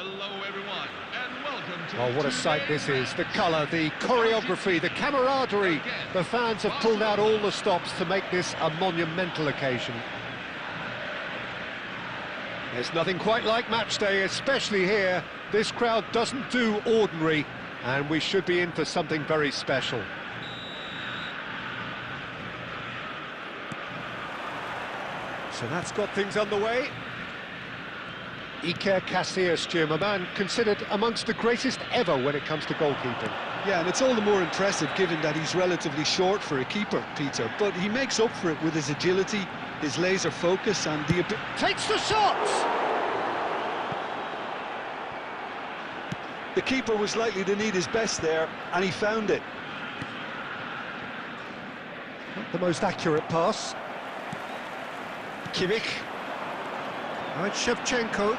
Hello everyone, and welcome to Oh, what a sight this is. The colour, the choreography, the camaraderie. The fans have pulled out all the stops to make this a monumental occasion. There's nothing quite like match day, especially here. This crowd doesn't do ordinary, and we should be in for something very special. So that's got things underway. Iker Casillas, Jim, a man considered amongst the greatest ever when it comes to goalkeeping. Yeah, and it's all the more impressive given that he's relatively short for a keeper, Peter. But he makes up for it with his agility, his laser focus and the... Takes the shots! The keeper was likely to need his best there, and he found it. Not the most accurate pass. Kimmich. Now it's Shevchenko.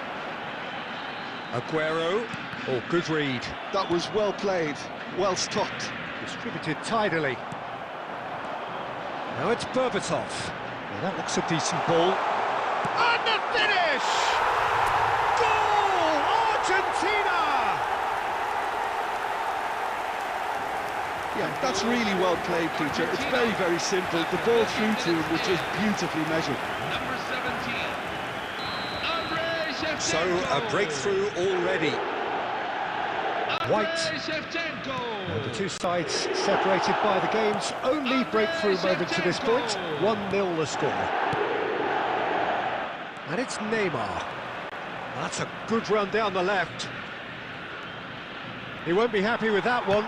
Aguero. Oh, good read. That was well played, well stopped. Distributed tidily. Now it's Berbatov. Well, that looks a decent ball. And the finish! Goal! Argentina! Yeah, that's really well played, Peter. It's very, very simple. The ball through to him was just beautifully measured. number 17. So, a breakthrough already. White. And the two sides separated by the game's only breakthrough moment to this point. 1-0 the score. And it's Neymar. That's a good run down the left. He won't be happy with that one.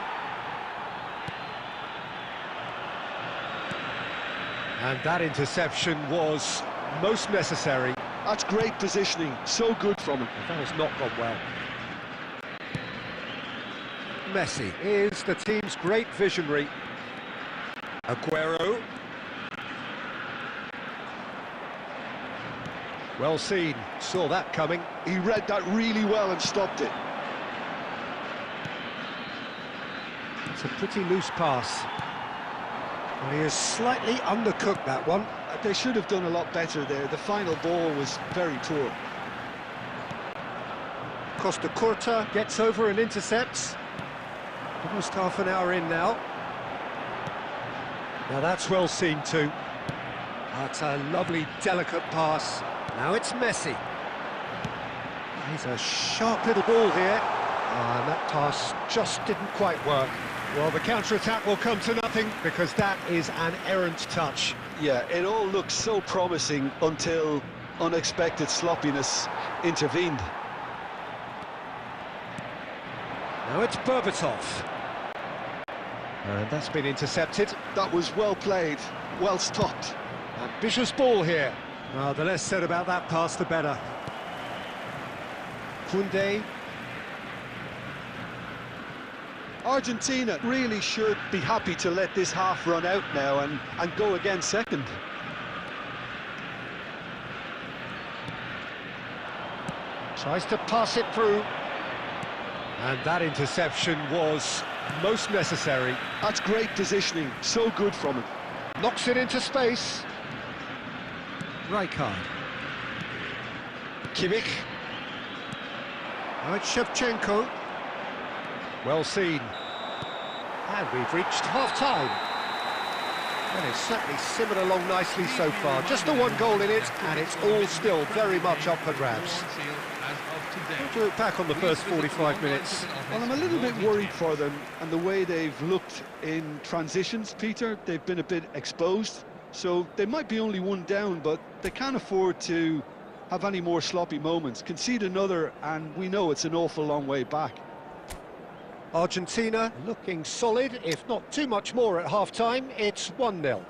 And that interception was most necessary. That's great positioning, so good from him. That has not gone well. Messi is the team's great visionary. Aguero. Well seen, saw that coming. He read that really well and stopped it. It's a pretty loose pass. Well, he has slightly undercooked that one. They should have done a lot better there. The final ball was very poor. Costa Curta gets over and intercepts. Almost half an hour in now. Now that's well seen too. That's a lovely, delicate pass. Now it's Messi. He's a sharp little ball here. And that pass just didn't quite work. Well, the counter-attack will come to nothing because that is an errant touch. Yeah, it all looked so promising until unexpected sloppiness intervened. Now it's Berbatov. And that's been intercepted. That was well played, well stopped. Ambitious ball here. Well, the less said about that pass, the better. Koundé. Argentina really should be happy to let this half run out now and go again second. Tries to pass it through. And that interception was most necessary. That's great positioning, so good from him. Knocks it into space. Rijkaard. Kimmich. Now it's Shevchenko. Well seen. And we've reached half-time. And it's certainly simmered along nicely so far. Just the one goal in it, and it's all still very much up for grabs. How do you look back on the first 45 minutes? Well, I'm a little bit worried for them and the way they've looked in transitions, Peter. They've been a bit exposed, so they might be only one down, but they can't afford to have any more sloppy moments. Concede another, and we know it's an awful long way back. Argentina looking solid, if not too much more at half-time. It's 1-0.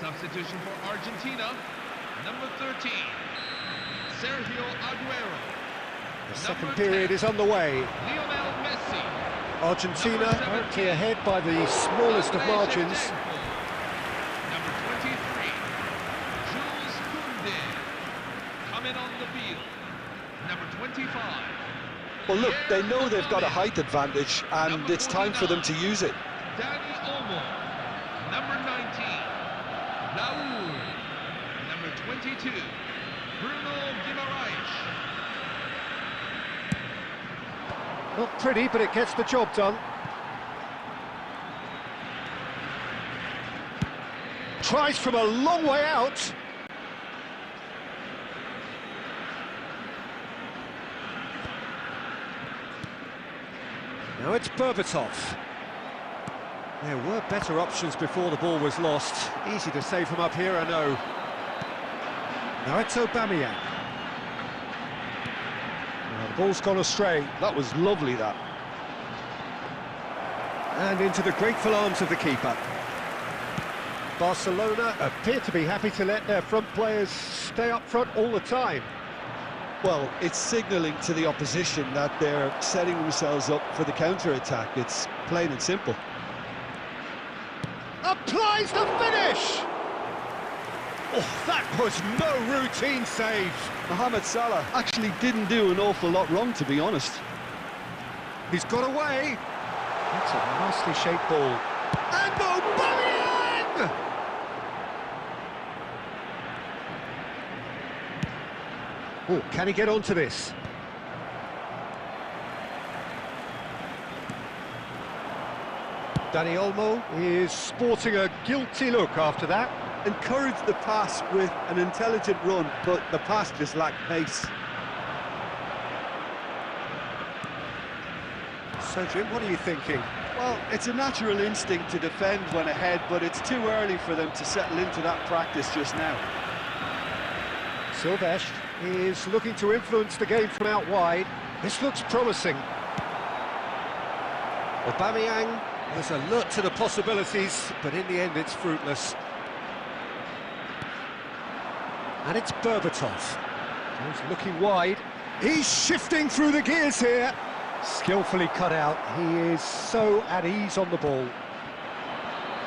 Substitution for Argentina, number 13, Sergio Aguero. The second Number period 10, is underway. Lionel Messi. Argentina currently ahead by the smallest of margins. Number 23, Jules Koundé. Coming on the field, number 25. Well, look, they know they've got a height advantage, and it's time for them to use it. Dani Olmo, number 19, Raúl, number 22, Bruno Guimaraes. Not pretty, but it gets the job done. Tries from a long way out. Now it's Berbatov. There were better options before the ball was lost. Easy to save from up here, I know. Now it's Aubameyang. Now the ball's gone astray. That was lovely, that. And into the grateful arms of the keeper. Barcelona appear to be happy to let their front players stay up front all the time. Well, it's signalling to the opposition that they're setting themselves up for the counter-attack. It's plain and simple. Applies the finish! Oh, that was no routine save. Mohamed Salah actually didn't do an awful lot wrong, to be honest. He's got away. That's a nicely shaped ball. And Aubameyang! Oh, can he get onto this? Dani Olmo is sporting a guilty look after that. Encouraged the pass with an intelligent run, but the pass just lacked pace. So, Jim, what are you thinking? Well, it's a natural instinct to defend when ahead, but it's too early for them to settle into that practice just now. Silvestre is looking to influence the game from out wide. This looks promising. Aubameyang was alert to the possibilities, but in the end it's fruitless. And it's Berbatov. He's looking wide. He's shifting through the gears here. Skillfully cut out. He is so at ease on the ball.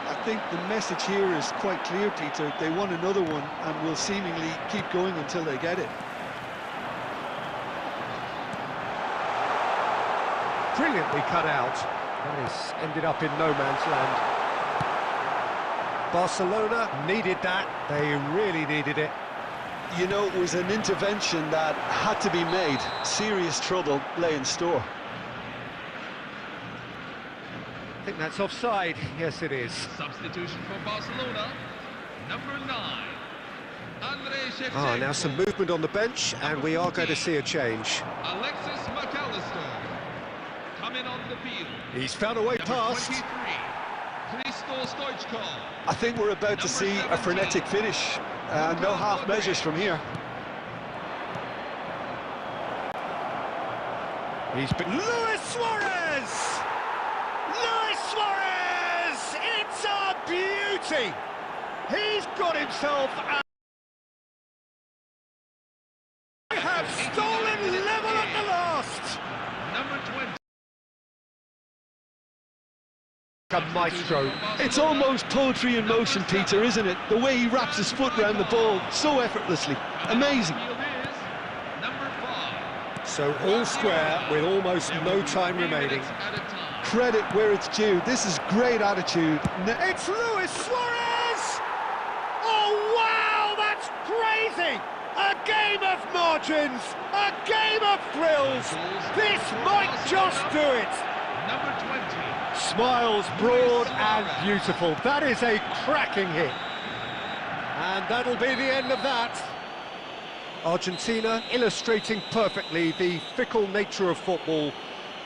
I think the message here is quite clear, Peter. They want another one and will seemingly keep going until they get it. Brilliantly cut out. And he's ended up in no man's land. Barcelona needed that. They really needed it. You know, it was an intervention that had to be made. Serious trouble lay in store. I think that's offside. Yes, it is. Substitution for Barcelona, number 9, Andrei Shevchenko. Ah, now some movement on the bench, and we are going to see a change. Alexis McAllister. Coming on the field. He's found a way Number past. 23, Hristo Stoichkov. I think we're about to see a frenetic finish. No half measures from here. He's been... Luis Suarez! Luis Suarez! It's a beauty! He's got himself out. They have stolen level at the last! Number 20. A maestro. It's almost poetry in motion, Peter, isn't it? The way he wraps his foot around the ball so effortlessly. Amazing. Number 5. So all square with almost no time remaining. Credit where it's due. This is great attitude. It's Luis Suarez! Oh, wow, that's crazy! A game of margins, a game of thrills. This might just do it. Number 20. Smiles broad and beautiful. That is a cracking hit. And that'll be the end of that. Argentina illustrating perfectly the fickle nature of football.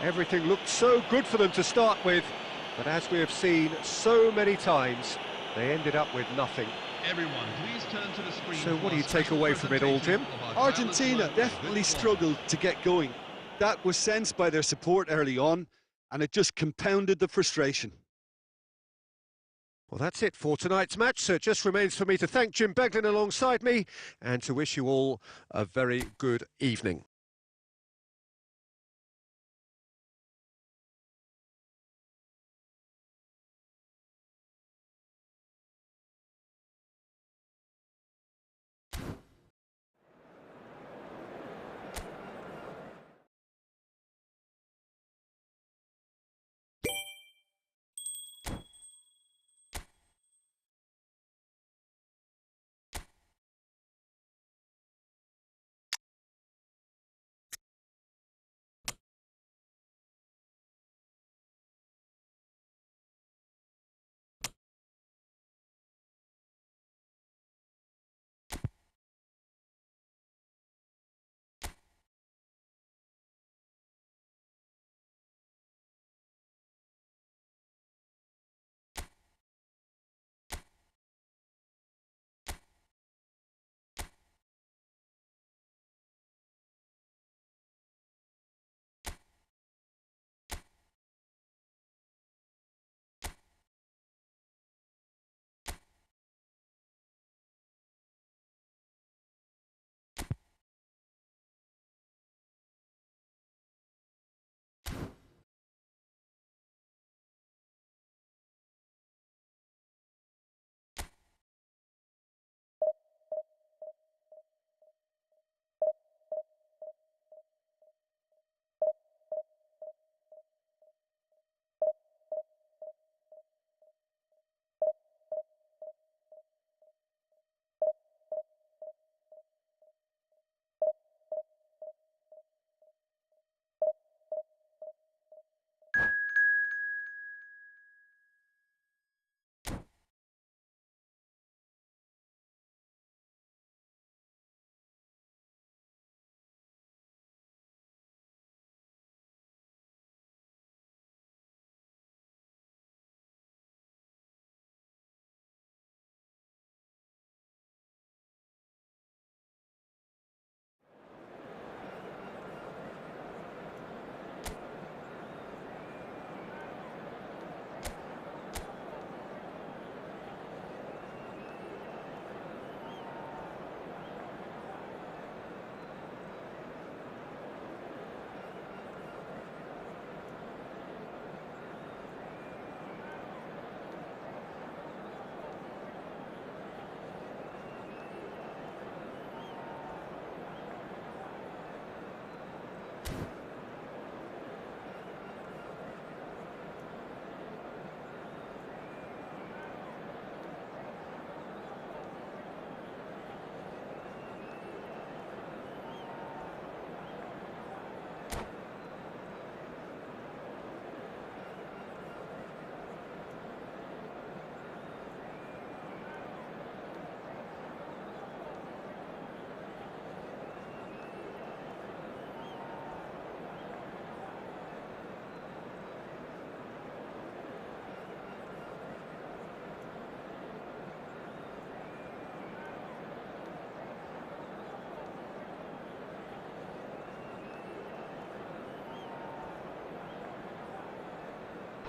Everything looked so good for them to start with, but as we have seen so many times, they ended up with nothing. Everyone, please turn to the screen. So what do you take away from it all, Jim? Argentina definitely struggled to get going. That was sensed by their support early on, and it just compounded the frustration. Well, that's it for tonight's match, so it just remains for me to thank Jim Beglin alongside me and to wish you all a very good evening.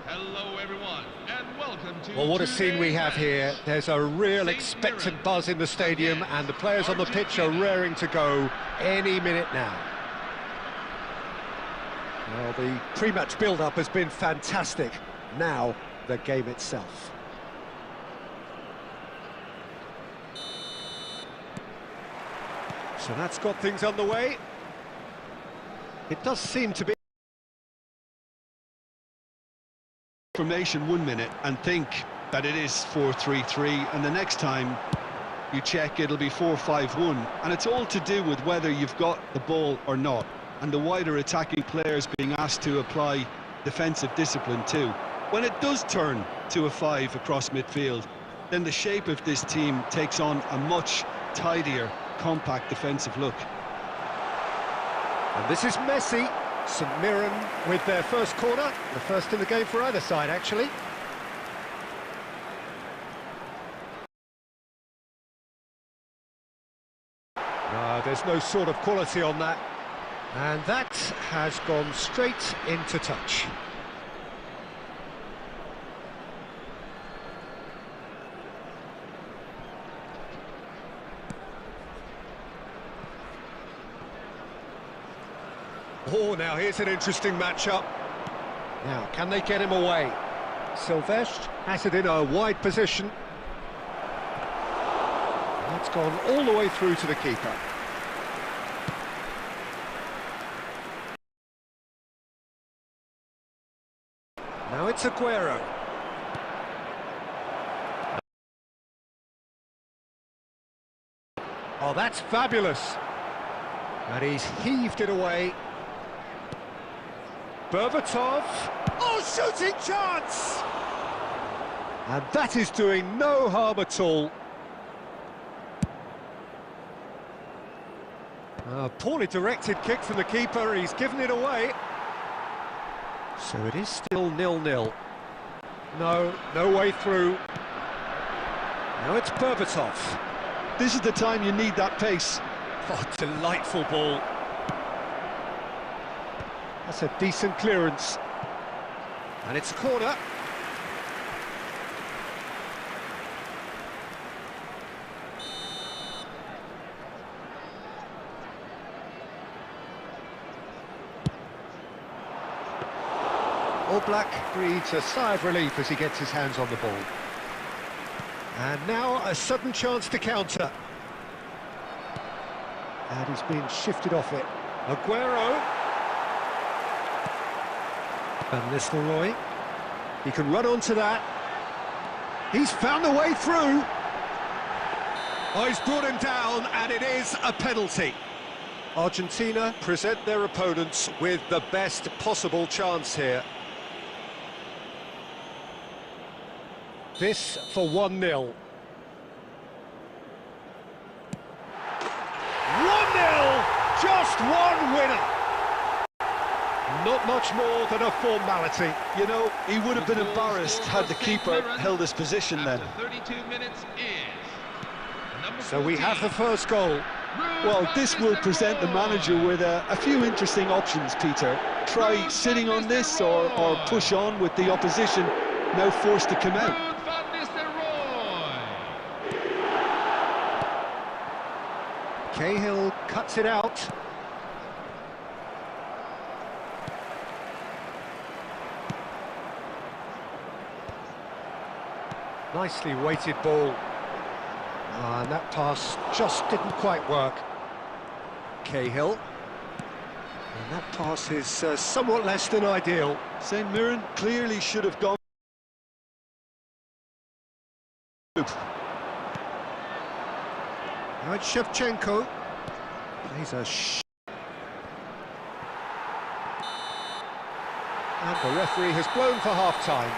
Hello everyone, and welcome to Well, what a scene we today's have match. here. There's a real St. expectant Mirren buzz in the stadium, against and the players on the pitch are raring to go any minute now. Well, the pre-match build-up has been fantastic. Now, the game itself. So that's got things underway. It does seem to be... Formation 1 minute and think that it is 4-3-3, and the next time you check it'll be 4-5-1, and it's all to do with whether you've got the ball or not, and the wider attacking players being asked to apply defensive discipline too. When it does turn to a 5 across midfield, then the shape of this team takes on a much tidier, compact defensive look. And this is Messi. St Mirren with their first corner, the first in the game for either side, actually. No, there's no sort of quality on that. And that has gone straight into touch. Oh, now here's an interesting matchup. Now, can they get him away? Silvestre has it in a wide position. That's gone all the way through to the keeper. Now it's Aguero. Oh, that's fabulous. And he's heaved it away. Berbatov. Oh, shooting chance! And that is doing no harm at all. A poorly directed kick from the keeper, he's given it away. So it is still 0-0. No way through. Now it's Berbatov. This is the time you need that pace. Oh, delightful ball. That's a decent clearance. And it's a corner. All Black breathes a sigh of relief as he gets his hands on the ball. And now a sudden chance to counter. And he's been shifted off it. Aguero. Van Nistelrooy. He can run onto that. He's found a way through. Oh, he's brought him down, and it is a penalty. Argentina present their opponents with the best possible chance here. This for 1-0. 1-0! Just one winner! Not much more than a formality. You know, he would have been embarrassed had the keeper held his position then. 32 minutes is number So we have the first goal. Well, this will present the manager with a few interesting options, Peter. Try sitting on this or push on with the opposition now forced to come out. Cahill cuts it out. Nicely weighted ball. And that pass just didn't quite work. Cahill. And that pass is somewhat less than ideal. St. Mirren clearly should have gone. Now it's Shevchenko. Plays a and the referee has blown for half-time.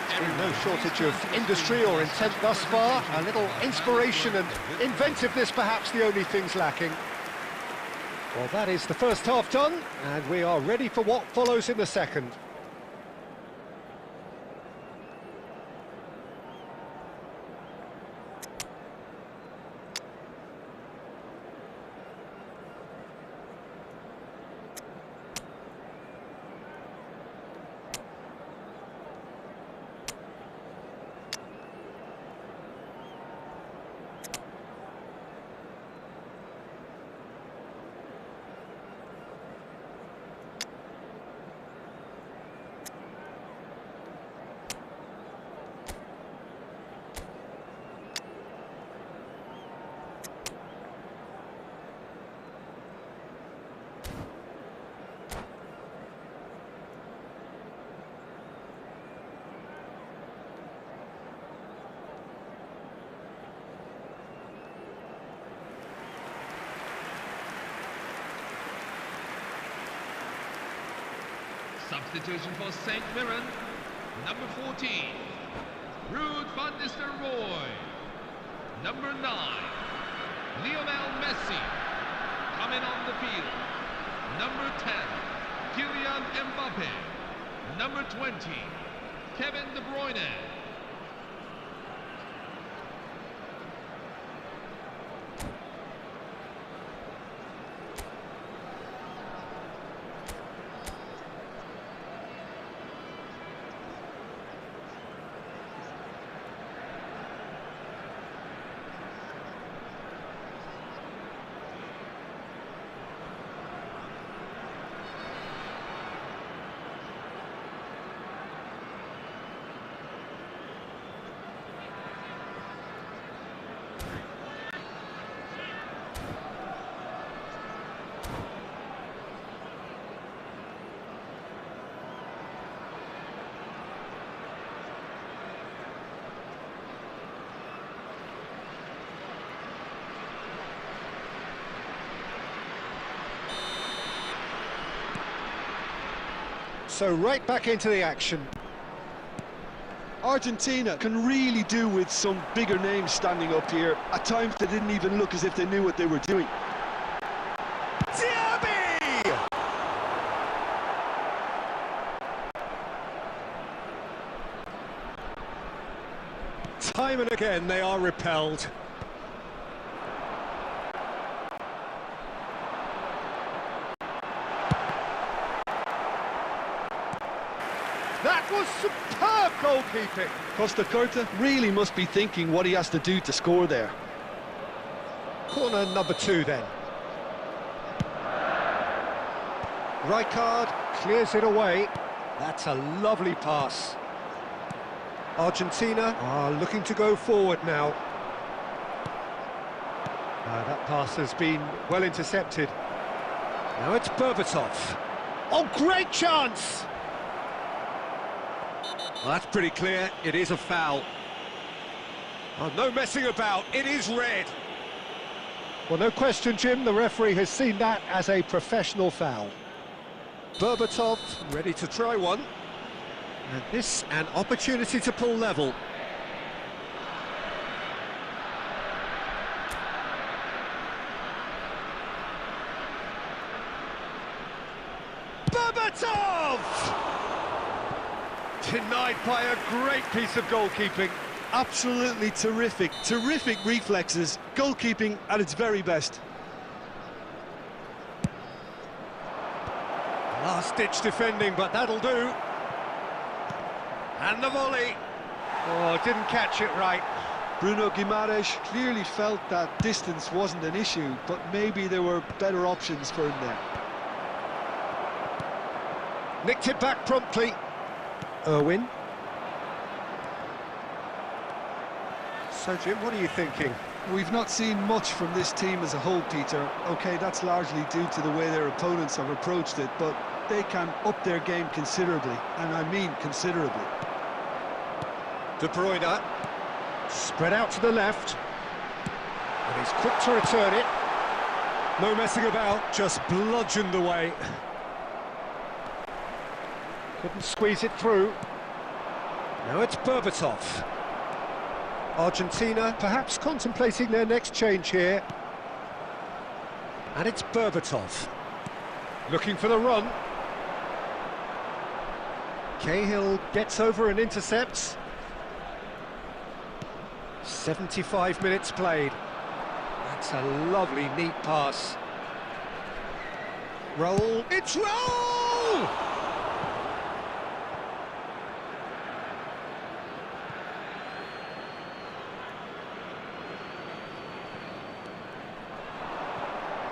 There's been no shortage of industry or intent thus far. A little inspiration and inventiveness perhaps the only things lacking. Well, that is the first half done, and we are ready for what follows in the second. Substitution for St. Mirren, number 14, Ruud van Nistelrooy. Number 9, Lionel Messi, coming on the field. Number 10, Kylian Mbappe. Number 20, Kevin De Bruyne. So right back into the action. Argentina can really do with some bigger names standing up here. At times they didn't even look as if they knew what they were doing. Time and again they are repelled. That was superb goalkeeping. Costa Curta really must be thinking what he has to do to score there. Corner number 2 then. Rijkaard clears it away. That's a lovely pass. Argentina are looking to go forward now. That pass has been well intercepted. Now it's Berbatov. Oh, great chance! Well, that's pretty clear. It is a foul. Oh, no messing about. It is red. Well, no question, Jim. The referee has seen that as a professional foul. Berbatov ready to try one. And this, an opportunity to pull level. Berbatov! Denied by a great piece of goalkeeping. Absolutely terrific, terrific reflexes. Goalkeeping at its very best. Last-ditch defending, but that'll do. And the volley. Oh, didn't catch it right. Bruno Guimaraes clearly felt that distance wasn't an issue, but maybe there were better options for him there. Nicked it back promptly. Irwin. So, Jim, what are you thinking? We've not seen much from this team as a whole, Peter. OK, that's largely due to the way their opponents have approached it, but they can up their game considerably, and I mean considerably. De Bruyne, spread out to the left, and he's quick to return it. No messing about, just bludgeoned away. Couldn't squeeze it through. Now it's Berbatov. Argentina perhaps contemplating their next change here. And it's Berbatov. Looking for the run. Cahill gets over and intercepts. 75 minutes played. That's a lovely, neat pass. Roll. It's roll!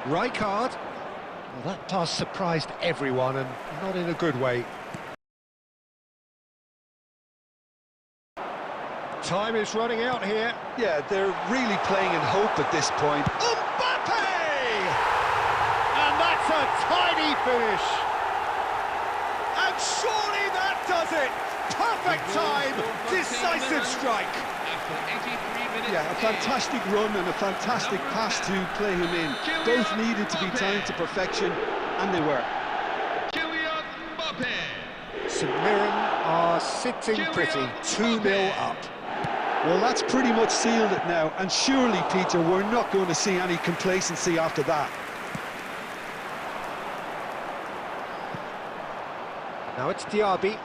Rijkaard. Well, that pass surprised everyone, and not in a good way. Time is running out here. Yeah, they're really playing in hope at this point. Mbappe! And that's a tidy finish. And surely that does it. Perfect time, decisive strike. After 83 minutes. Yeah, a fantastic run and a fantastic pass to play him in. Both needed to be timed to perfection, and they were. Kylian Mbappe. St Mirren are sitting pretty, 2-0 up. Well, that's pretty much sealed it now, and surely, Peter, we're not going to see any complacency after that. Now it's Diaby.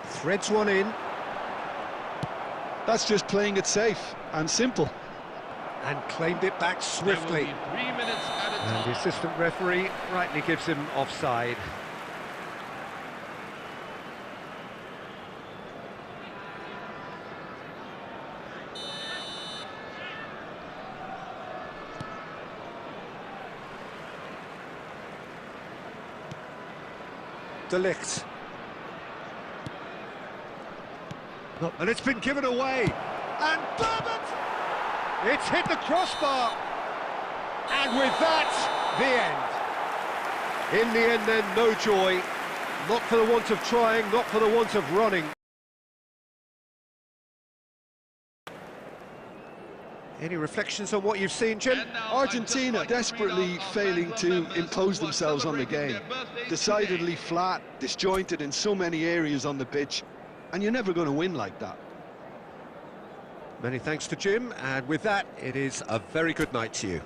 Threads one in. That's just playing it safe and simple. And claimed it back swiftly. There will be 3 minutes at a And time. the assistant referee rightly gives him offside. De Ligt. And it's been given away. And Berbatov! It's hit the crossbar. And with that, the end. In the end then, no joy. Not for the want of trying, not for the want of running. Any reflections on what you've seen, Jim? And now Argentina I'd just like to desperately read out our failing fan club to members impose who are themselves on the celebrating game. their birthdays Decidedly today. flat, disjointed in so many areas on the pitch, and you're never going to win like that. Many thanks to Jim, and with that, it is a very good night to you.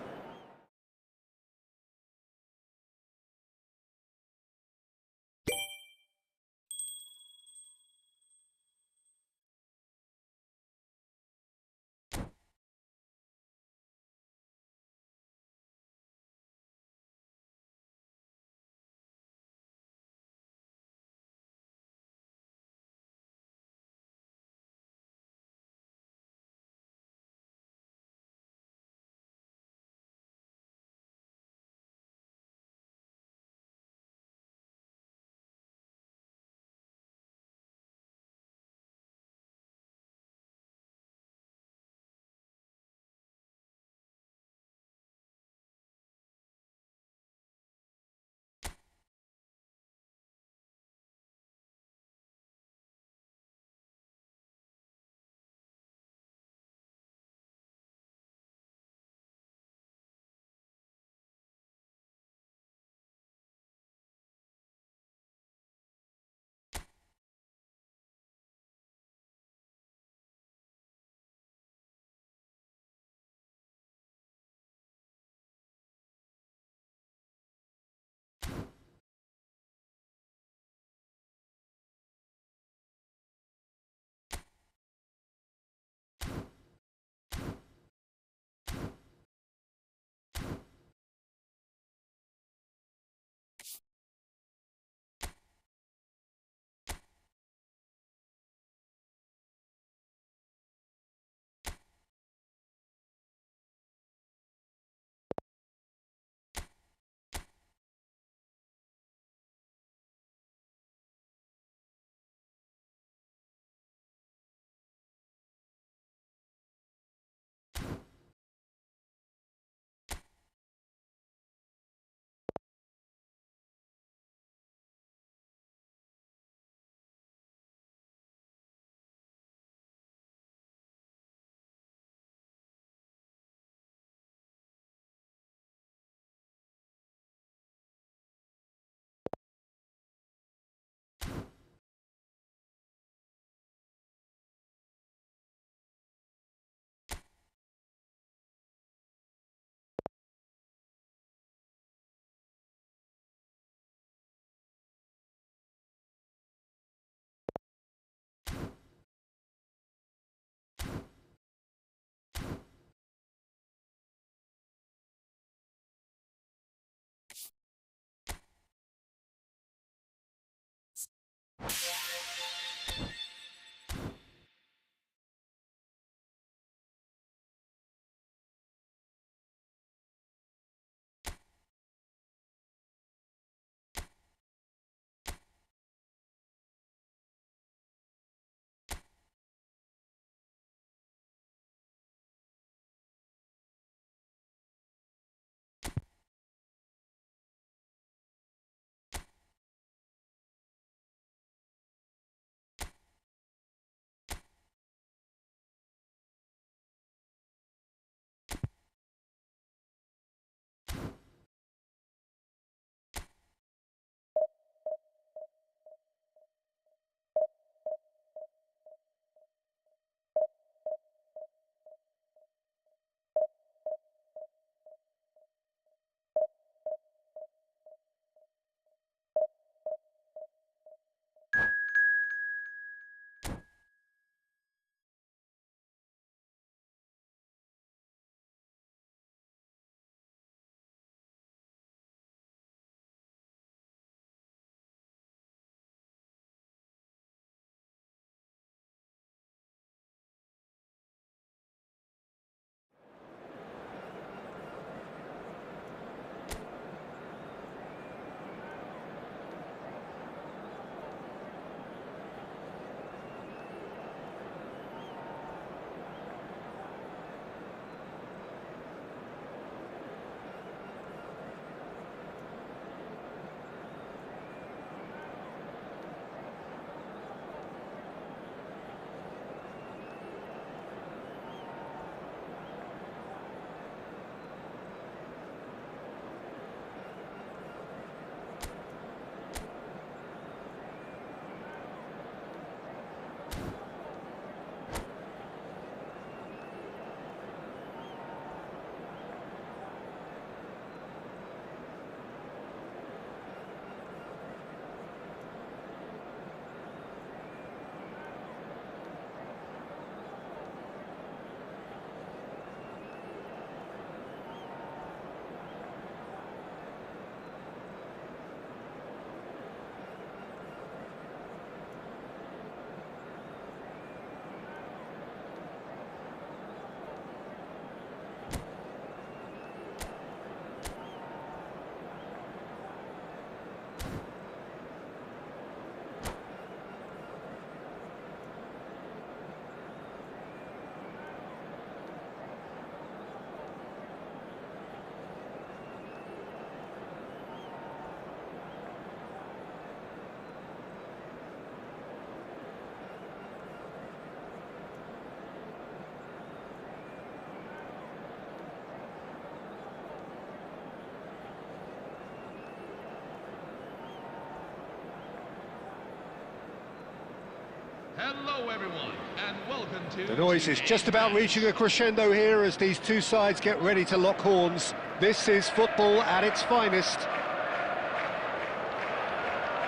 Hello, everyone, and welcome to... The noise is just about reaching a crescendo here as these two sides get ready to lock horns. This is football at its finest.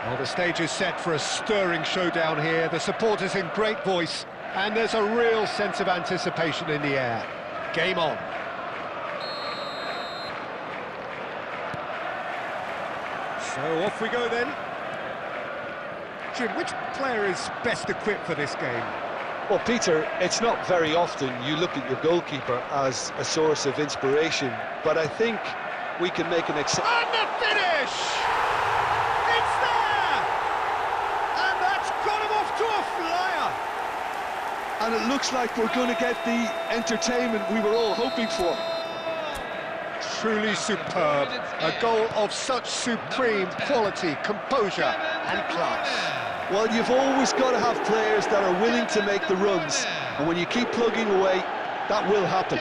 Well, the stage is set for a stirring showdown here. The supporters in great voice, and there's a real sense of anticipation in the air. Game on. So off we go then. Jim, which player is best equipped for this game? Well, Peter, it's not very often you look at your goalkeeper as a source of inspiration, but I think we can make an exception. And the finish! It's there! And that's got him off to a flyer! And it looks like we're going to get the entertainment we were all hoping for. Truly superb. A goal of such supreme quality, composure and class. Well, you've always got to have players that are willing to make the runs, and when you keep plugging away, that will happen.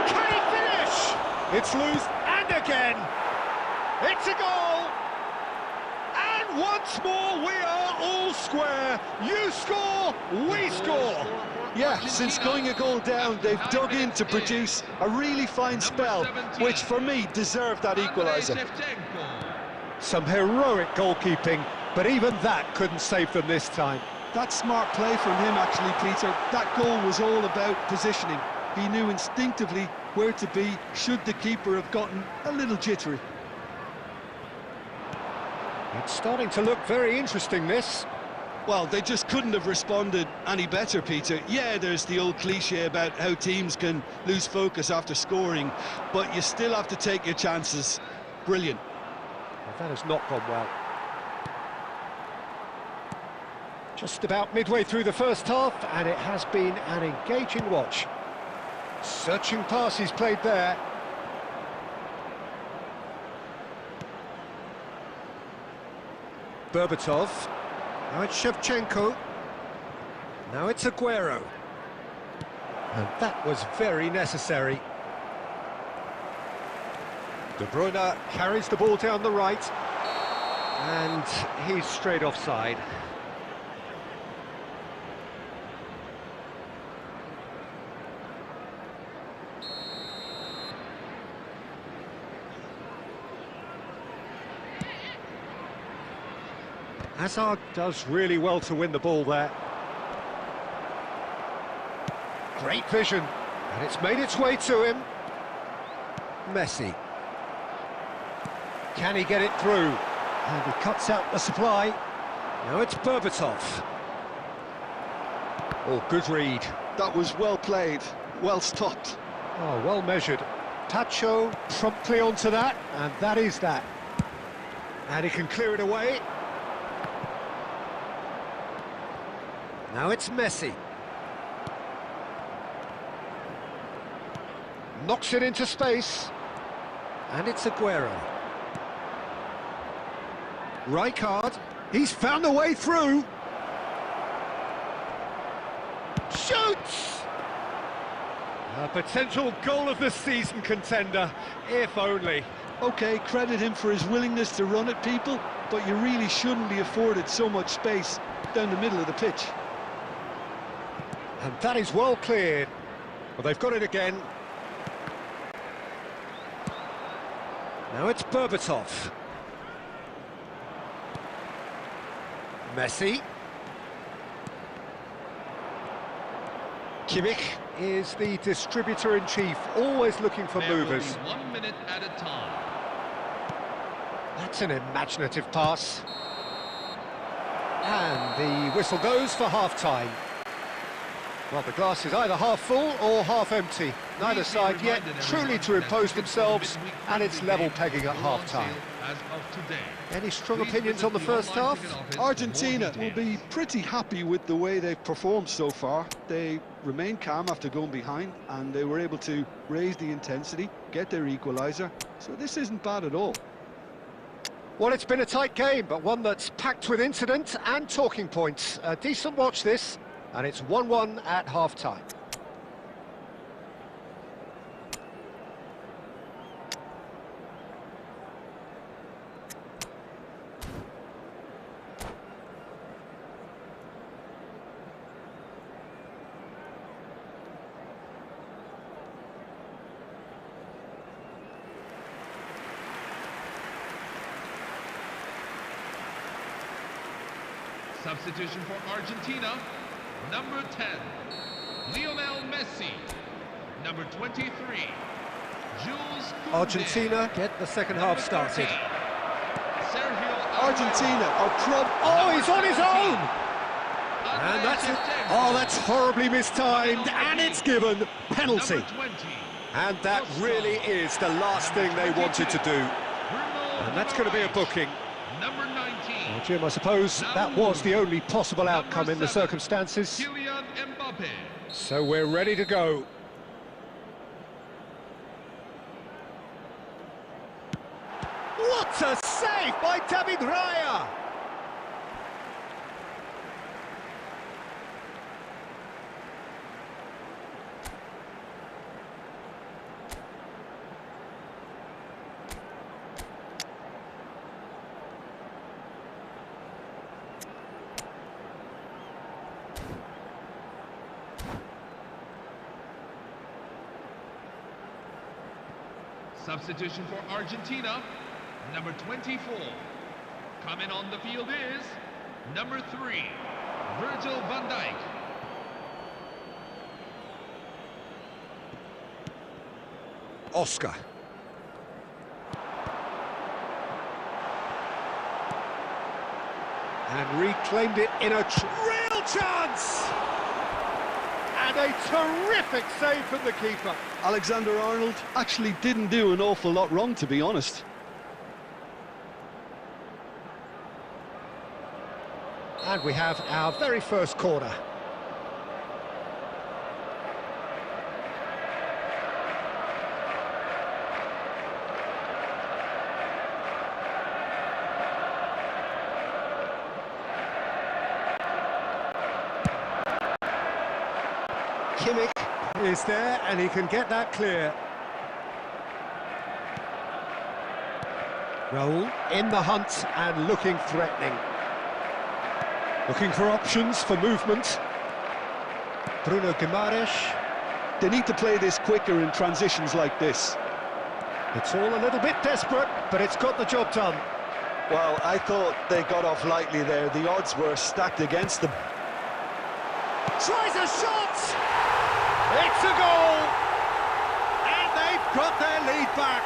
Can he finish? It's loose, and again! It's a goal! And once more, we are all square. You score, we score! Yeah, since going a goal down, they've dug in to produce a really fine spell, which for me deserved that equaliser. Some heroic goalkeeping, but even that couldn't save them this time. That's smart play from him, actually, Peter. That goal was all about positioning. He knew instinctively where to be should the keeper have gotten a little jittery. It's starting to look very interesting, this. Well, they just couldn't have responded any better, Peter. Yeah, there's the old cliche about how teams can lose focus after scoring, but you still have to take your chances. Brilliant. Well, that has not gone well. Just about midway through the first half, and it has been an engaging watch. Searching pass he's played there. Berbatov. Now it's Shevchenko. Now it's Aguero. And that was very necessary. De Bruyne carries the ball down the right. And he's straight offside. Hazard does really well to win the ball there. Great vision, and it's made its way to him. Messi. Can he get it through? And he cuts out the supply. Now it's Berbatov. Oh, good read. That was well played, well stopped. Oh, well measured. Tacho promptly onto that, and that is that. And he can clear it away. Now it's Messi. Knocks it into space. And it's Aguero. Rijkaard. He's found a way through. Shoots! A potential goal of the season contender, if only. OK, credit him for his willingness to run at people, but you really shouldn't be afforded so much space down the middle of the pitch. And that is well cleared. Well, they've got it again. Now it's Berbatov. Messi. Kimmich is the distributor-in-chief, always looking for movers. 1 minute at a time. That's an imaginative pass. And the whistle goes for half-time. Well, the glass is either half full or half empty. Neither side yet truly to impose themselves, and it's level pegging at half-time. Any strong opinions on the first half? Argentina will be pretty happy with the way they've performed so far. They remained calm after going behind, and they were able to raise the intensity, get their equaliser. So this isn't bad at all. Well, it's been a tight game, but one that's packed with incident and talking points. A decent watch, this. And it's 1-1 at half-time. Substitution for Argentina, number 10, Lionel Messi. Number 23, Jules Koundé. Argentina get the second half started. Argentina are Oh, he's on his own! And that's it. Oh, that's horribly mistimed, and it's given penalty. And that really is the last thing they wanted to do. And that's going to be a booking. Number 19. Well, Jim, I suppose that was the only possible outcome in the circumstances. So we're ready to go. What a save by David Raya! Substitution for Argentina, number 24. Coming on the field is number 3, Virgil van Dijk. Oscar. And reclaimed it in a real chance! And a terrific save from the keeper. Alexander-Arnold actually didn't do an awful lot wrong, to be honest. And we have our very first corner. Kimmich is there, and he can get that clear. Raul in the hunt and looking threatening. Looking for options for movement. Bruno Guimaraes. They need to play this quicker in transitions like this. It's all a little bit desperate, but it's got the job done. Well, I thought they got off lightly there. The odds were stacked against them. Tries a shot! It's a goal! And they've got their lead back.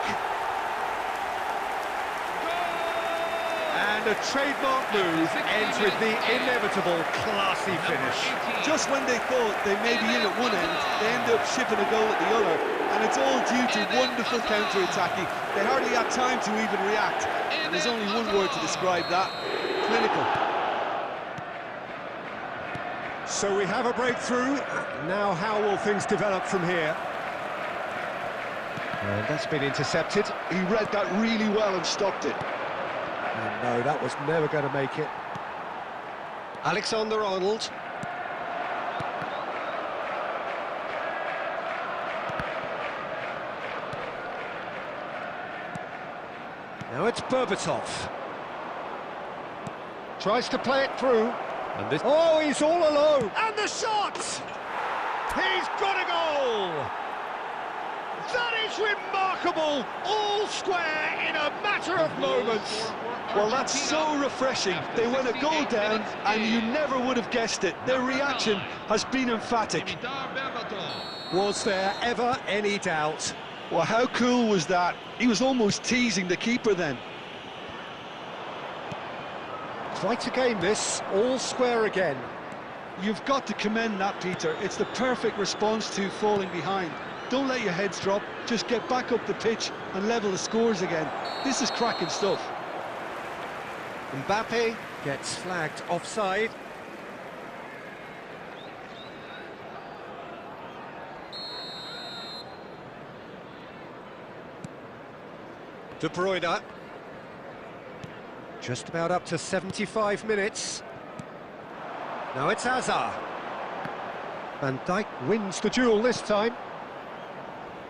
And a trademark move ends with the inevitable classy finish. Just when they thought they may be in at one end, they end up shipping a goal at the other. And it's all due to wonderful counter-attacking. They hardly had time to even react. And there's only one word to describe that: clinical. So we have a breakthrough. Now how will things develop from here? And that's been intercepted. He read that really well and stopped it. And no, that was never going to make it. Alexander-Arnold. Now it's Berbatov. Tries to play it through. And this... Oh, he's all alone! And the shot! He's got a goal! That is remarkable! All square in a matter of moments! Well, that's so refreshing. They went a goal down, and you never would have guessed it. Their reaction has been emphatic. Was there ever any doubt? Well, how cool was that? He was almost teasing the keeper then. Quite a game this, all square again. You've got to commend that, Peter. It's the perfect response to falling behind. Don't let your heads drop, just get back up the pitch and level the scores again. This is cracking stuff. Mbappe gets flagged offside. De Bruyne. Just about up to 75 minutes. Now it's Hazard. Van Dijk wins the duel this time.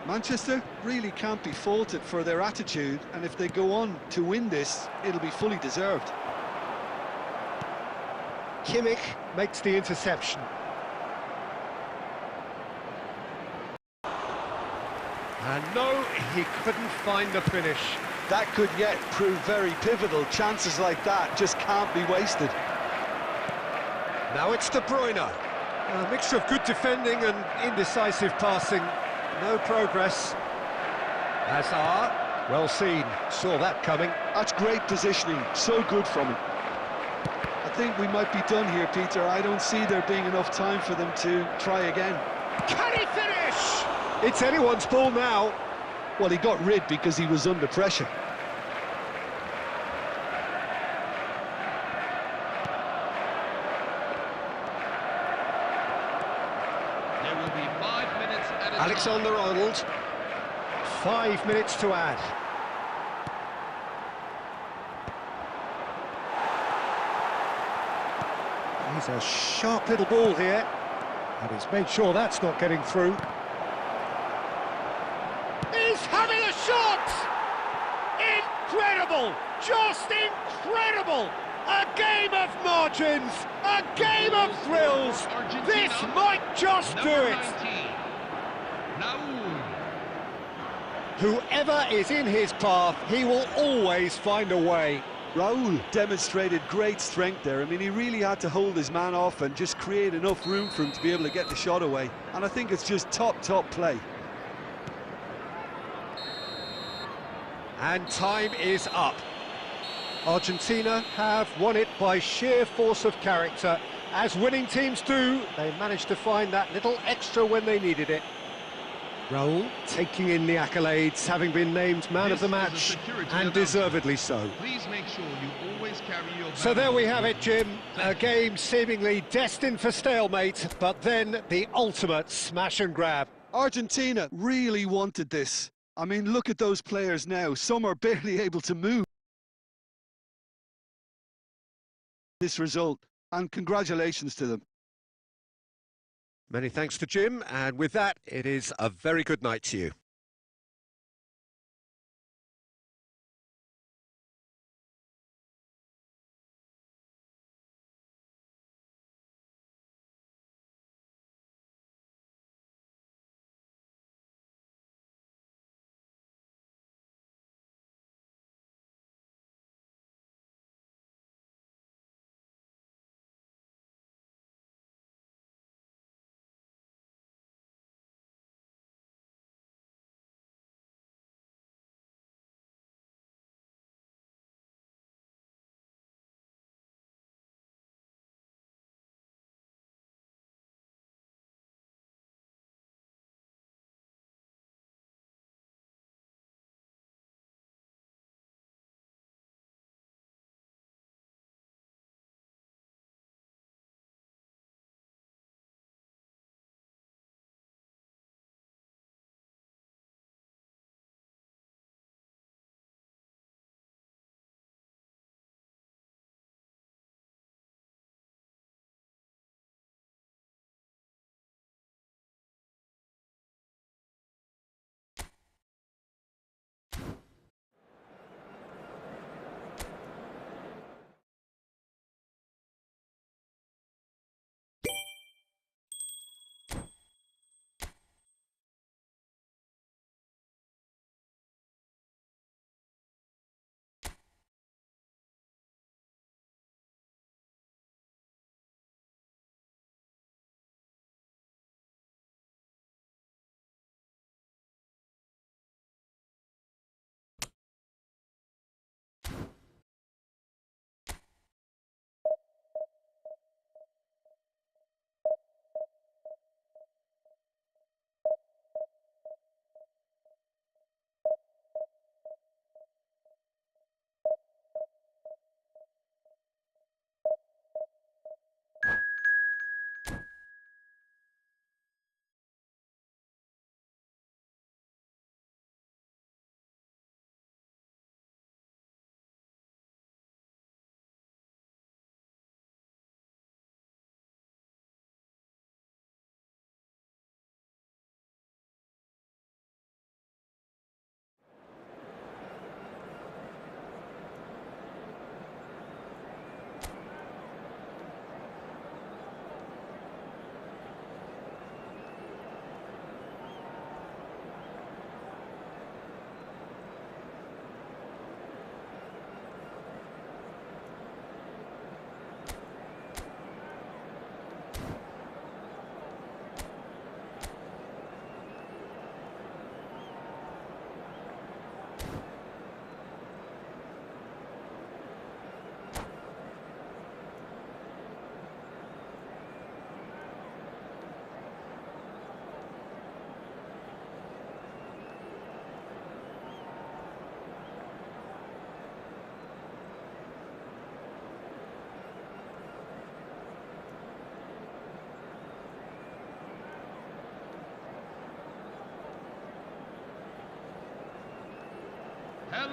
Manchester really can't be faulted for their attitude, and if they go on to win this, it'll be fully deserved. Kimmich makes the interception. And no, he couldn't find the finish. That could yet prove very pivotal. Chances like that just can't be wasted. Now it's De Bruyne. A mixture of good defending and indecisive passing. No progress. Hazard, well seen, saw that coming. That's great positioning, so good from him. I think we might be done here, Peter. I don't see there being enough time for them to try again. Can he finish? It's anyone's ball now. Well, he got rid because he was under pressure. There will be 5 minutes at a time. Alexander-Arnold. 5 minutes to add. He's a sharp little ball here, and he's made sure that's not getting through. He's having a shot! Incredible! Just incredible! A game of margins, a game of thrills. This might just do Number it. 19, Raul. Whoever is in his path, he will always find a way. Raul demonstrated great strength there. I mean, he really had to hold his man off and just create enough room for him to be able to get the shot away. And I think it's just top play. And time is up. Argentina have won it by sheer force of character. As winning teams do, they managed to find that little extra when they needed it. Raul taking in the accolades, having been named man of the match, and deservedly so. Please make sure you always carry your So there we have it, valuables. Jim. A game seemingly destined for stalemate, but then the ultimate smash and grab. Argentina really wanted this. I mean, look at those players now. Some are barely able to move this result, and congratulations to them. Many thanks to Jim, and with that, it is a very good night to you.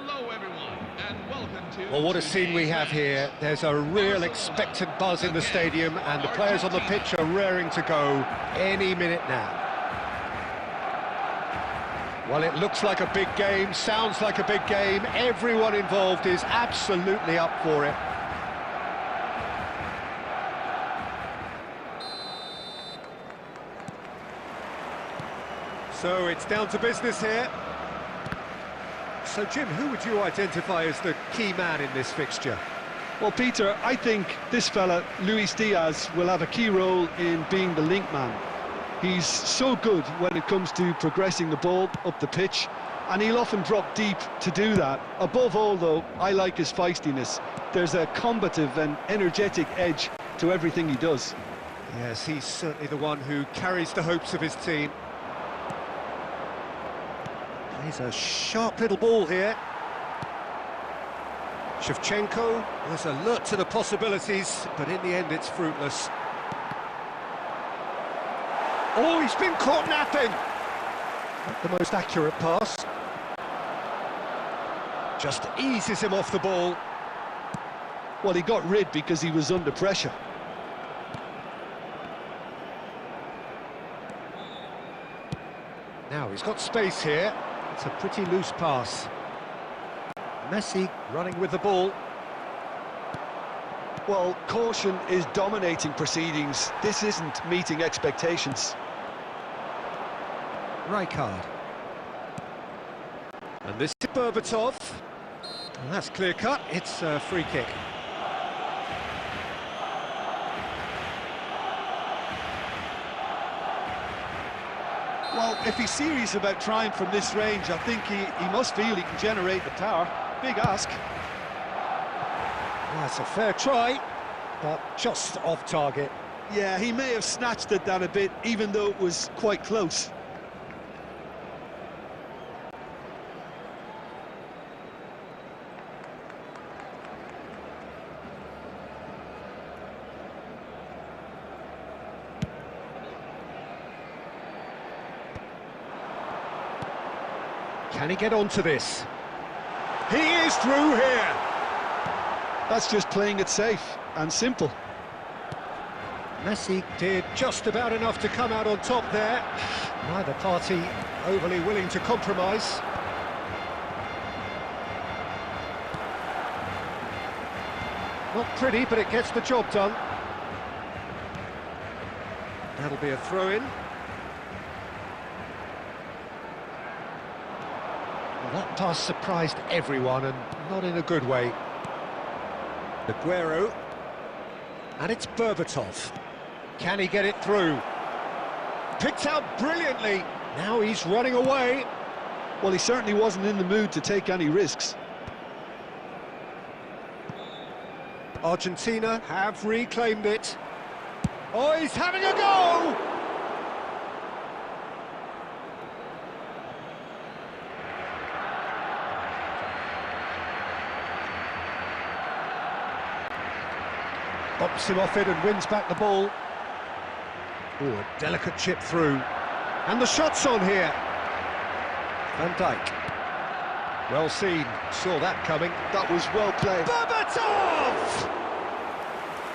Hello everyone, and welcome to... Well, what a scene we have here. There's a real expectant buzz in the stadium, and the players on the pitch are raring to go any minute now. Well, it looks like a big game, sounds like a big game. Everyone involved is absolutely up for it. So it's down to business here. So, Jim, who would you identify as the key man in this fixture? Well, Peter, I think this fella, Luis Diaz, will have a key role in being the link man. He's so good when it comes to progressing the ball up the pitch, and he'll often drop deep to do that. Above all, though, I like his feistiness. There's a combative and energetic edge to everything he does. Yes, he's certainly the one who carries the hopes of his team. Plays a sharp little ball here. Shevchenko was alert to the possibilities, but in the end it's fruitless. Oh, he's been caught napping! Not the most accurate pass. Just eases him off the ball. Well, he got rid because he was under pressure. Now he's got space here. It's a pretty loose pass. Messi running with the ball. Well, caution is dominating proceedings. This isn't meeting expectations. Rijkaard. And this is Berbatov. And that's clear cut. It's a free kick. Well, if he's serious about trying from this range, I think he must feel he can generate the power. Big ask. That's a fair try, but just off target. Yeah, he may have snatched it down a bit, even though it was quite close. Can he get onto this? He is through here! That's just playing it safe and simple. Messi did just about enough to come out on top there. Neither party overly willing to compromise. Not pretty, but it gets the job done. That'll be a throw-in. Well, that pass surprised everyone, and not in a good way. Aguero. And it's Berbatov. Can he get it through? Picked out brilliantly. Now he's running away. Well, he certainly wasn't in the mood to take any risks. Argentina have reclaimed it. Oh, he's having a go! Bumps him off it and wins back the ball. Oh, a delicate chip through. And the shot's on here. Van Dijk. Well seen, saw that coming. That was well played. Berbatov!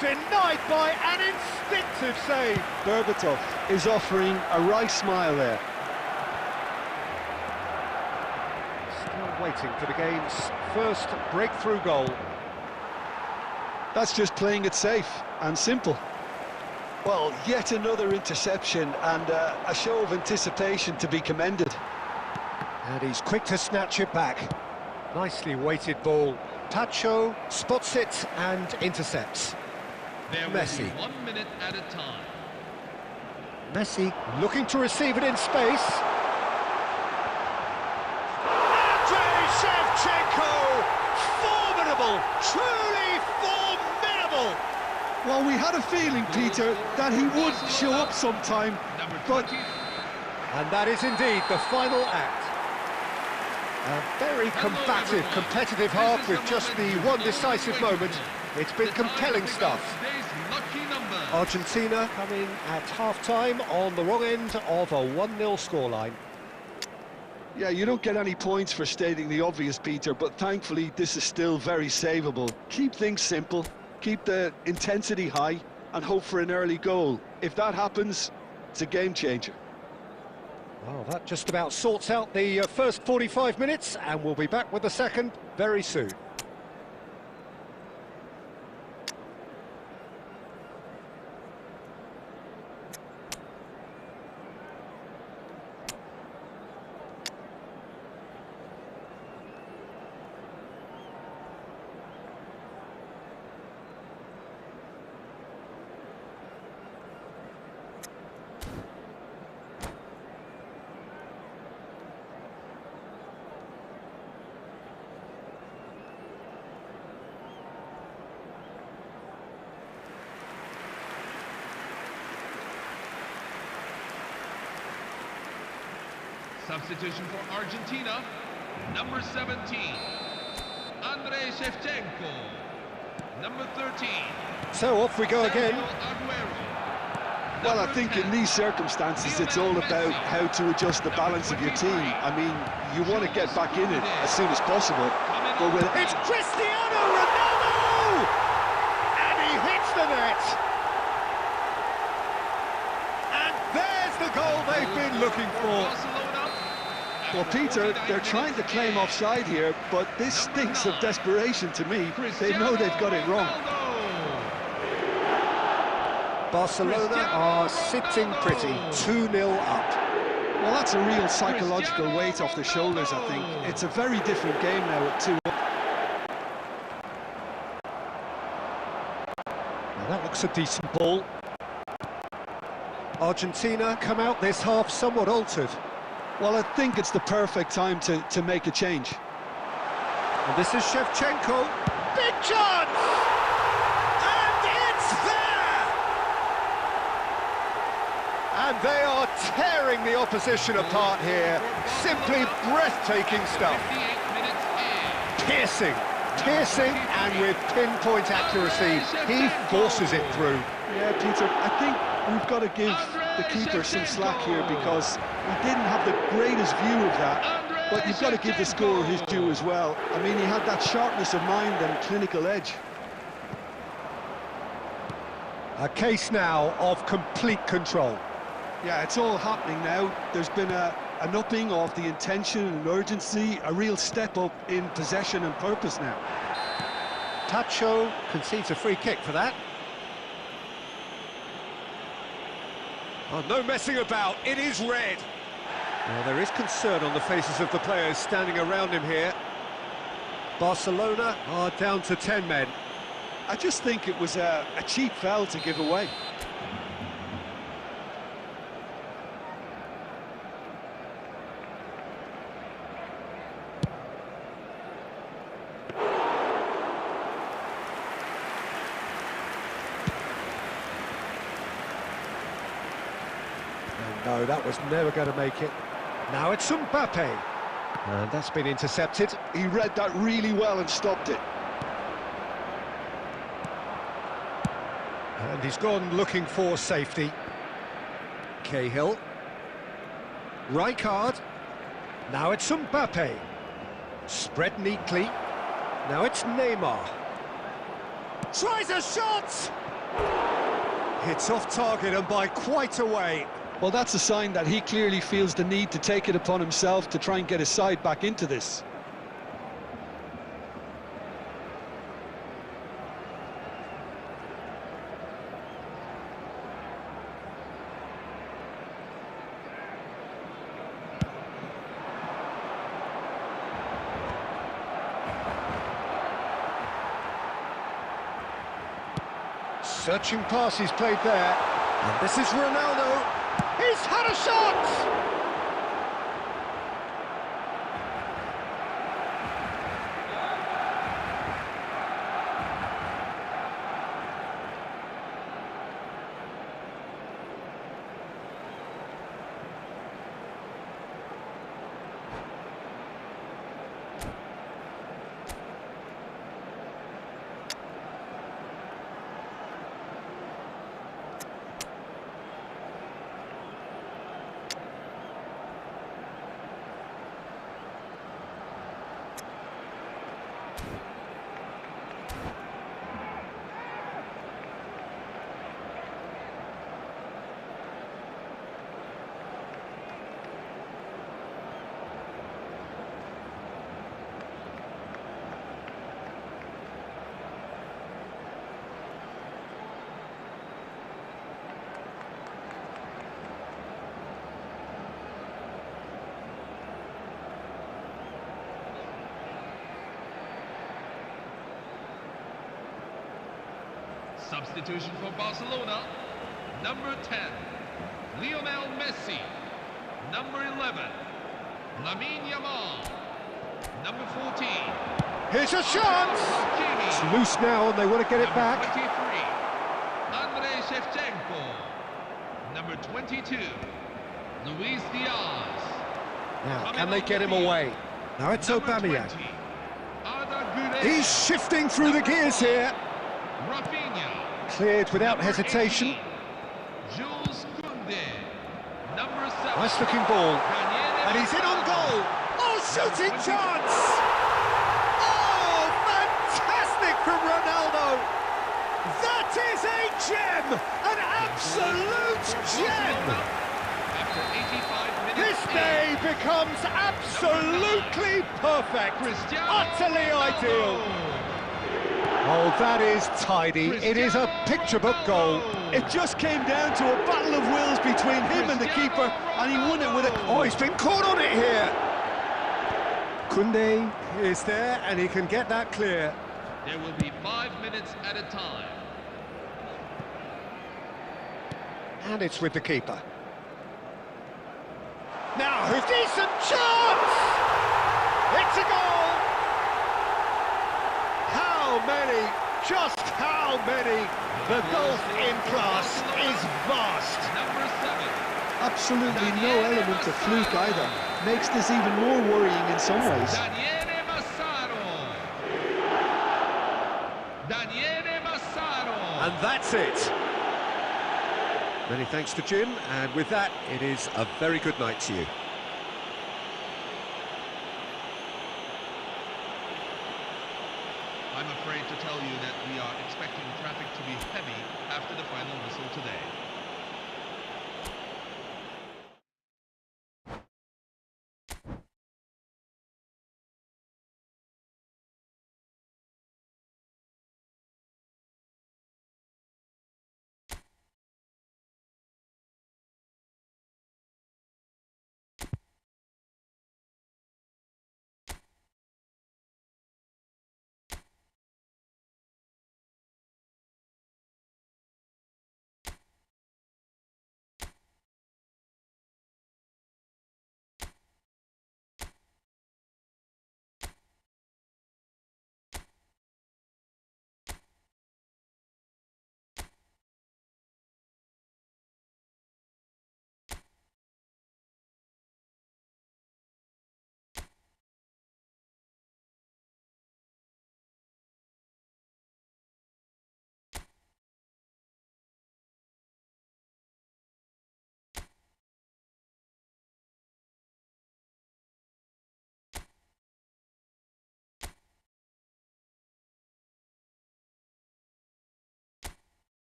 Denied by an instinctive save. Berbatov is offering a wry smile there. Still waiting for the game's first breakthrough goal. That's just playing it safe and simple. Well, yet another interception and a show of anticipation to be commended. And he's quick to snatch it back. Nicely weighted ball. Tacho spots it and intercepts. There Messi. will be 1 minute at a time. Messi looking to receive it in space. Andrei Shevchenko! Formidable! Truly formidable! Well, we had a feeling, Peter, that he would show up sometime, but... And that is indeed the final act. A very combative, competitive half with just the one decisive moment. It's been compelling stuff. Argentina coming at half-time on the wrong end of a 1-0 scoreline. Yeah, you don't get any points for stating the obvious, Peter, but thankfully this is still very savable. Keep things simple, keep the intensity high, and hope for an early goal. If that happens, it's a game changer. Well, that just about sorts out the first 45 minutes, and we'll be back with the second very soon. Substitution for Argentina, number 17, Andrei Shevchenko. Number 13. So off we go again. Well, I think in these circumstances it's all about how to adjust the balance of your team. I mean, you want to get back in it as soon as possible, but with... It's Cristiano Ronaldo! And he hits the net! And there's the goal they've been looking for. Well, Peter, they're trying to claim offside here, but this stinks of desperation to me. They know they've got it wrong. Barcelona are sitting pretty, 2-0 up. Well, that's a real psychological weight off the shoulders, I think. It's a very different game now at 2-1. Now that looks a decent ball. Argentina come out this half somewhat altered. Well, I think it's the perfect time to make a change. And this is Shevchenko. Big chance! And it's there! And they are tearing the opposition apart here. Simply breathtaking stuff. Piercing, and with pinpoint accuracy, he forces it through. Yeah, Peter, I think we've got to give the keeper some slack here because we didn't have the greatest view of that, but you've got to give the scorer his due as well. I mean, he had that sharpness of mind and clinical edge. A case now of complete control. Yeah, it's all happening now. There's been an upping of the intention and urgency, a real step up in possession and purpose now. Tacho concedes a free kick for that. Oh, no messing about, it is red. Well, there is concern on the faces of the players standing around him here. Barcelona are down to 10 men. I just think it was a cheap foul to give away. No, that was never going to make it. Now it's Mbappe. And that's been intercepted. He read that really well and stopped it. And he's gone looking for safety. Cahill. Rijkaard. Now it's Mbappe. Spread neatly. Now it's Neymar. Tries a shot! It's off target and by quite a way. Well, that's a sign that he clearly feels the need to take it upon himself to try and get his side back into this. Searching pass he's played there. And this is Ronaldo. He's had a shot! Substitution for Barcelona. Number 10, Lionel Messi. Number 11, Lamine Yamal. Number 14, Here's a chance! It's Hakimi. loose now and they want to get it Number back. 23, Andrei Shevchenko. Number 22, Luis Diaz. Now, can they get him away? Now it's Number Aubameyang. 20, Arda Güler. He's shifting through the gears here. Rafinha. Cleared without Number hesitation. 18, Jules Koundé. Number 7, Nice looking ball. Daniele And he's in on goal. Oh, shooting chance! Oh, fantastic from Ronaldo! That is a gem! An absolute gem! After 85 minutes, This day becomes absolutely perfect. Utterly ideal. Oh, that is tidy. It is a picture-book goal. It just came down to a battle of wills between him and the keeper, and he won it with a... Oh, he's been caught on it here. Koundé is there, and he can get that clear. There will be 5 minutes at a time. And it's with the keeper. Now, a decent chance! It's a goal! How many? Just how many? The gulf in class is vast. Number 7, Absolutely no element of fluke either. Makes this even more worrying in some ways. Daniele Massaro. Daniele Massaro. And that's it. Many thanks to Jim, and with that, it is a very good night to you. I'm afraid to tell you that we are expecting traffic to be heavy after the final whistle today.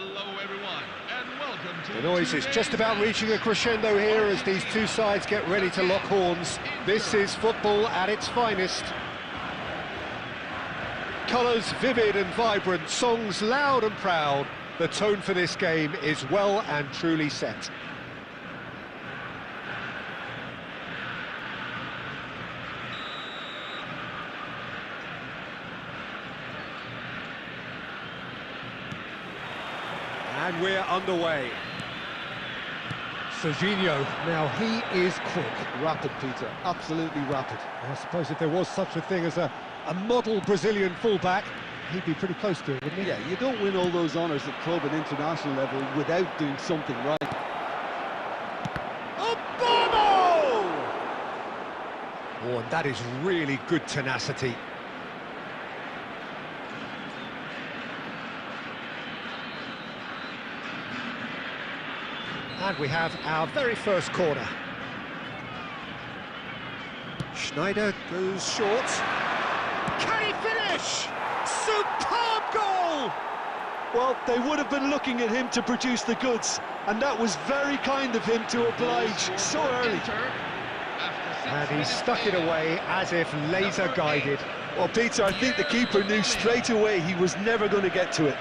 Hello everyone, and welcome to The noise is just about reaching a crescendo here as these two sides get ready to lock horns. This is football at its finest. Colours vivid and vibrant, songs loud and proud. The tone for this game is well and truly set. And we're underway. Serginho, now he is quick. Rapid, Peter, absolutely rapid. I suppose if there was such a thing as a model Brazilian fullback, he'd be pretty close to it, wouldn't he? Yeah, you don't win all those honours at club and international level without doing something right. Oh, and that is really good tenacity. And we have our very first corner. Schneider goes short. Can he finish? Superb goal! Well, they would have been looking at him to produce the goods, and that was very kind of him to oblige so early. And he stuck it away as if laser guided. Well, Peter, I think the keeper knew straight away he was never going to get to it.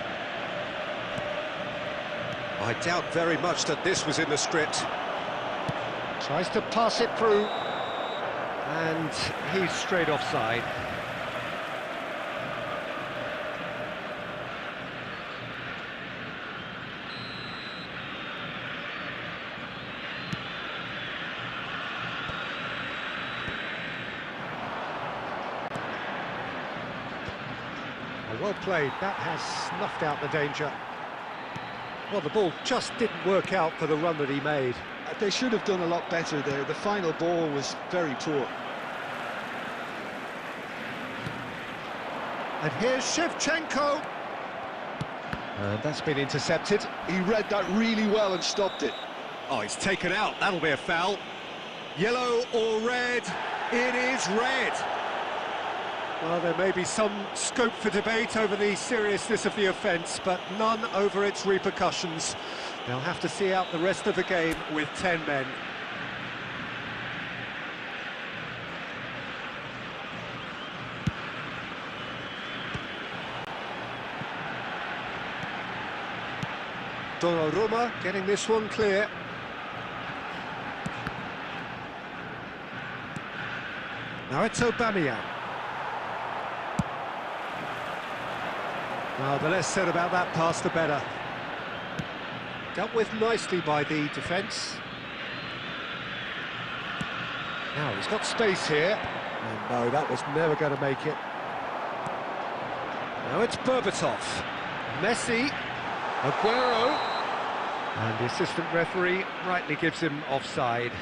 I doubt very much that this was in the script. Tries to pass it through. And he's straight offside. Well played, that has snuffed out the danger. Well, the ball just didn't work out for the run that he made. They should have done a lot better there. The final ball was very poor. And here's Shevchenko. And that's been intercepted. He read that really well and stopped it. Oh, it's taken out. That'll be a foul. Yellow or red? It is red. Well, there may be some scope for debate over the seriousness of the offence, but none over its repercussions. They'll have to see out the rest of the game with 10 men. Donnarumma getting this one clear. Now it's Aubameyang. Well, the less said about that pass, the better. Dealt with nicely by the defence. Now, he's got space here. And no, that was never going to make it. Now it's Berbatov. Messi. Aguero. And the assistant referee rightly gives him offside.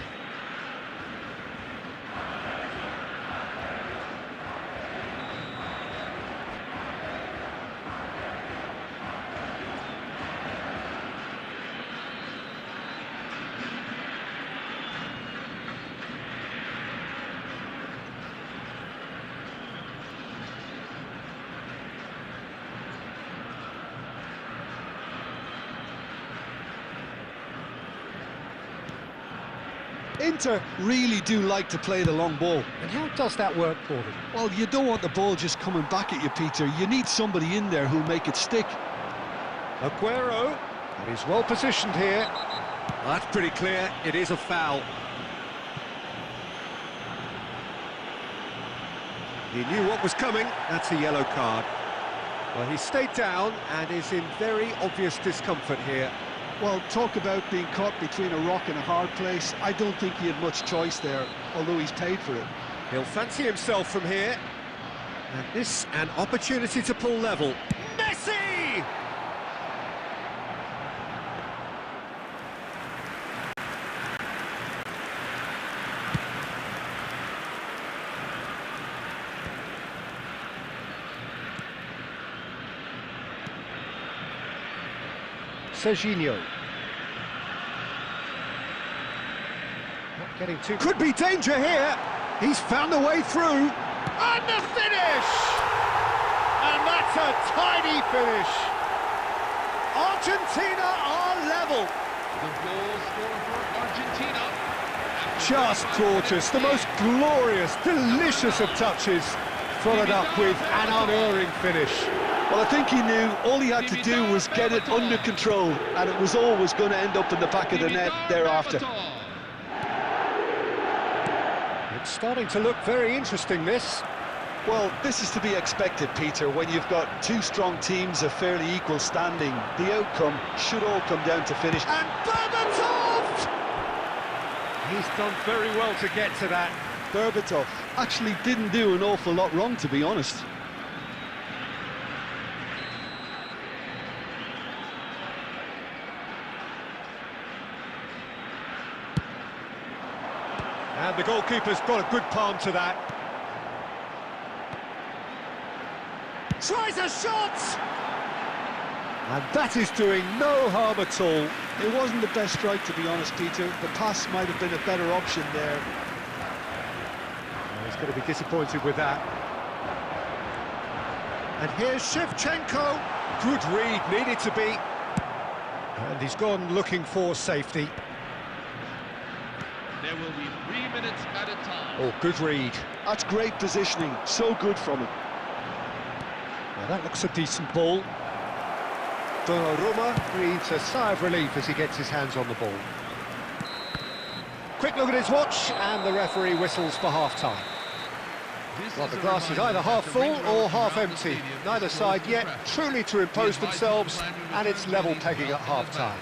Inter really do like to play the long ball. And how does that work for them? Well, you don't want the ball just coming back at you, Peter. You need somebody in there who'll make it stick. Aguero, and he's well positioned here. That's pretty clear, it is a foul. He knew what was coming, that's a yellow card. Well, he stayed down and is in very obvious discomfort here. Well, talk about being caught between a rock and a hard place. I don't think he had much choice there, although he's paid for it. He'll fancy himself from here. And this, an opportunity to pull level. Messi! Serginho. Not getting too... Could be danger here! He's found a way through! And the finish! And that's a tidy finish! Argentina are level. The goal scorer for Argentina. Just gorgeous, the most glorious, delicious of touches, followed up with an unerring finish. Well, I think he knew all he had to do was get it under control, and it was always going to end up in the back of the net thereafter. It's starting to look very interesting, this. Well, this is to be expected, Peter. When you've got two strong teams of fairly equal standing, the outcome should all come down to finish. And Berbatov! He's done very well to get to that. Berbatov actually didn't do an awful lot wrong, to be honest. And the goalkeeper's got a good palm to that. Tries a shot! And that is doing no harm at all. It wasn't the best strike, to be honest, Peter. The pass might have been a better option there. Oh, he's going to be disappointed with that. And here's Shevchenko. Good read, needed to be. And he's gone looking for safety. There will be 3 minutes at a time. Oh, good read. That's great positioning. So good from him. Well, that looks a decent ball. Donnarumma breathes a sigh of relief as he gets his hands on the ball. Quick look at his watch, and the referee whistles for half-time. Well, the glass is either half full or half empty. Neither side yet truly to impose themselves, and it's level pegging at half-time.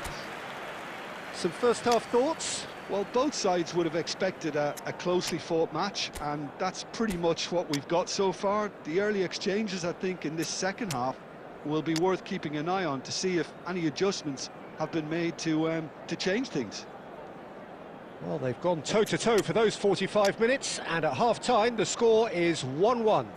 Some first-half thoughts? Well, both sides would have expected a closely fought match, and that's pretty much what we've got so far. The early exchanges, I think, in this second half will be worth keeping an eye on to see if any adjustments have been made to change things. Well, they've gone toe-to-toe for those 45 minutes, and at half-time the score is 1-1.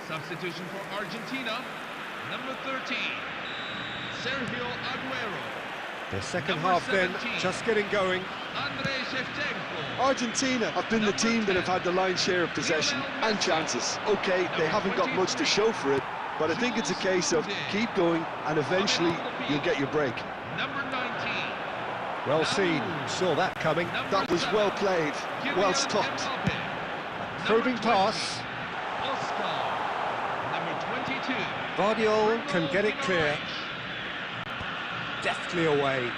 Substitution for Argentina, number 13, Sergio Aguero. The second Number half 17, then, just getting going. Andrei Shevchenko. Argentina have been the team that have had the lion's share of possession and chances. OK, they haven't got much to show for it, but I think it's a case of keep going and eventually you'll get your break. Number 19. Well seen, saw that coming. That was well played, well stopped. Probing pass. Oscar. Number 22. Guardiola can get it clear. Deftly away.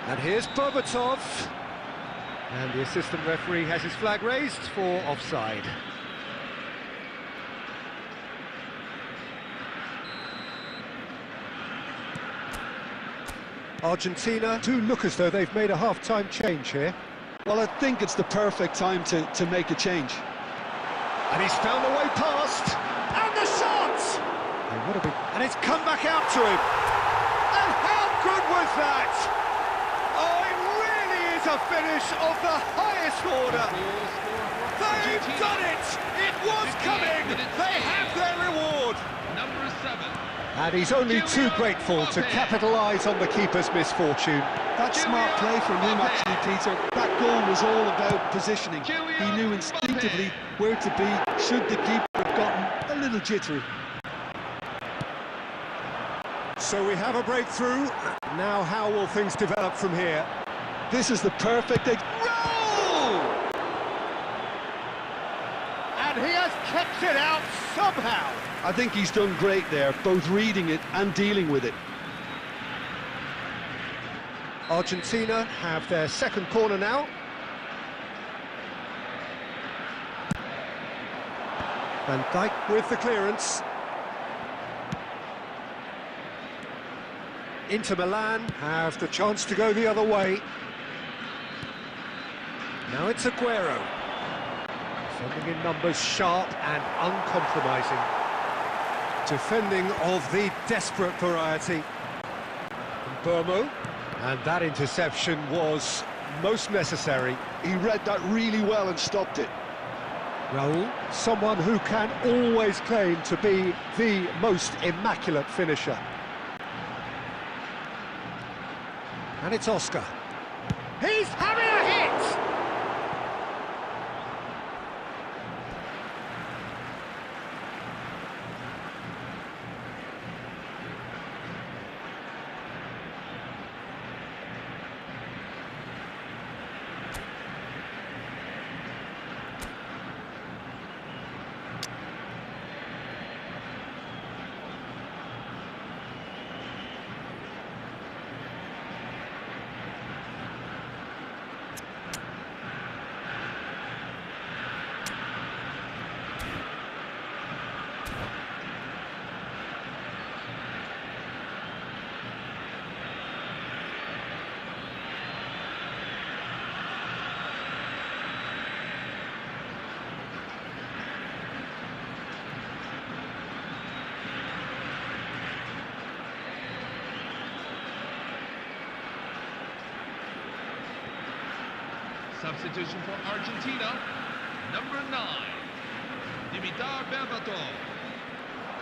And here's Berbatov. And the assistant referee has his flag raised for offside. Argentina do look as though they've made a half-time change here. Well, I think it's the perfect time to make a change. And he's found the way past. And the shot! And it's come back out to him. And how good was that? Oh, it really is a finish of the highest order. They've done it! It was coming! They have their reward! Number 7. And he's only too grateful to capitalise on the keeper's misfortune. That's smart play from him, actually, Peter. That goal was all about positioning. He knew instinctively where to be should the keeper have gotten a little jittery. So we have a breakthrough. Now how will things develop from here? This is the perfect... Roll! And he has kept it out somehow. I think he's done great there, both reading it and dealing with it. Argentina have their second corner now. Van Dijk with the clearance. Inter Milan have the chance to go the other way. Now it's Aguero. Sending in numbers sharp and uncompromising. Defending of the desperate variety. Burmo. And that interception was most necessary. He read that really well and stopped it. Raul, someone who can always claim to be the most immaculate finisher. And it's Oscar. He's having a hit! Substitution for Argentina, number 9, Dimitar Berbatov.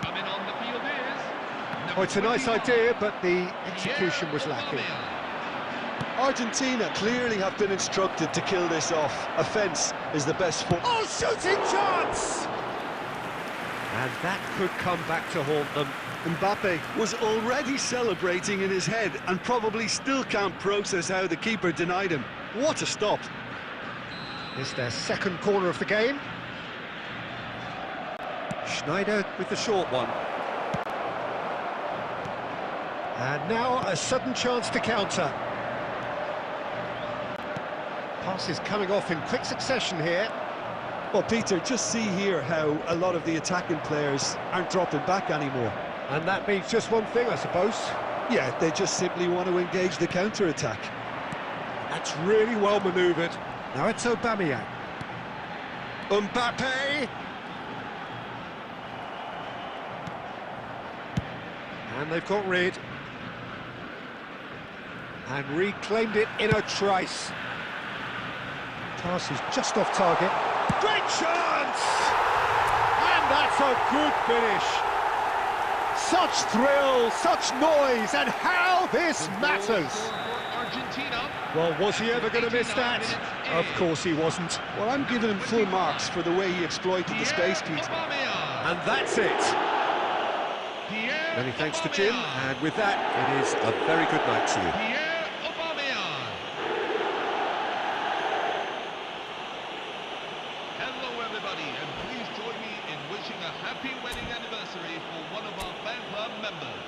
Coming on the field is... Oh, it's a nice idea, but the execution was lacking. Argentina clearly have been instructed to kill this off. Offence is the best form. Oh, shooting chance! And that could come back to haunt them. Mbappe was already celebrating in his head and probably still can't process how the keeper denied him. What a stop. It's their second corner of the game. Schneider with the short one. And now a sudden chance to counter. Passes coming off in quick succession here. Well, Peter, just see here how a lot of the attacking players aren't dropping back anymore. And that means just one thing, I suppose. Yeah, they just simply want to engage the counter-attack. That's really well manoeuvred. Now it's Aubameyang. Mbappe! And they've got rid. And reclaimed it in a trice. Pass is just off target. Great chance! And that's a good finish. Such thrill, such noise, and how this matters. Well, was he ever going to miss that? Of course he wasn't. Well, I'm giving him full marks for the way he exploited the space, Pete. And that's it. Many thanks to Jim, and with that, it is a very good night to you. Hello everybody, and please join me in wishing a happy wedding anniversary for one of our fan club members.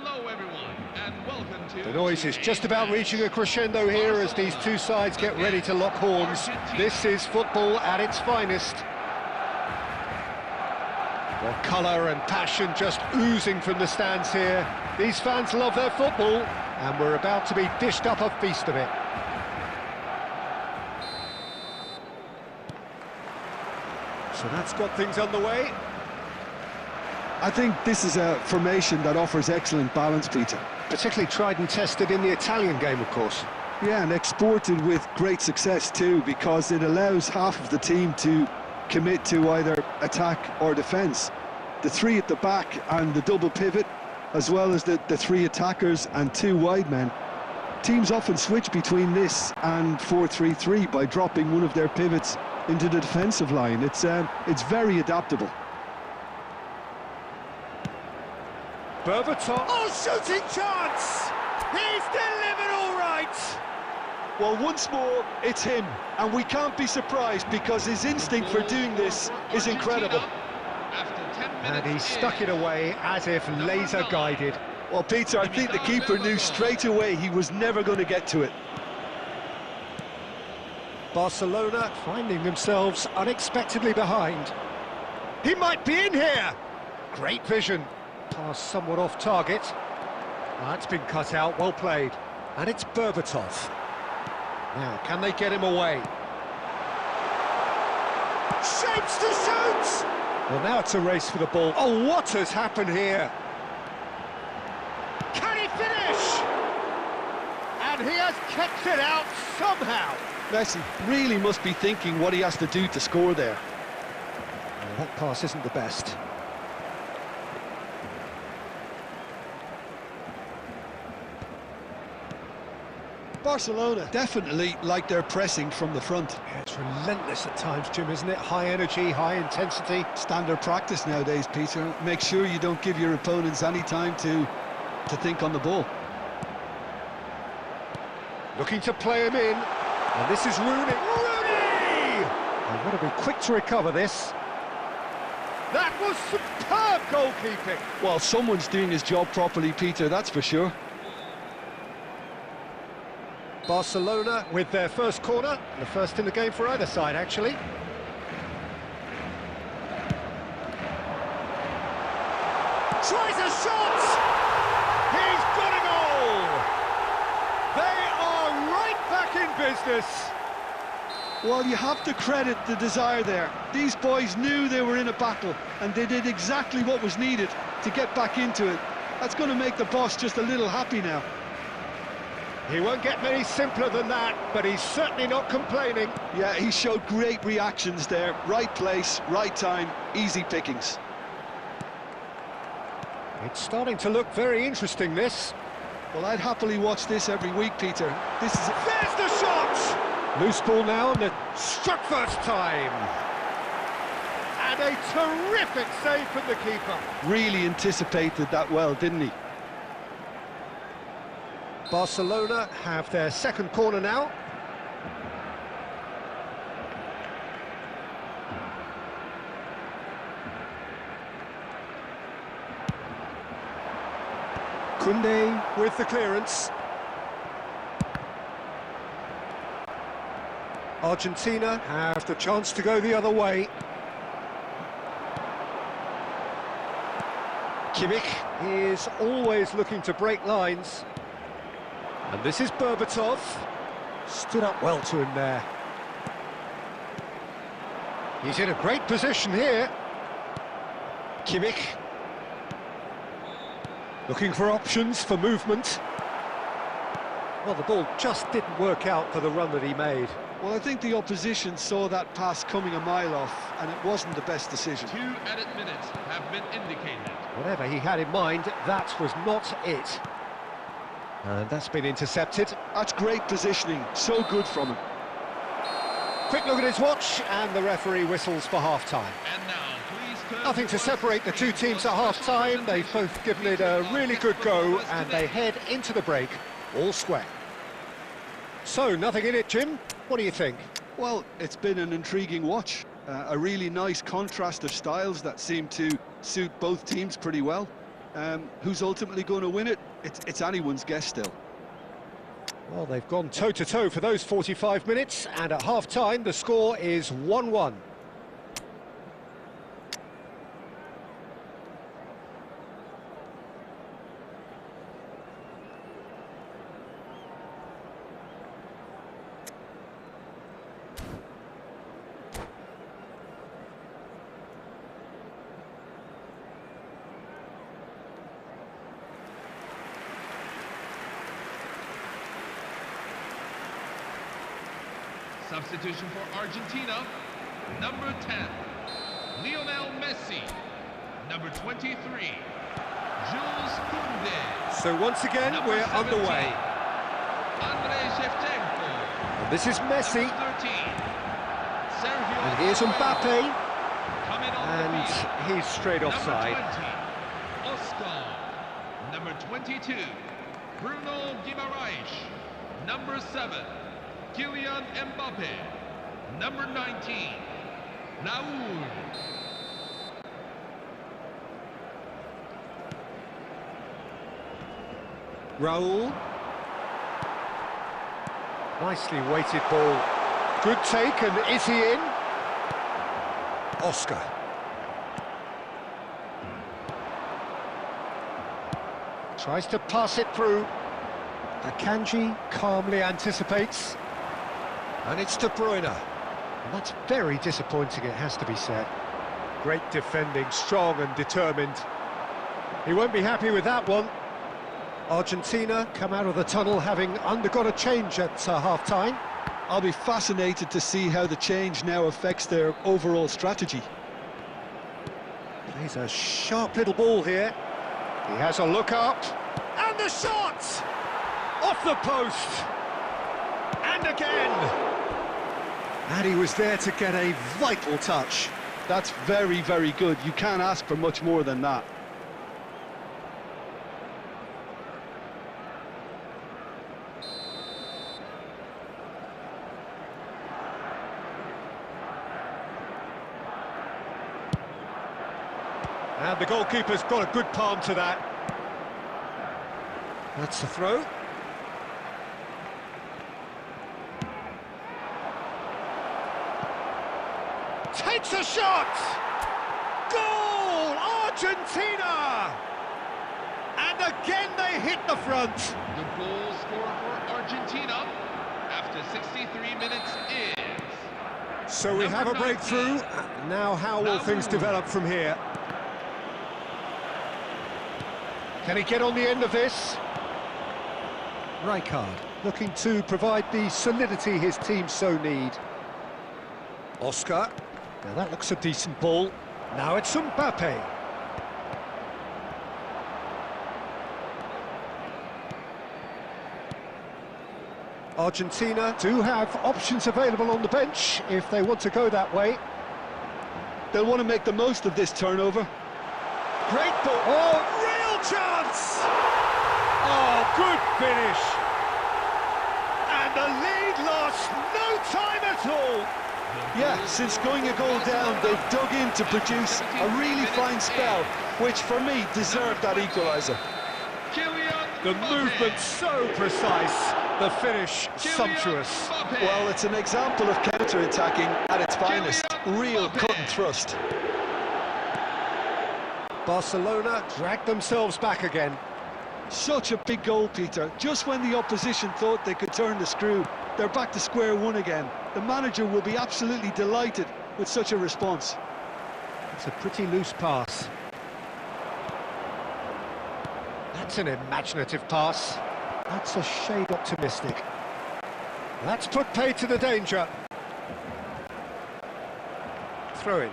Hello everyone, and welcome to... The noise is just about reaching a crescendo here as these two sides get ready to lock horns. This is football at its finest. Well, colour and passion just oozing from the stands here. These fans love their football, and we're about to be dished up a feast of it. So that's got things underway. I think this is a formation that offers excellent balance, Peter. Particularly tried and tested in the Italian game, of course. Yeah, and exported with great success too, because it allows half of the team to commit to either attack or defence. The three at the back and the double pivot, as well as the three attackers and two wide men. Teams often switch between this and 4-3-3 by dropping one of their pivots into the defensive line. It's very adaptable. Berbatov. Oh, shooting chance! He's delivered all right! Well, once more, it's him, and we can't be surprised because his instinct for doing this is incredible. And he stuck it away as if laser-guided. Well, Peter, I think the keeper knew straight away he was never going to get to it. Barcelona finding themselves unexpectedly behind. He might be in here! Great vision. Pass somewhat off target. That's been cut out, well played. And it's Berbatov. Now, can they get him away? Shapes to shoot! Well, now it's a race for the ball. Oh, what has happened here? Can he finish? And he has kept it out somehow. Messi really must be thinking what he has to do to score there. Well, that pass isn't the best. Barcelona definitely like their pressing from the front. Yeah, it's relentless at times, Jim, isn't it? High energy, high intensity. Standard practice nowadays, Peter. Make sure you don't give your opponents any time to think on the ball. Looking to play him in. And this is Rooney. Rooney! They've got to be quick to recover this. That was superb goalkeeping. Well, someone's doing his job properly, Peter, that's for sure. Barcelona with their first corner, the first in the game for either side, actually. Tries a shot! He's got a goal! They are right back in business. Well, you have to credit the desire there. These boys knew they were in a battle, and they did exactly what was needed to get back into it. That's going to make the boss just a little happy now. He won't get many simpler than that, but he's certainly not complaining. Yeah, he showed great reactions there. Right place, right time, easy pickings. It's starting to look very interesting, this. Well, I'd happily watch this every week, Peter. This is... There's the shot! Loose ball now, and the struck first time. And a terrific save from the keeper. Really anticipated that well, didn't he? Barcelona have their second corner now. Koundé with the clearance. Argentina have the chance to go the other way. Kimmich is always looking to break lines. And this is Berbatov. Stood up well to him there. He's in a great position here. Kimmich. Looking for options for movement. Well, the ball just didn't work out for the run that he made. Well, I think the opposition saw that pass coming a mile off, and it wasn't the best decision. 2 added minutes have been indicated. Whatever he had in mind, that was not it. And that's been intercepted. That's great positioning, so good from him. Quick look at his watch, and the referee whistles for half-time. And now, please turn... Nothing to separate the two teams at half-time. They've both given it a really good go, and they head into the break all square. So, nothing in it, Jim. What do you think? Well, it's been an intriguing watch. A really nice contrast of styles that seem to suit both teams pretty well. Who's ultimately going to win it? It's anyone's guess still. Well, they've gone toe-to-toe for those 45 minutes, and at half-time the score is 1-1. Substitution for Argentina, number 10, Lionel Messi. Number 23, Jules Koundé. So once again, Number we're 17, underway. Andrei Shevchenko. And this is Messi, Number 13, Sergio and here's Aguero. Mbappe, Coming on and the field. he's straight offside. Number 20, Oscar. Number 22, Bruno Guimaraes. Number 7, Kylian Mbappe. Number 19, Raúl. Raúl. Nicely weighted ball. Good take, and is he in? Oscar. Tries to pass it through. Akanji calmly anticipates. And it's De Bruyne. And that's very disappointing, it has to be said. Great defending, strong and determined. He won't be happy with that one. Argentina come out of the tunnel having undergone a change at half-time. I'll be fascinated to see how the change now affects their overall strategy. Plays a sharp little ball here. He has a look up. And the shot! Off the post! And again! And he was there to get a vital touch. That's very, very good. You can't ask for much more than that. And the goalkeeper's got a good palm to that. That's the throw. Takes a shot! Goal! Argentina! And again they hit the front. The goal scorer for Argentina after 63 minutes is... So we have a Number breakthrough. 19. Now how will things Raúl. develop from here? Can he get on the end of this? Rijkaard looking to provide the solidity his team so need. Oscar. Now that looks a decent ball. Now it's Mbappe. Argentina do have options available on the bench if they want to go that way. They'll want to make the most of this turnover. Great ball. Oh, real chance! Oh, good finish. And the lead lost no time at all. Yeah, since going a goal down, they've dug in to produce a really fine spell, which for me deserved that equaliser. The movement so precise, the finish sumptuous. Well, it's an example of counter-attacking at its finest. Real cut and thrust. Barcelona drag themselves back again. Such a big goal, Peter. Just when the opposition thought they could turn the screw, they're back to square one again. The manager will be absolutely delighted with such a response. It's a pretty loose pass. That's an imaginative pass. That's a shade optimistic. That's put paid to the danger. Throw in.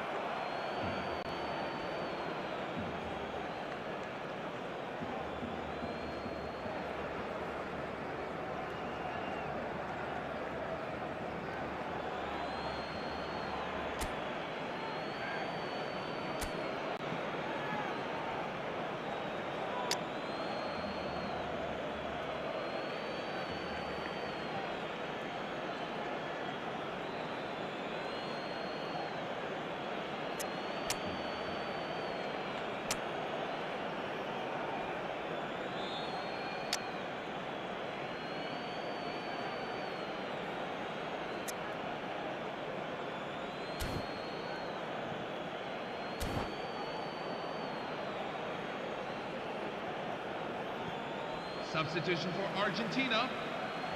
Substitution for Argentina,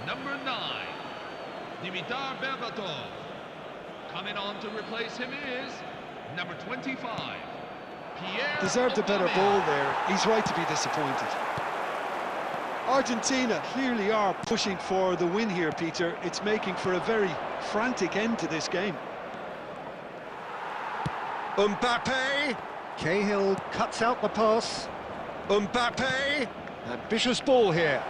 number 9, Dimitar Berbatov. Coming on to replace him is number 25, Pierre. Deserved a better ball there. He's right to be disappointed. Argentina clearly are pushing for the win here, Peter. It's making for a very frantic end to this game. Mbappe! Cahill cuts out the pass. Mbappe! Ambitious ball here.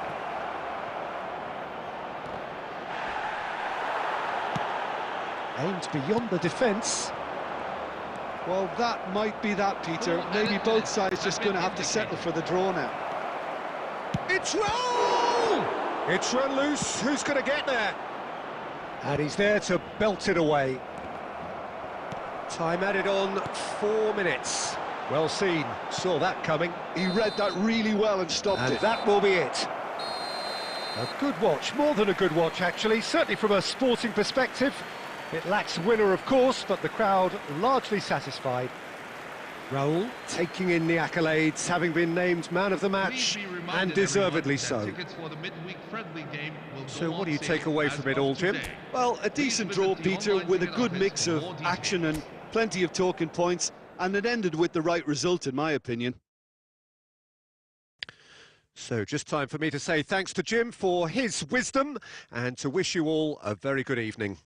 Aimed beyond the defence. Well, that might be that, Peter. Maybe both sides just going to have to settle for the draw now. It's roll! It's run loose. Who's going to get there? And he's there to belt it away. Time added on 4 minutes. Well seen. Saw that coming. He read that really well and stopped it. That will be it. A good watch, more than a good watch actually, certainly from a sporting perspective. It lacks winner, of course, but the crowd largely satisfied. Raul taking in the accolades, having been named man of the match, and deservedly so. So what do you take away from it all, Jim? Well, a decent draw, Peter, with a good mix of action and plenty of talking points, and it ended with the right result, in my opinion. So just time for me to say thanks to Jim for his wisdom, and to wish you all a very good evening.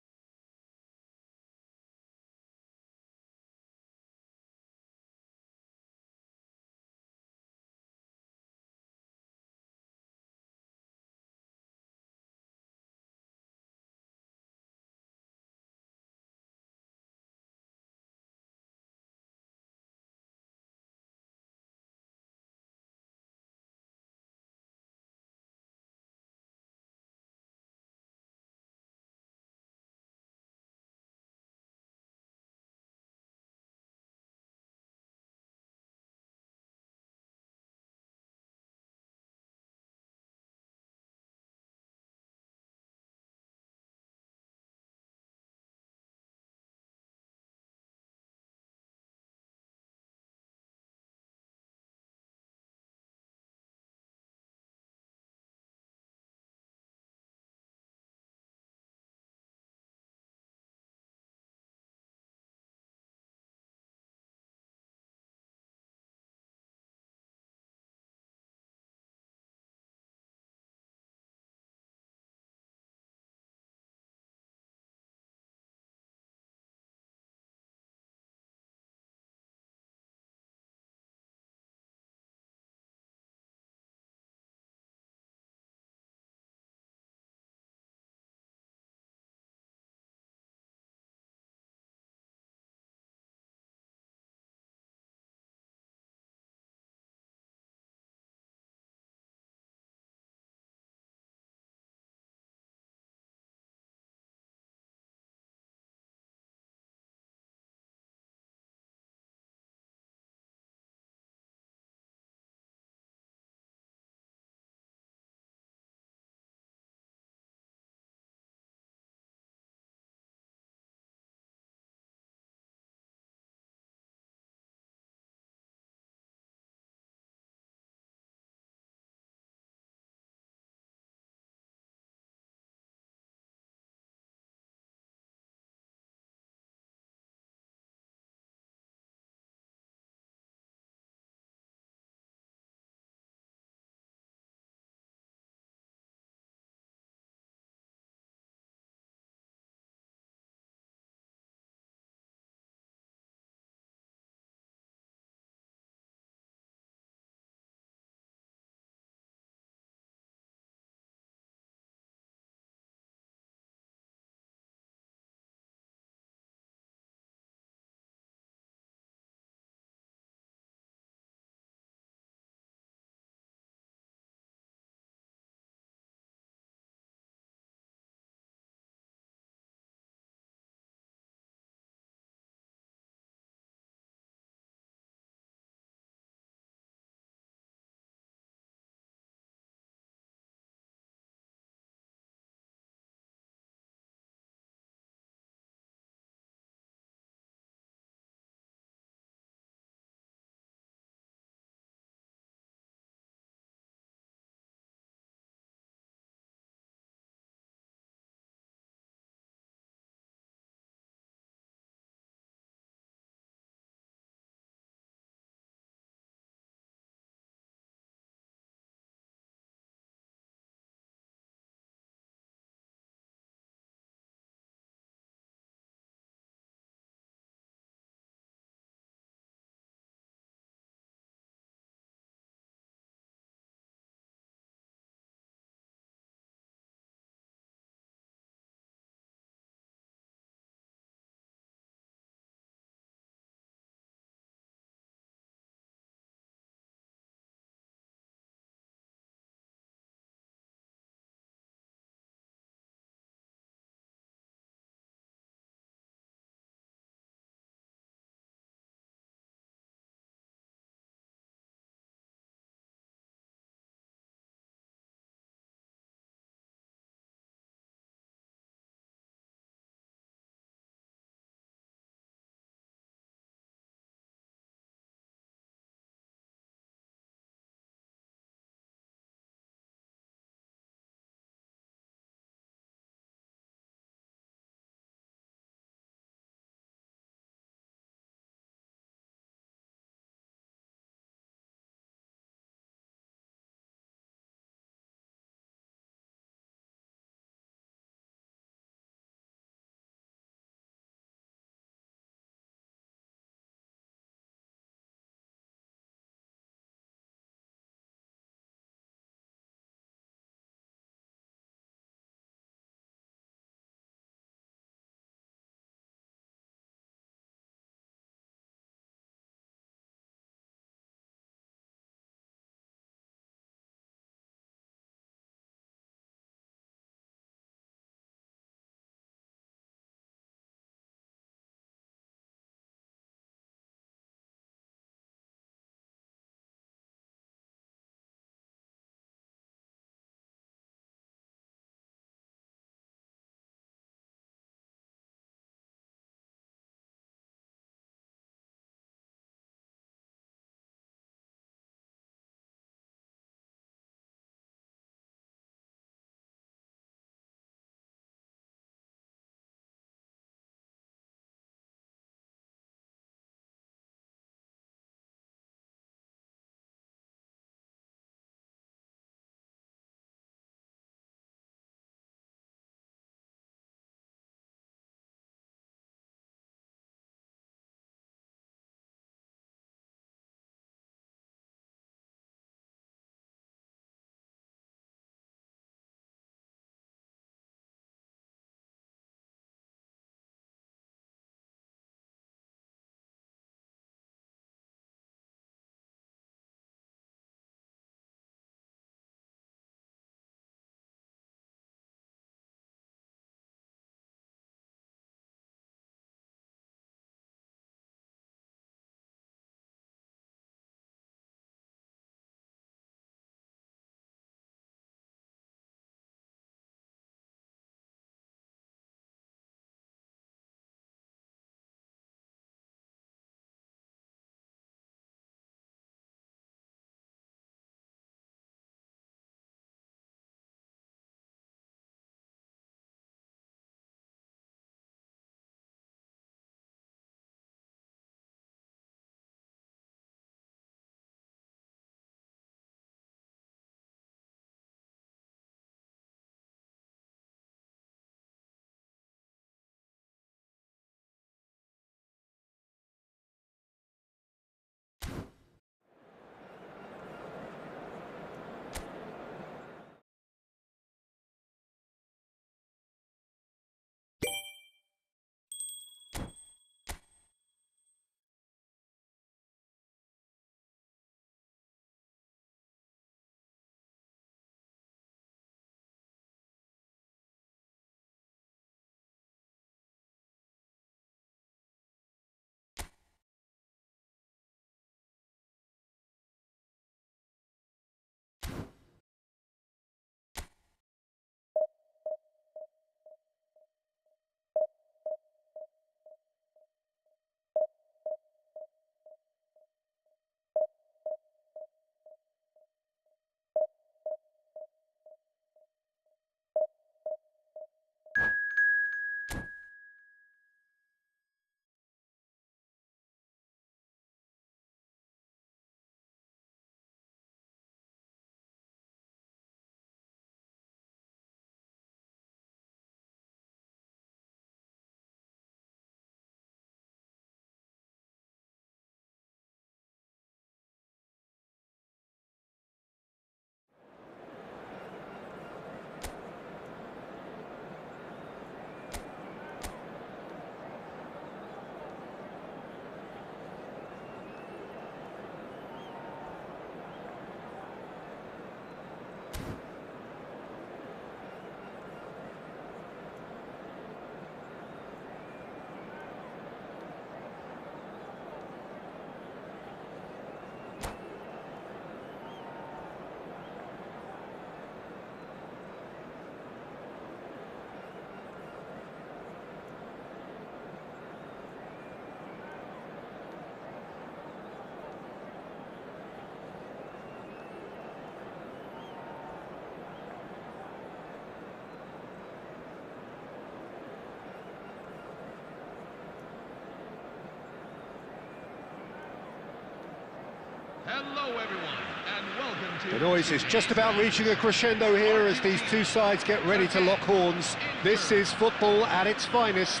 Hello, everyone, and welcome to... The noise is just about reaching a crescendo here as these two sides get ready to lock horns. This is football at its finest.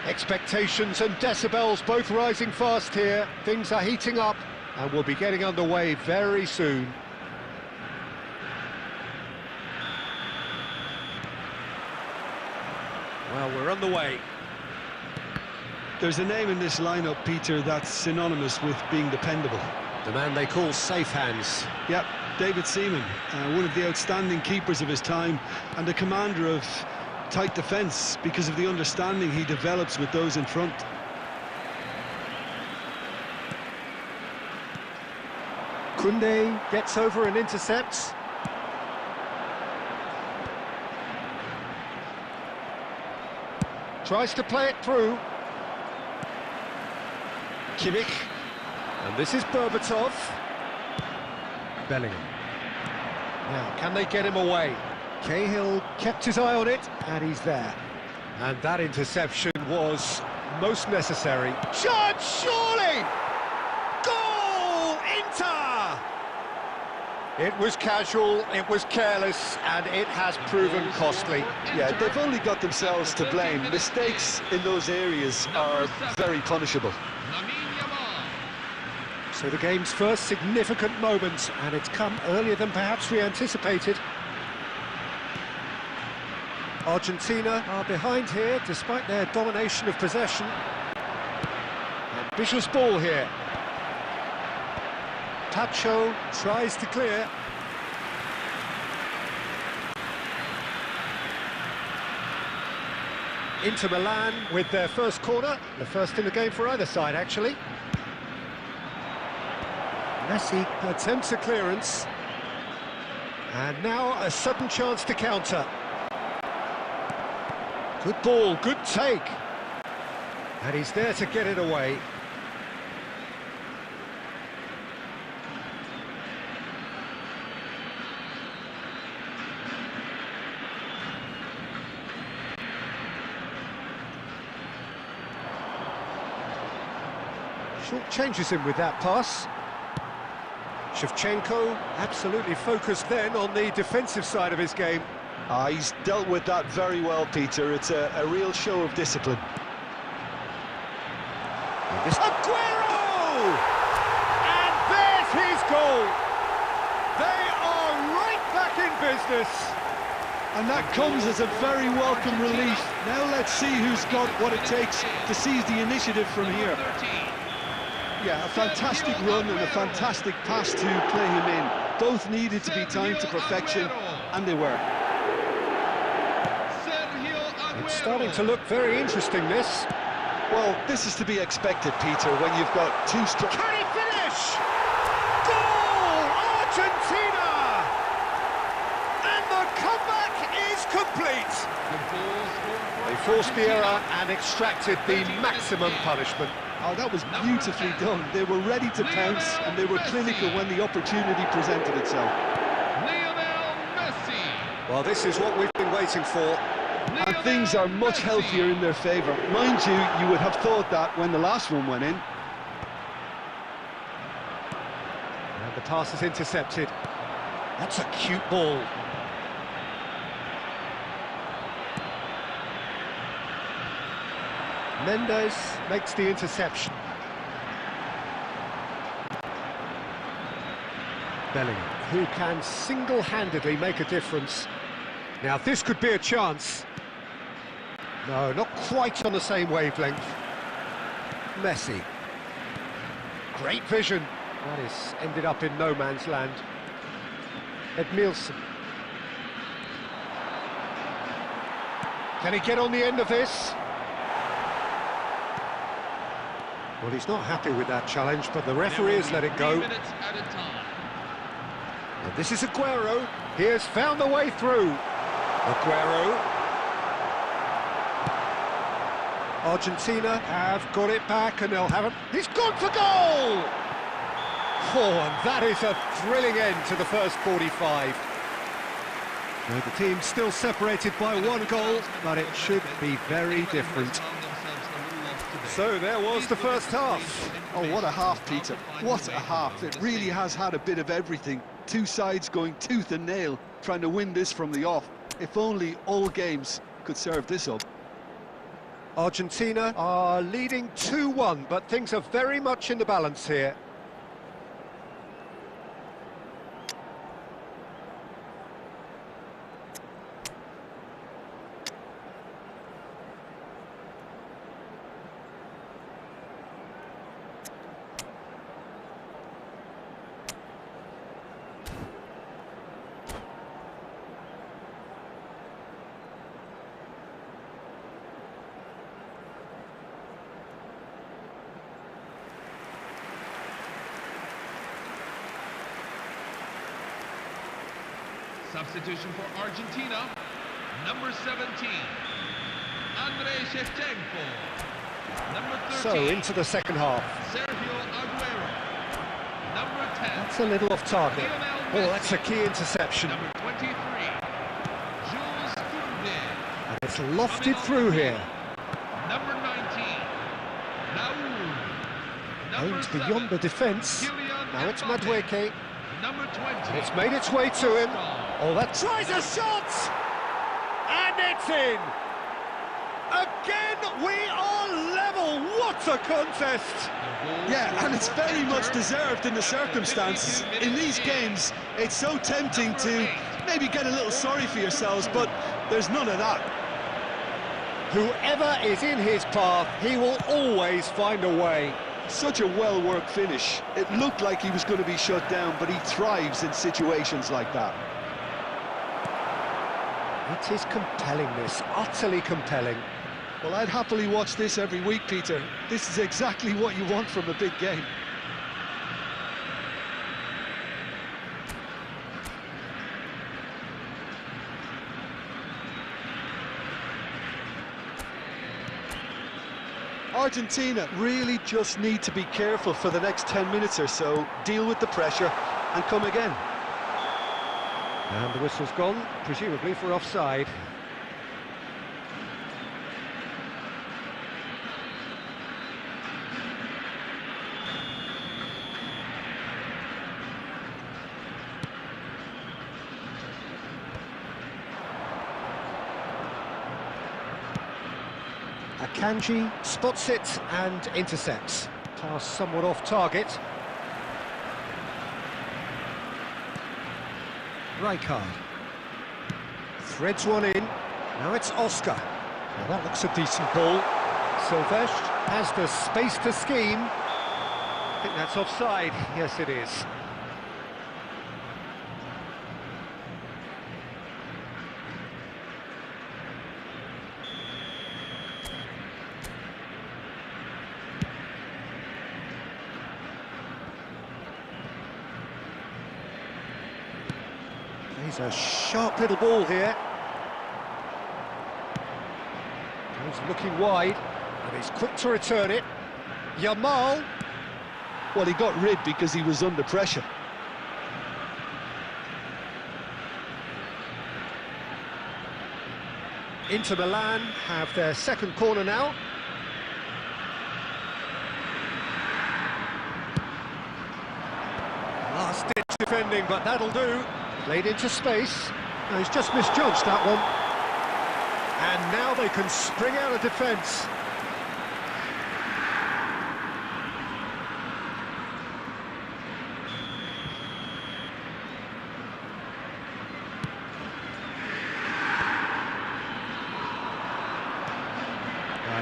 Expectations and decibels both rising fast here. Things are heating up and we'll be getting underway very soon. Well, we're on the way. There's a name in this lineup, Peter, that's synonymous with being dependable. The man they call safe hands. Yep, David Seaman, one of the outstanding keepers of his time and a commander of tight defence because of the understanding he develops with those in front. Koundé gets over and intercepts. Tries to play it through. Kimmich. And this is Berbatov. Bellingham. Now, can they get him away? Cahill kept his eye on it, and he's there. And that interception was most necessary. Shot, surely! Goal! Inter! It was casual, it was careless, and it has proven costly. Yeah, they've only got themselves to blame. Mistakes in those areas are very punishable. So the game's first significant moment, and it's come earlier than perhaps we anticipated. Argentina are behind here, despite their domination of possession. Ambitious ball here. Tacho tries to clear. Inter Milan with their first corner, the first in the game for either side, actually. Messi attempts a clearance. And now a sudden chance to counter. Good ball, good take. And he's there to get it away. Short changes him with that pass. Shevchenko absolutely focused then on the defensive side of his game. He's dealt with that very well, Peter. It's a real show of discipline. Aguero! And there's his goal! They are right back in business. And that comes as a very welcome relief. Now let's see who's got what it takes to seize the initiative from here. Yeah, a fantastic run and a fantastic pass to play him in. Both needed to be timed to perfection, and they were. It's starting to look very interesting, this. Well, this is to be expected, Peter, when you've got two strong... Can he finish? Goal! Argentina! And the comeback is complete. They forced the error and extracted the maximum punishment. Oh, that was beautifully done. They were ready to pounce, and they were clinical when the opportunity presented itself. Well, this is what we've been waiting for. And things are much healthier in their favour. Mind you, you would have thought that when the last one went in. And the pass is intercepted. That's a cute ball. Mendes makes the interception. Bellingham, who can single-handedly make a difference. Now this could be a chance. No, not quite on the same wavelength. Messi. Great vision. That is ended up in no man's land. Edmilson. Can he get on the end of this? Well, he's not happy with that challenge, but the referee has let it go. And this is Aguero. He has found a way through. Aguero. Argentina have got it back and they'll have it. He's gone for goal! Oh, and that is a thrilling end to the first 45. Now, the team's still separated by one goal, but it should be very different. So there was the first half. Oh, what a half, Peter. What a half. It really has had a bit of everything. Two sides going tooth and nail, trying to win this from the off. If only all games could serve this up. Argentina are leading 2-1, but things are very much in the balance here. Substitution for Argentina, number 17, Andrei Shevchenko. Number 13, So into the second half. Sergio Aguero. Number 10, That's a little off target. Lionel Oh, that's a Messi. key interception. Number 23, Jules Koundé. And it's lofted through here. Number 19, Raúl. Number Aimed 7, beyond the defence. Kylian Now it's Mbappe. Madueke. Number 20, It's made its way to him. Oh, that tries a shot! And it's in! Again, we are level! What a contest! Yeah, and it's very much deserved in the circumstances. In these games, it's so tempting to maybe get a little sorry for yourselves, but there's none of that. Whoever is in his path, he will always find a way. Such a well-worked finish. It looked like he was going to be shut down, but he thrives in situations like that. It is compelling, this, utterly compelling. Well, I'd happily watch this every week, Peter. This is exactly what you want from a big game. Argentina really just need to be careful for the next 10 minutes or so, deal with the pressure and come again. And the whistle's gone, presumably for offside. Akanji spots it and intercepts. Pass somewhat off target. Rijkaard threads one in. Now it's Oscar. Now that looks a decent ball. Silvestre has the space to scheme. I think that's offside. Yes, it is. He's a sharp little ball here. He's looking wide, and he's quick to return it. Yamal. Well, he got rid because he was under pressure. Inter Milan have their second corner now. Last-ditch defending, but that'll do. Played into space. No, he's just misjudged that one. And now they can spring out of defence.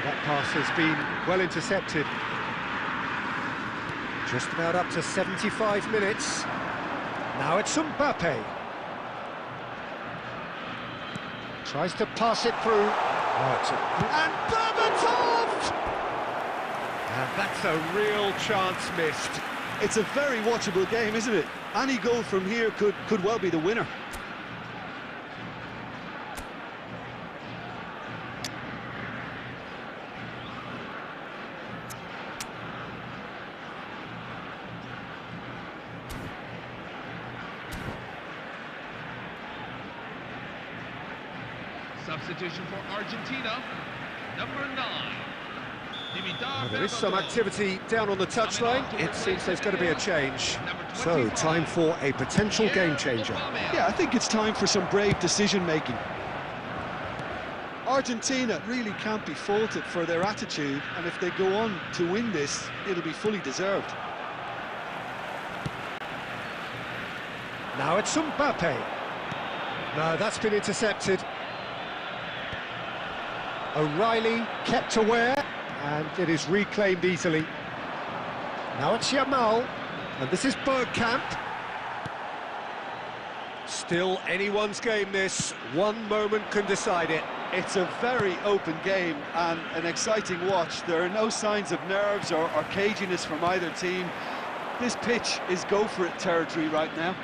That pass has been well intercepted. Just about up to 75 minutes. Now it's Mbappe. Tries to pass it through. And Berbatov! And that's a real chance missed. It's a very watchable game, isn't it? Any goal from here could well be the winner. Substitution for Argentina, number 9, Well, there is some activity down on the touchline. It seems there's going to be a change. So, time for a potential game changer. Yeah, I think it's time for some brave decision-making. Argentina really can't be faulted for their attitude, and if they go on to win this, it'll be fully deserved. Now it's Mbappe. No, that's been intercepted. O'Reilly kept aware, and it is reclaimed easily. Now it's Yamal, and this is Bergkamp. Still anyone's game this, one moment can decide it. It's a very open game and an exciting watch. There are no signs of nerves or caginess from either team. This pitch is go-for-it territory right now.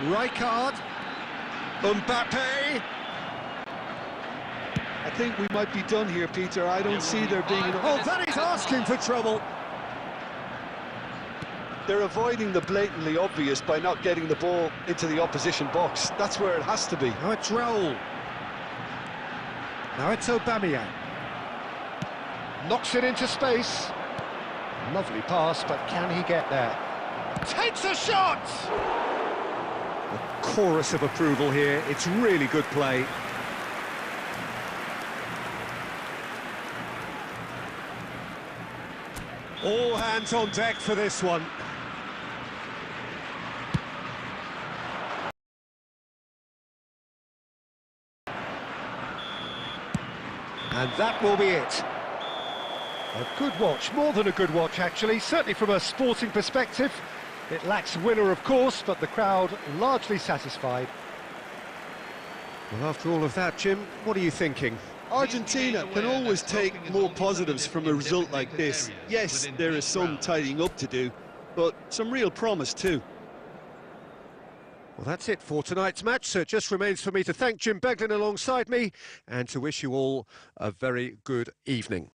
Rijkaard, Mbappe. I think we might be done here, Peter. I don't see there being enough. Oh, that is asking for trouble. They're avoiding the blatantly obvious by not getting the ball into the opposition box. That's where it has to be. Now it's Raul. Now it's Aubameyang. Knocks it into space. Lovely pass, but can he get there? Takes a shot! A chorus of approval here. It's really good play. All hands on deck for this one. And that will be it. A good watch, more than a good watch actually, certainly from a sporting perspective. It lacks winner of course, but the crowd largely satisfied. Well, after all of that, Jim, what are you thinking? Argentina can always take more positives from a result like this. Yes, there is some tidying up to do, but some real promise too. Well, that's it for tonight's match, so it just remains for me to thank Jim Beglin alongside me and to wish you all a very good evening.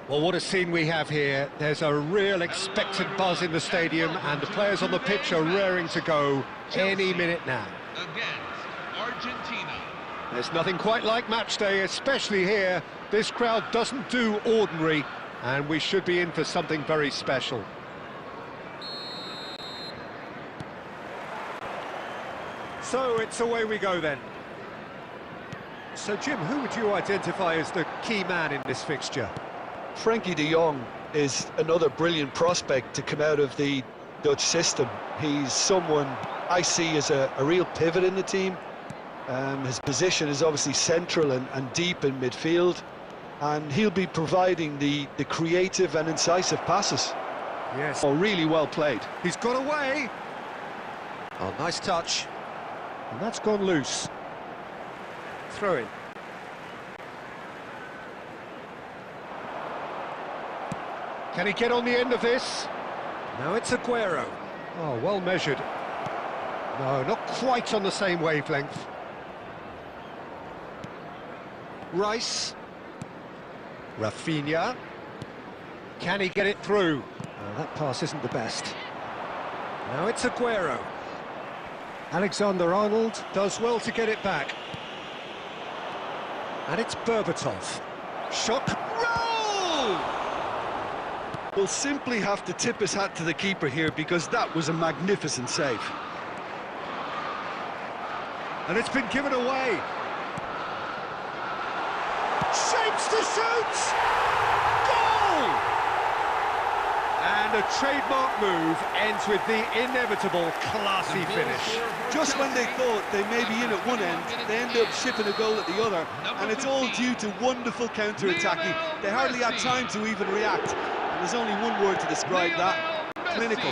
Well, what a scene we have here. There's a real expectant buzz in the stadium, and the players on the pitch are raring to go any minute now. Against Argentina. There's nothing quite like match day, especially here. This crowd doesn't do ordinary, and we should be in for something very special. So it's away we go then. So Jim, who would you identify as the key man in this fixture? Frankie de Jong is another brilliant prospect to come out of the Dutch system. He's someone I see as a real pivot in the team. His position is obviously central and deep in midfield, and he'll be providing the creative and incisive passes. Yes. Oh, really well played. He's got away. Oh, nice touch. And that's gone loose. Throw in. Can he get on the end of this? No, it's Aguero. Oh, well measured. No, not quite on the same wavelength. Rice. Rafinha. Can he get it through? Oh, that pass isn't the best. Now it's Aguero. Alexander-Arnold does well to get it back. And it's Berbatov. Shot. Roll! Will simply have to tip his hat to the keeper here, because that was a magnificent save. And it's been given away. Shapes to shoot! Goal! And a trademark move ends with the inevitable classy finish. Just when they thought they may be in at one end, they end up shipping a goal at the other, and it's all due to wonderful counter-attacking. They hardly had time to even react. There's only one word to describe that: clinical.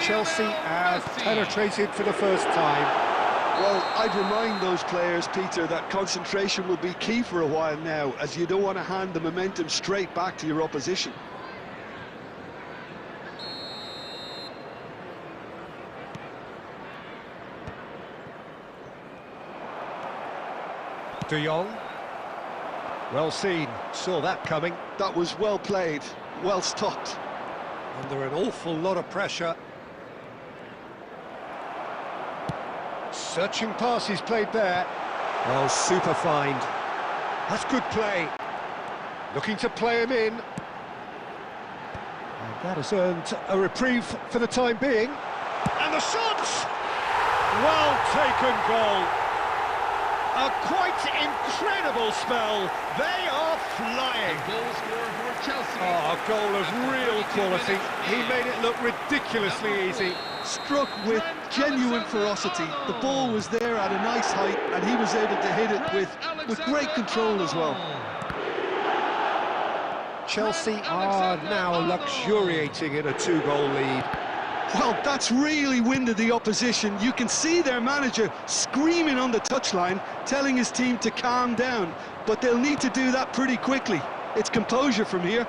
Chelsea have penetrated for the first time. Well, I'd remind those players, Peter, that concentration will be key for a while now, as you don't want to hand the momentum straight back to your opposition. De Jong. Well seen, saw that coming. That was well played, well stopped. Under an awful lot of pressure. Searching pass he's played there. Oh, super find. That's good play. Looking to play him in. And that has earned a reprieve for the time being. And the shot! Well taken goal. A quite incredible spell. They are flying. Goal scorer for Chelsea. Oh, a goal of real quality. He made it look ridiculously easy. Struck with genuine ferocity. The ball was there at a nice height, and he was able to hit it with great control as well. Chelsea are now luxuriating in a two-goal lead. Well, that's really winded the opposition. You can see their manager screaming on the touchline, telling his team to calm down, but they'll need to do that pretty quickly. It's composure from here.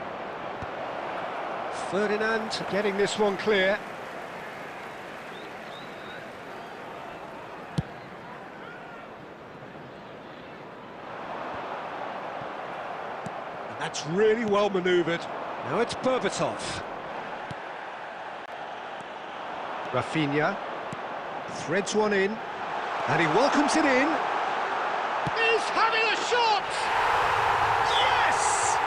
Ferdinand getting this one clear. And that's really well manoeuvred. Now it's Berbatov. Rafinha threads one in, and he welcomes it in. He's having a shot! Yes!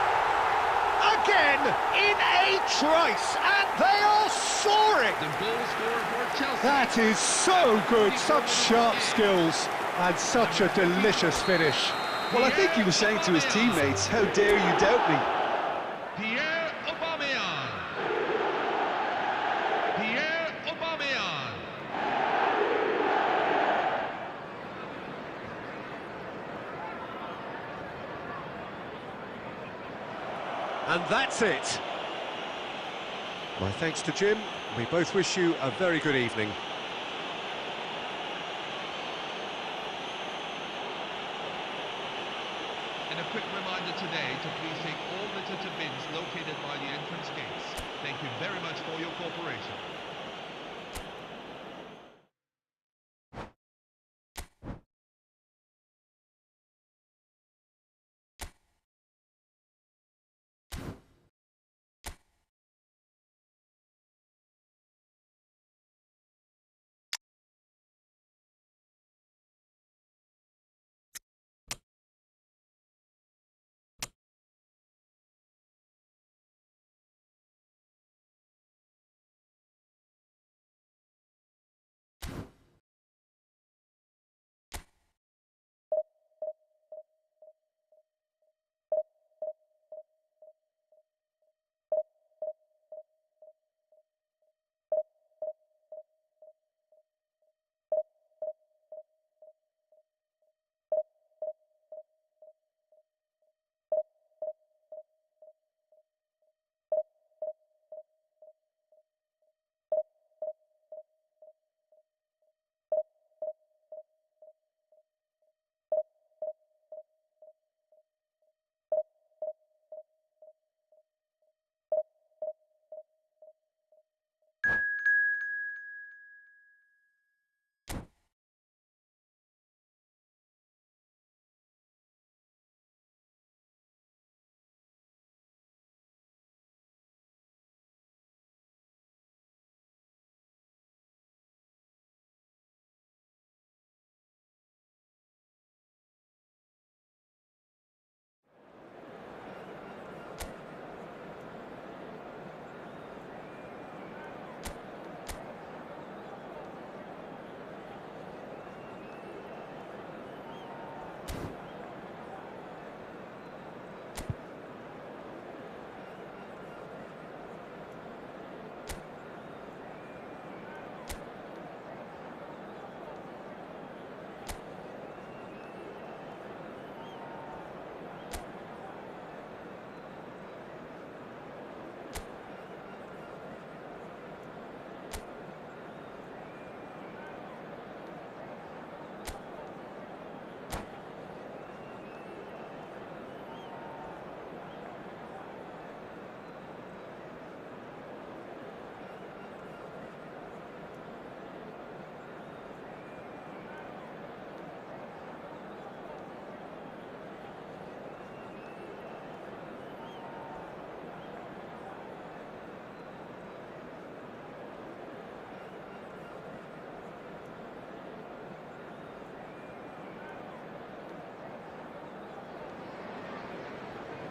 Again, in a trice, and they are soaring! The goal scorer for Chelsea. That is so good, such sharp skills, and such a delicious finish. Well, I think he was saying to his teammates, how dare you doubt me? Pierre Aubameyang. Pierre Aubameyang. And that's it. My thanks to Jim. We both wish you a very good evening. And a quick reminder today to please take all litter bins located by the entrance gates. Thank you very much for your cooperation.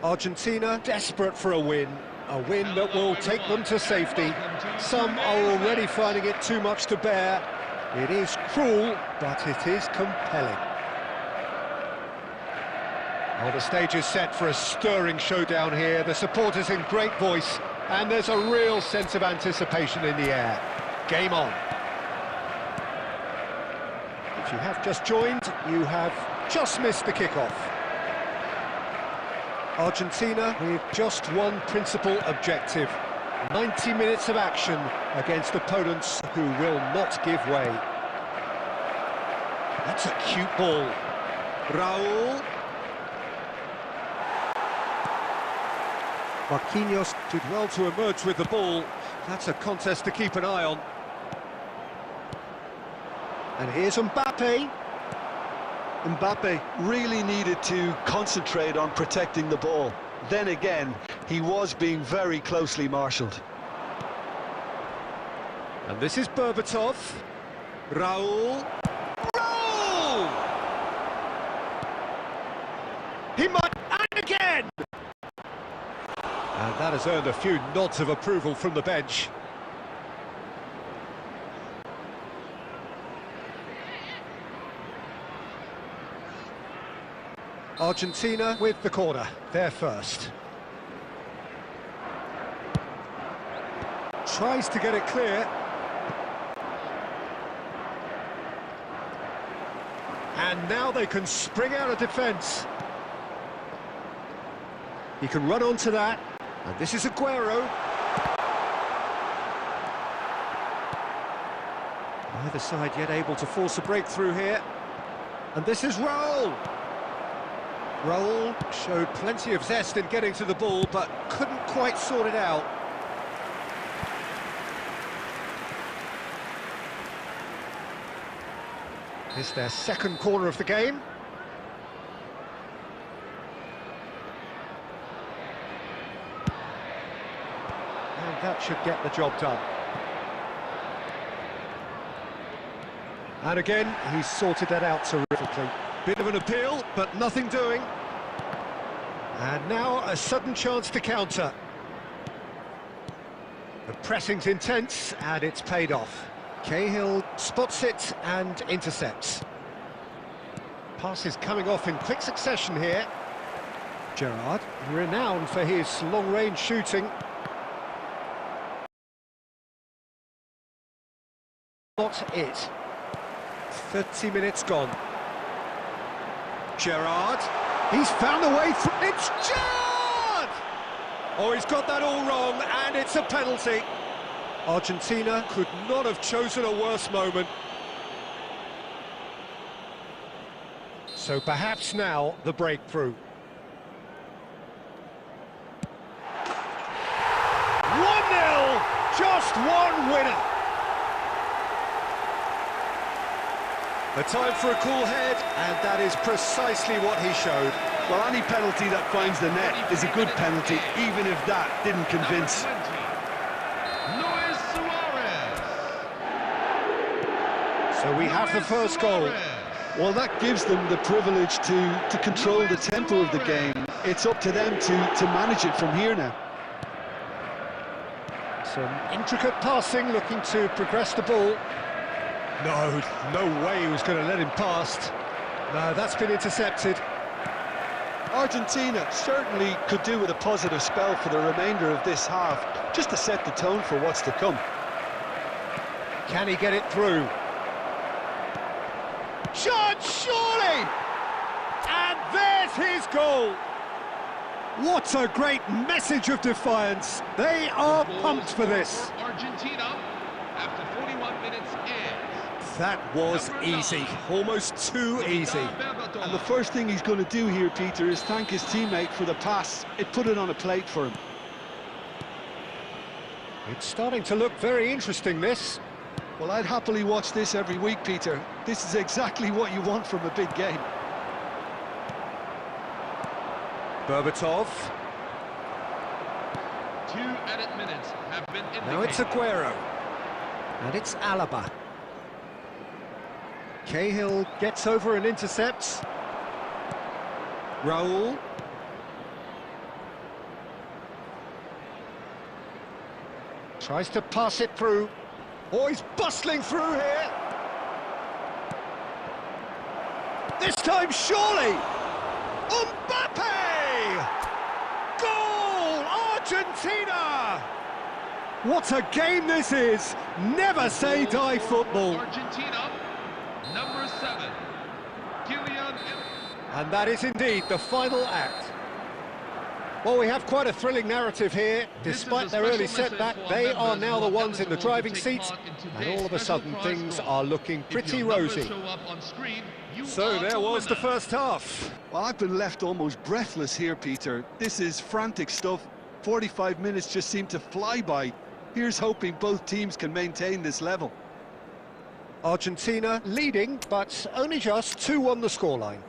Argentina desperate for a win that will take them to safety. Some are already finding it too much to bear. It is cruel, but it is compelling. Well, the stage is set for a stirring showdown here. The supporters in great voice, and there's a real sense of anticipation in the air. Game on. If you have just joined, you have just missed the kickoff. Argentina with just one principal objective: 90 minutes of action against opponents who will not give way. That's a cute ball. Raul. Marquinhos did well to emerge with the ball. That's a contest to keep an eye on. And here's Mbappe. Mbappe really needed to concentrate on protecting the ball. Then again, he was being very closely marshalled. And this is Berbatov. Raul. Raul! He might... And again! And that has earned a few nods of approval from the bench. Argentina with the corner, they're first. Tries to get it clear. And now they can spring out of defence. He can run onto that. And this is Aguero. Neither side yet able to force a breakthrough here. And this is Raul. Raul showed plenty of zest in getting to the ball, but couldn't quite sort it out. It's their second corner of the game. And that should get the job done. And again, he's sorted that out terrifically. Bit of an appeal, but nothing doing. And now a sudden chance to counter. The pressing's intense, and it's paid off. Cahill spots it and intercepts. Pass is coming off in quick succession here. Gerrard, renowned for his long-range shooting. Not it. 30 minutes gone. Gerrard, he's found a way through. It's Gerrard! Oh, he's got that all wrong, and it's a penalty. Argentina could not have chosen a worse moment. So perhaps now the breakthrough. 1-0, just one winner. A time for a cool head, and that is precisely what he showed. Well, any penalty that finds the net is a good penalty, even if that didn't convince. So we have the first goal. Well, that gives them the privilege to control the tempo of the game. It's up to them to manage it from here now. Some intricate passing, looking to progress the ball. No way he was going to let him past. No, that's been intercepted. Argentina certainly could do with a positive spell for the remainder of this half, just to set the tone for what's to come. Can he get it through? Shot, surely! And there's his goal! What a great message of defiance. They are pumped for this. Argentina, after 41 minutes in. That was easy, almost too easy. And the first thing he's going to do here, Peter, is thank his teammate for the pass. It put it on a plate for him. It's starting to look very interesting, this. Well, I'd happily watch this every week, Peter. This is exactly what you want from a big game. Two Berbatov. added minutes have been indicated. Now it's Aguero. And it's Alaba. Cahill gets over and intercepts. Raul. Tries to pass it through. Oh, he's bustling through here. This time, surely! Mbappe! Goal! Argentina! What a game this is! Never say die football. Argentina, number 7, Kylian. And that is indeed the final act. Well, we have quite a thrilling narrative here. Despite their early setback, they are now the ones in the driving seat, and all of a sudden things are looking pretty rosy. So there was the first half. Well, I've been left almost breathless here, Peter. This is frantic stuff. 45 minutes just seem to fly by. Here's hoping both teams can maintain this level. Argentina leading, but only just 2 on the scoreline.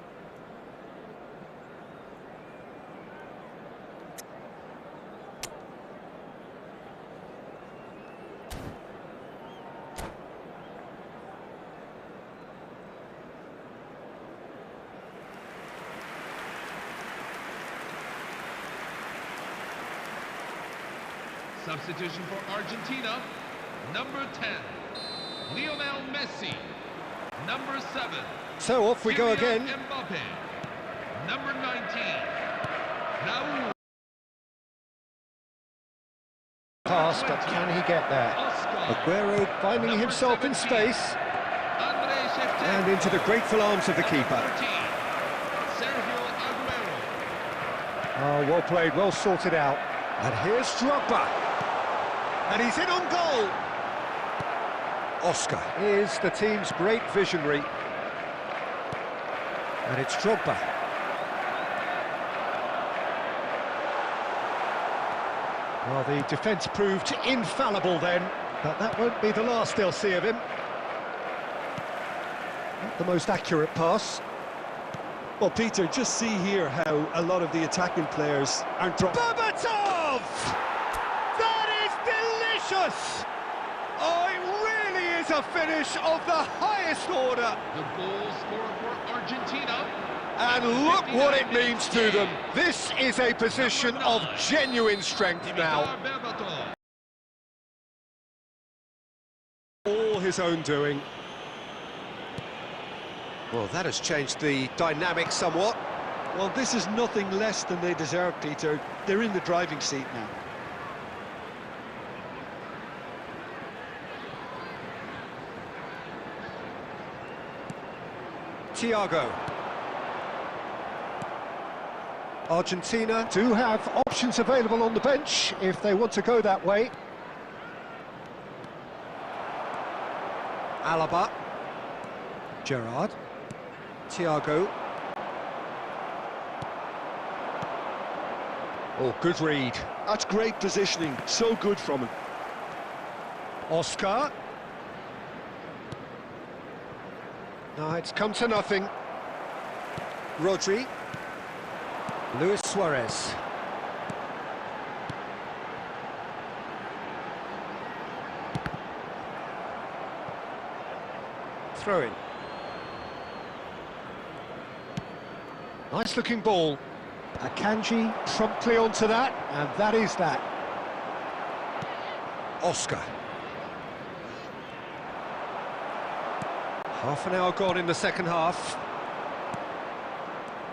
Substitution for Argentina, number 10, Lionel Messi, number 7. So off we go again. Mbappe, number 19, Raúl. Pass, but can he get there? Aguero finding himself in space. And into the grateful arms of the keeper. Oh, well played, well sorted out. And here's Drogba. And he's in on goal. Oscar is the team's great visionary. And it's Drogba. Well, the defence proved infallible then, but that won't be the last they'll see of him. Not the most accurate pass. Well, Peter, just see here how a lot of the attacking players aren't dropping. Berbatov! That is delicious! Oh, it really is a finish of the highest order. The goal scorer for Argentina. And look what it means to them. This is a position of genuine strength now. All his own doing. Well, that has changed the dynamic somewhat. Well, this is nothing less than they deserve, Peter. They're in the driving seat now. Thiago. Argentina do have options available on the bench if they want to go that way. Alaba. Gerrard. Thiago. Oh, good read. That's great positioning. So good from him. Oscar. No, it's come to nothing. Rodri. Luis Suarez. Throw in. Nice looking ball. Akanji promptly onto that, and that is that. Oscar. Half an hour gone in the second half.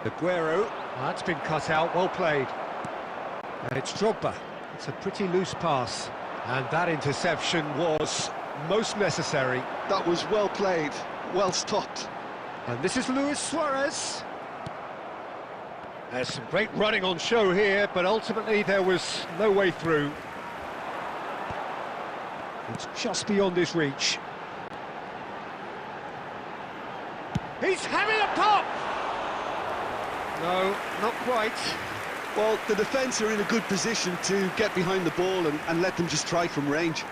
Aguero. That's been cut out, well played. And it's Drogba. It's a pretty loose pass. And that interception was most necessary. That was well played, well stopped. And this is Luis Suarez. There's some great running on show here, but ultimately there was no way through. It's just beyond his reach. He's having a pop! No, not quite. Well, the defence are in a good position to get behind the ball and let them just try from range.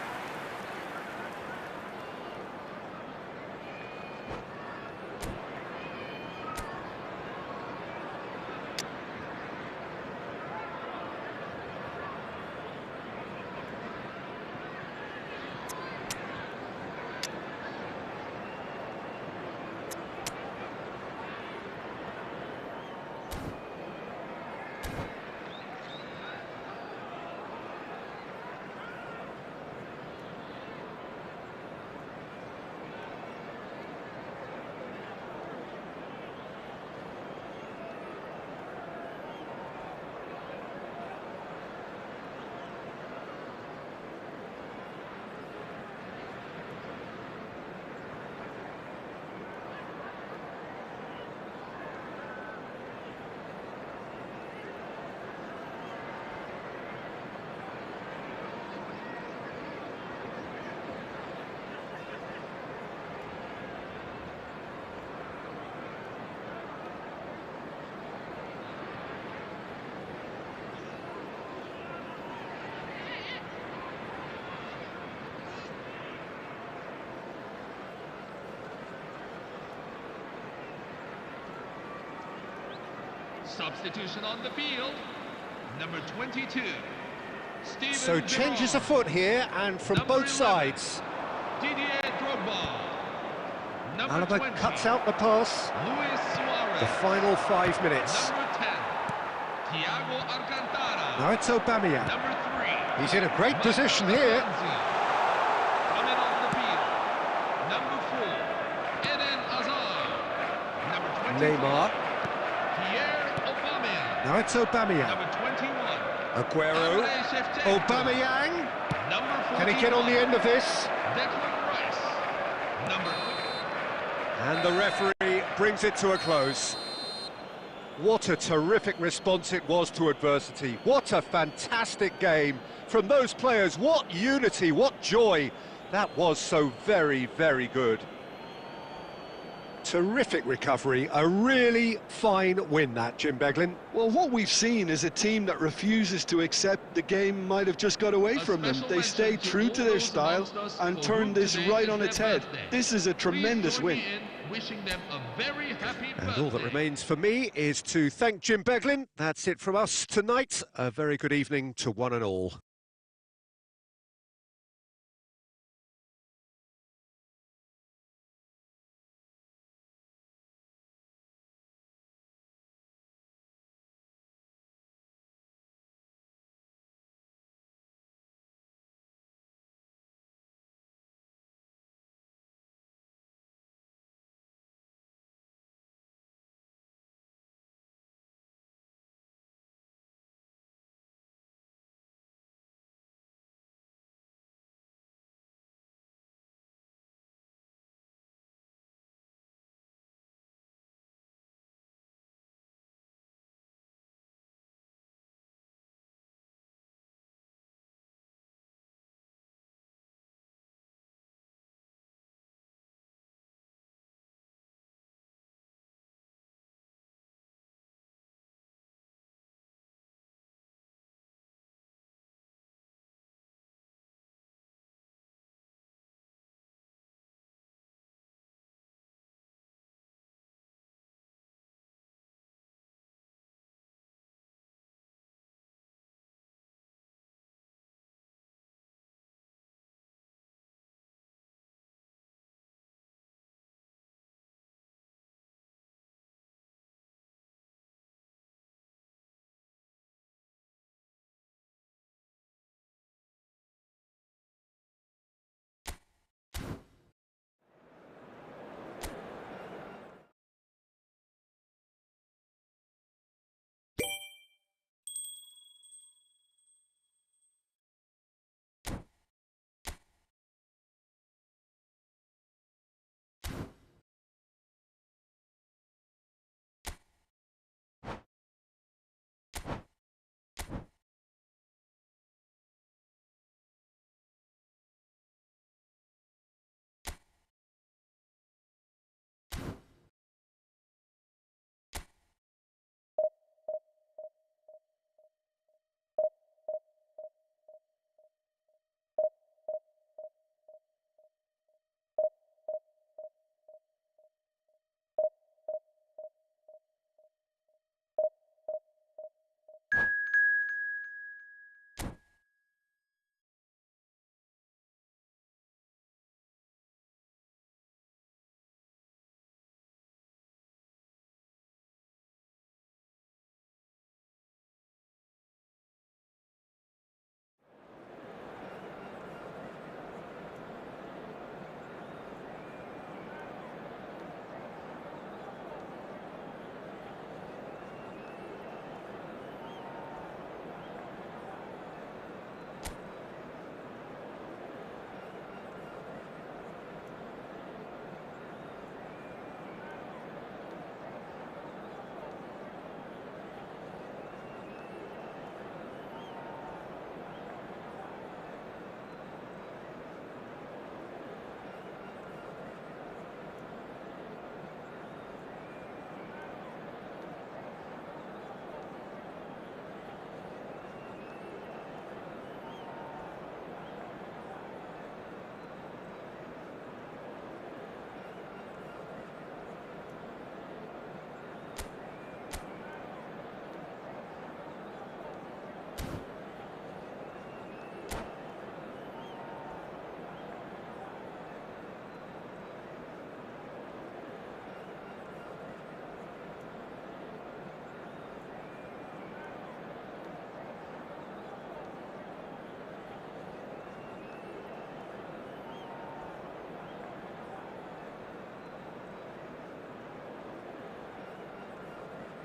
Substitution on the field. Number 22. Steven So changes Veron. afoot here, and from Number both 11. sides. Didier Drogba. Number Alaba 20. cuts out the pass. Luis Suarez. The final 5 minutes. Number 10. Thiago Alcantara. Now it's Aubameyang. Number 3. He's in a great position here. Coming on the field. Number 4. Eden Hazard. Number 24. Neymar. Pierre Aubameyang. Now it's Aubameyang. Number 21. Aguero. Andrei Shevchenko. Aubameyang. Number 41. Can he get on the end of this? Declan Rice. Number 3. And the referee brings it to a close. What a terrific response it was to adversity. What a fantastic game from those players. What unity, what joy. That was so very, very good. Terrific recovery, a really fine win that, Jim Beglin. Well, what we've seen is a team that refuses to accept the game might have just got away from them. They stayed true to their style and turned this right on its head. This is a tremendous win. Wishing them a very happy And birthday. all that remains for me is to thank Jim Beglin. That's it from us tonight. A very good evening to one and all.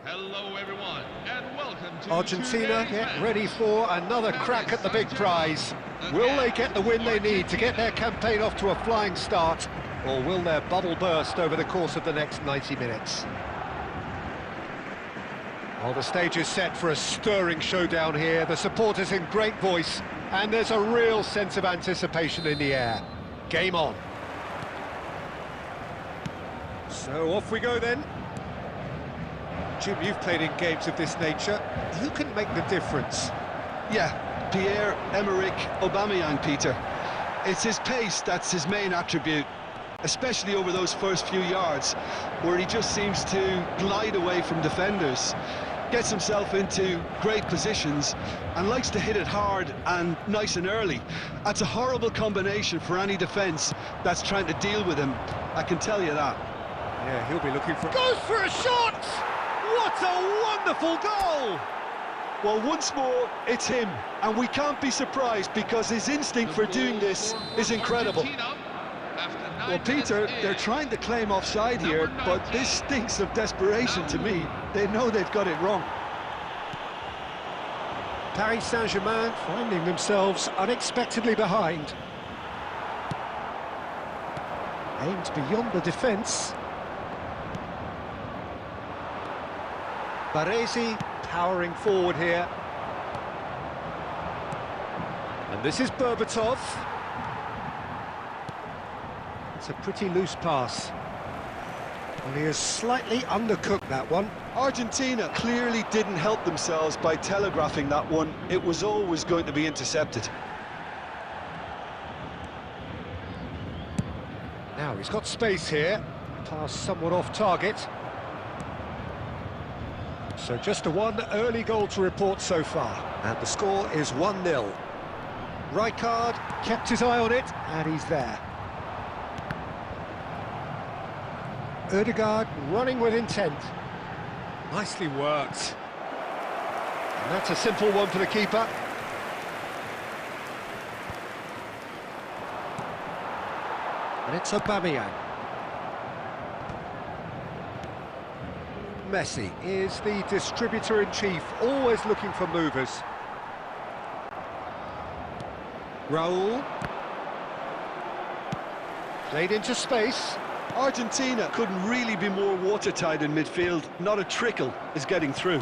Hello everyone, and welcome to Argentina get ready for another crack at the big prize. Will they get the win they need to get their campaign off to a flying start, or will their bubble burst over the course of the next 90 minutes? Well, the stage is set for a stirring showdown here. The supporters in great voice, and there's a real sense of anticipation in the air. Game on. So off we go then. Jim, you've played in games of this nature. Who can make the difference? Yeah, Pierre-Emerick Aubameyang, Peter. It's his pace that's his main attribute, especially over those first few yards, where he just seems to glide away from defenders, gets himself into great positions, and likes to hit it hard and nice and early. That's a horrible combination for any defence that's trying to deal with him, I can tell you that. Yeah, he'll be looking for... Goes for a shot! What a wonderful goal! Well, once more, it's him, and we can't be surprised because his instinct for doing this is incredible. Well, Peter, they're trying to claim offside here, but this stinks of desperation to me. They know they've got it wrong. Paris Saint-Germain finding themselves unexpectedly behind. Aimed beyond the defence. Baresi powering forward here. And this is Berbatov. It's a pretty loose pass. Well, he has slightly undercooked that one. Argentina clearly didn't help themselves by telegraphing that one. It was always going to be intercepted. Now he's got space here. Pass somewhat off target. So just a one early goal to report so far. And the score is 1-0. Rijkaard kept his eye on it, and he's there. Ødegaard running with intent. Nicely worked. And that's a simple one for the keeper. And it's Aubameyang. Messi is the distributor-in-chief, always looking for movers. Raul. Played into space. Argentina couldn't really be more watertight in midfield. Not a trickle is getting through.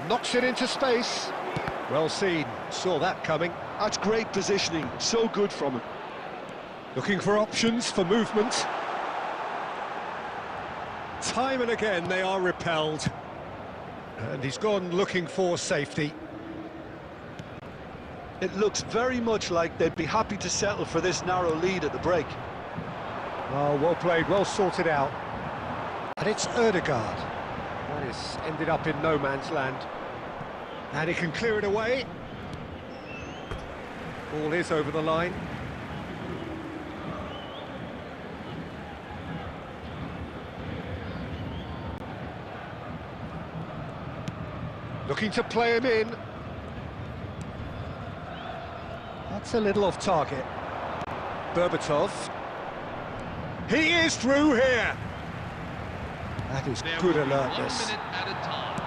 Knocks it into space. Well seen, saw that coming. That's great positioning, so good from him. Looking for options for movement. Time and again they are repelled. And he's gone looking for safety. It looks very much like they'd be happy to settle for this narrow lead at the break. Oh, well played, well sorted out. And it's Ødegaard. That has ended up in no man's land. And he can clear it away. Ball is over the line. Looking to play him in. That's a little off target. Berbatov. He is through here. That is good alertness. 1 minute at a time.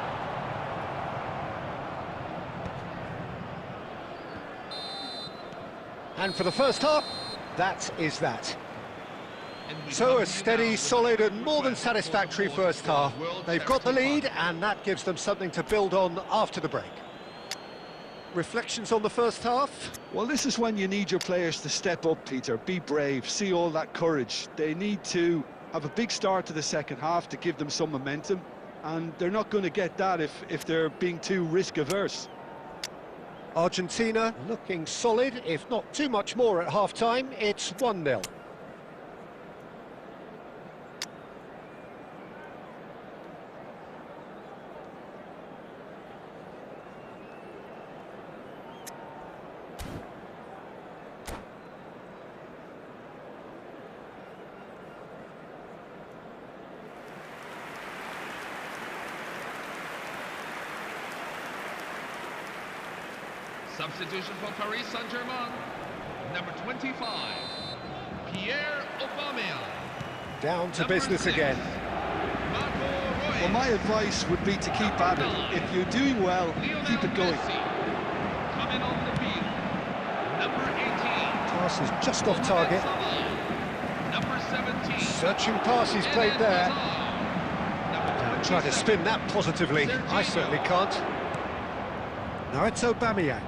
And for the first half, that is that. So a steady, solid and more than satisfactory first half. They've got the lead and that gives them something to build on after the break. Reflections on the first half? Well, this is when you need your players to step up, Peter. Be brave, see all that courage. They need to have a big start to the second half to give them some momentum, and they're not going to get that if they're being too risk-averse. Argentina looking solid, if not too much more at half-time. It's 1-0. Substitution for Paris Saint-Germain, number 25, Pierre Aubameyang. Down to Number business 6, again. Marco Reus. Well, my advice would be to keep at it. If you're doing well, keep it going. Coming on the field, number 18. Pass is just off target. Number 17. Searching pass he's played there. Number Trying to spin that positively. I certainly can't. Now it's Aubameyang.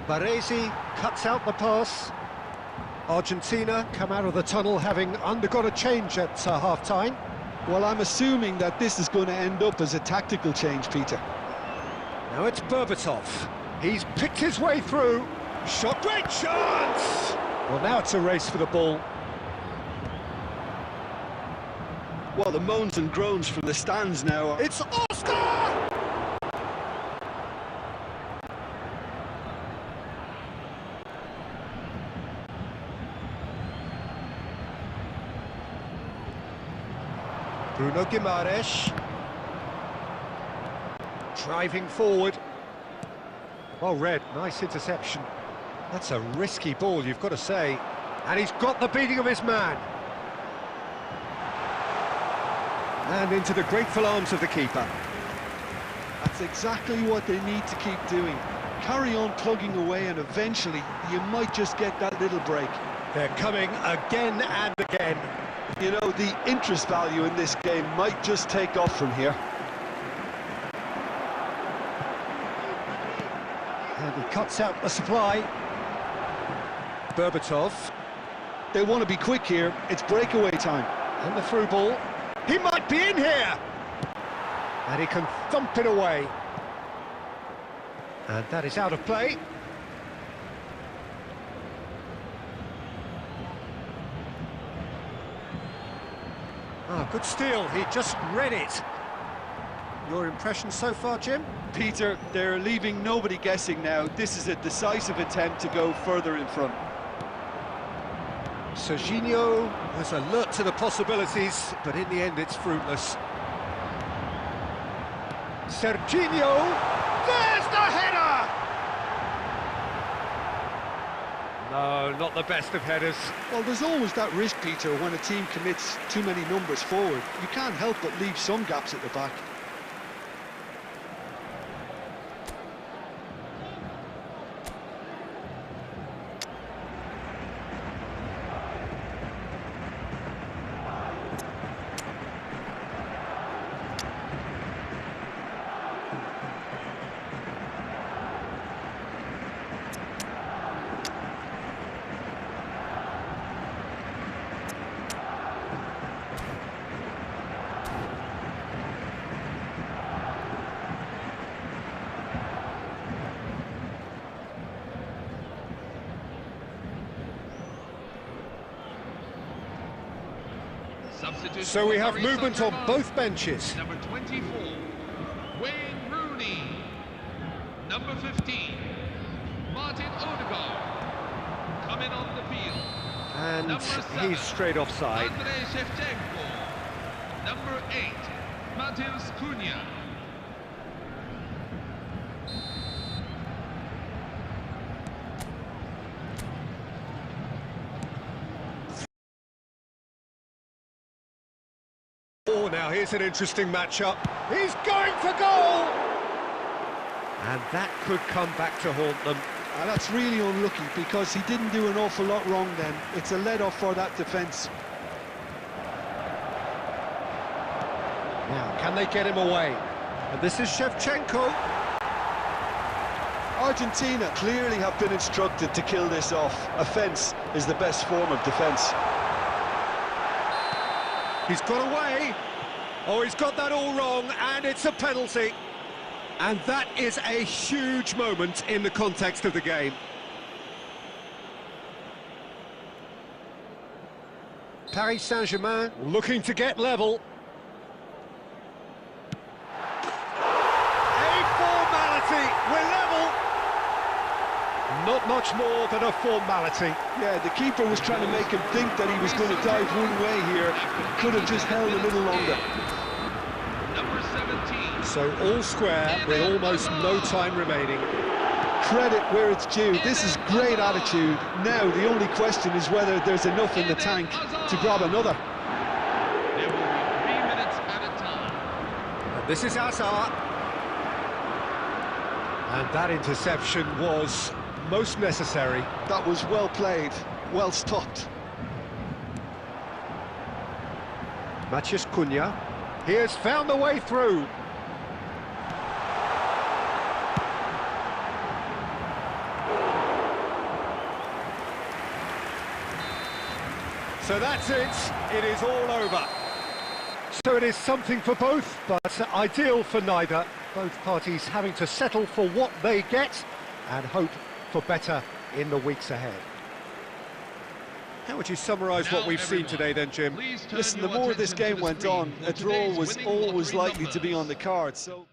Baresi cuts out the pass. Argentina come out of the tunnel having undergone a change at half-time. Well, I'm assuming that this is going to end up as a tactical change, Peter. Now it's Berbatov. He's picked his way through. Shot, great chance! Well, now it's a race for the ball. Well, the moans and groans from the stands now. It's Oscar! Bruno Guimaraes. Driving forward. Well read, nice interception. That's a risky ball, you've got to say. And he's got the beating of his man. And into the grateful arms of the keeper. That's exactly what they need to keep doing. Carry on plugging away and eventually you might just get that little break. They're coming again and again. You know, the interest value in this game might just take off from here. And he cuts out the supply. Berbatov. They want to be quick here. It's breakaway time. And the through ball. He might be in here! And he can thump it away. And that is out of play. Ah, good steal. He just read it. Your impression so far, Jim? Peter, they're leaving nobody guessing now. This is a decisive attempt to go further in front. Serginho was alert to the possibilities, but in the end it's fruitless. Serginho, there's the header! No, not the best of headers. Well, there's always that risk, Peter, when a team commits too many numbers forward. You can't help but leave some gaps at the back. So we have movement on both benches. Number 24, Wayne Rooney. Number 15, Martin Odegaard. Coming on the field. And Number 7, he's straight offside. Andrei Shevchenko. Number 8, Matheus Cunha. Oh, now here's an interesting matchup. He's going for goal! And that could come back to haunt them. That's really unlucky because he didn't do an awful lot wrong then. It's a let-off for that defence. Now, can they get him away? And this is Shevchenko. Argentina clearly have been instructed to kill this off. Offence is the best form of defence. He's got away. Oh, he's got that all wrong, and it's a penalty. And that is a huge moment in the context of the game. Paris Saint-Germain looking to get level. A formality, we're level. Not much more than a formality. Yeah, the keeper was trying to make him think that he was going to dive one way here. Could have just held a little longer. Number 17. So all square with almost no time remaining. Credit where it's due. This is great attitude. Now the only question is whether there's enough in the tank to grab another. There will be 3 minutes at a time. A This is Hazard. And that interception was most necessary. That was well played, well stopped. Matheus Cunha. He has found the way through. So that's it. It is all over. So it is something for both, but ideal for neither. Both parties having to settle for what they get and hope for better in the weeks ahead. How would you summarise what we've seen today then, Jim? Listen, the more this game went on, a draw was always likely to be on the card, so...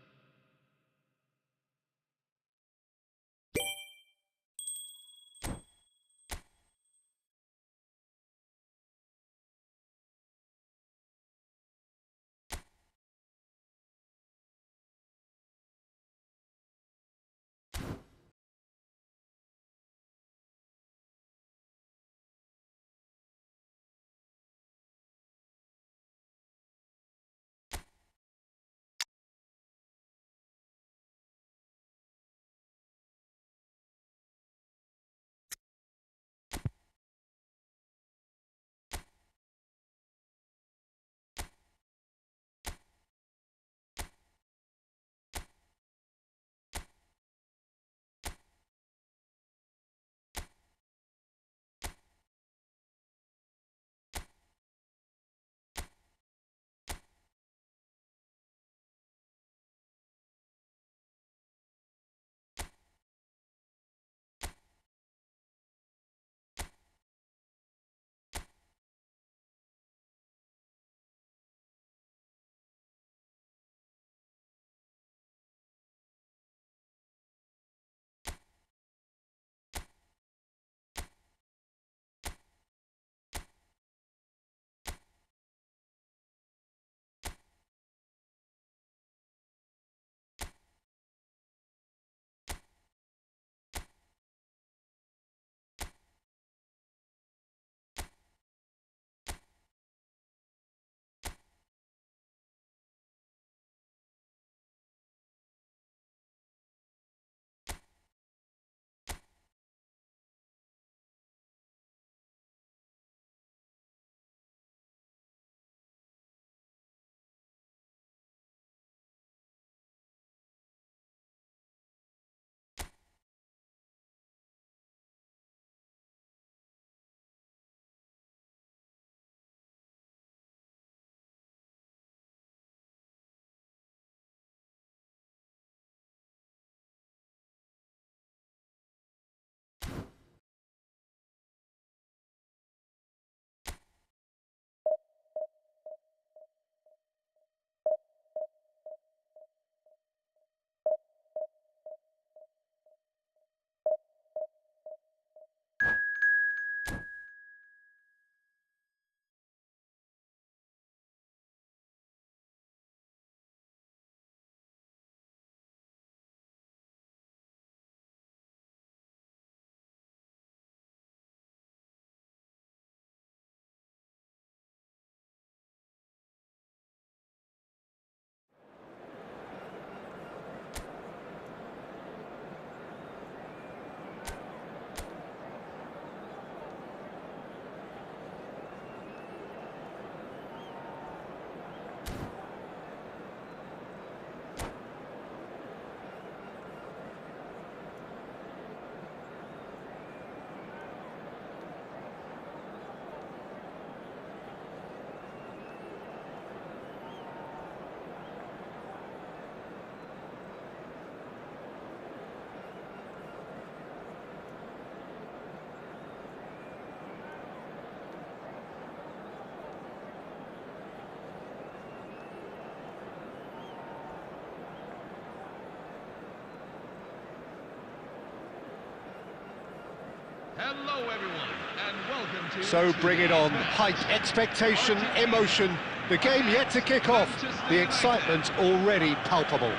Hello everyone, and welcome to... So bring it on. Hype, expectation, emotion. The game yet to kick off. The excitement already palpable.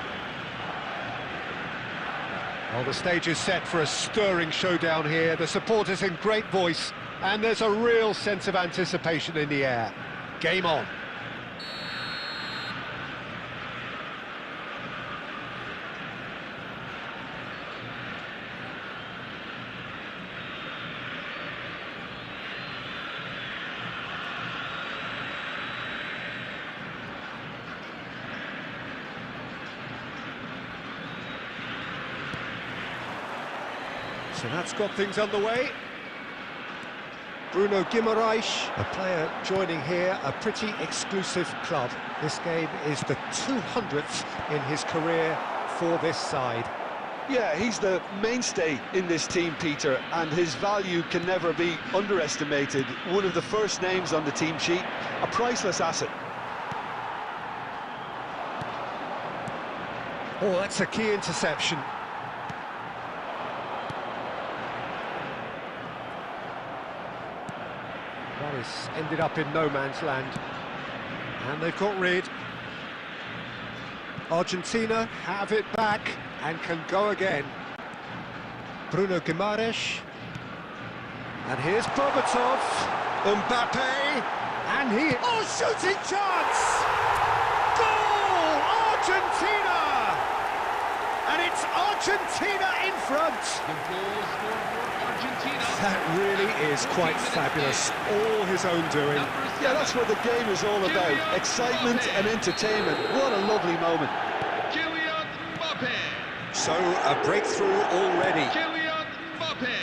Well, the stage is set for a stirring showdown here. The supporters in great voice, and there's a real sense of anticipation in the air. Game on. So that's got things underway. Bruno Guimaraes, a player joining here, a pretty exclusive club. This game is the 200th in his career for this side. Yeah, he's the mainstay in this team, Peter, and his value can never be underestimated. One of the first names on the team sheet, a priceless asset. Oh, that's a key interception. That has ended up in no man's land. And they've got rid. Argentina have it back and can go again. Bruno Guimaraes. And here's Berbatov. Mbappe. And he... Oh, shooting chance! Goal! Argentina! And it's Argentina in front. The goal scored for Argentina. That really is quite fabulous. All his own doing. Yeah, that's what the game is all about. Excitement and entertainment. What a lovely moment. Kylian Mbappe. So, a breakthrough already. Kylian Mbappe.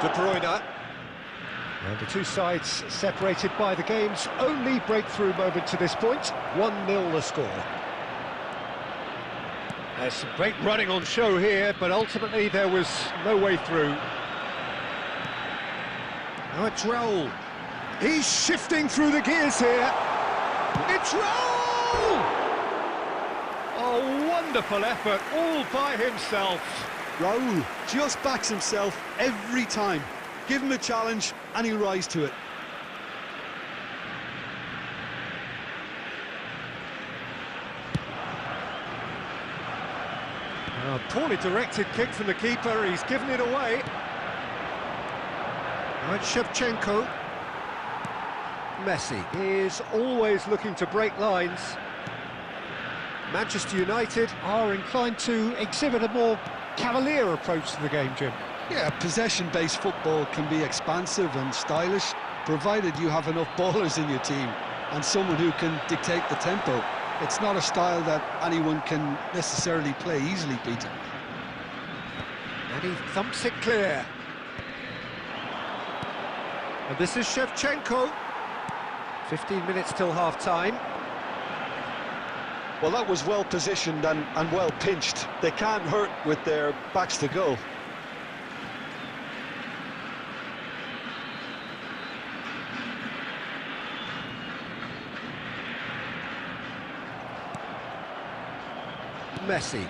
De Bruyne. And the two sides separated by the game's only breakthrough moment to this point. 1-0 the score. There's some great running on show here, but ultimately there was no way through. Now it's Raul. He's shifting through the gears here. It's Raul! A wonderful effort, all by himself. Raul just backs himself every time. Give him a challenge and he'll rise to it. A poorly directed kick from the keeper, he's given it away. Right, Shevchenko. Messi is always looking to break lines. Manchester United are inclined to exhibit a more cavalier approach to the game, Jim. Yeah, possession-based football can be expansive and stylish, provided you have enough ballers in your team and someone who can dictate the tempo. It's not a style that anyone can necessarily play easily, Peter. And he thumps it clear. And this is Shevchenko. 15 minutes till half-time. Well, that was well positioned and well pinched. They can't hurt with their backs to goal. Messi.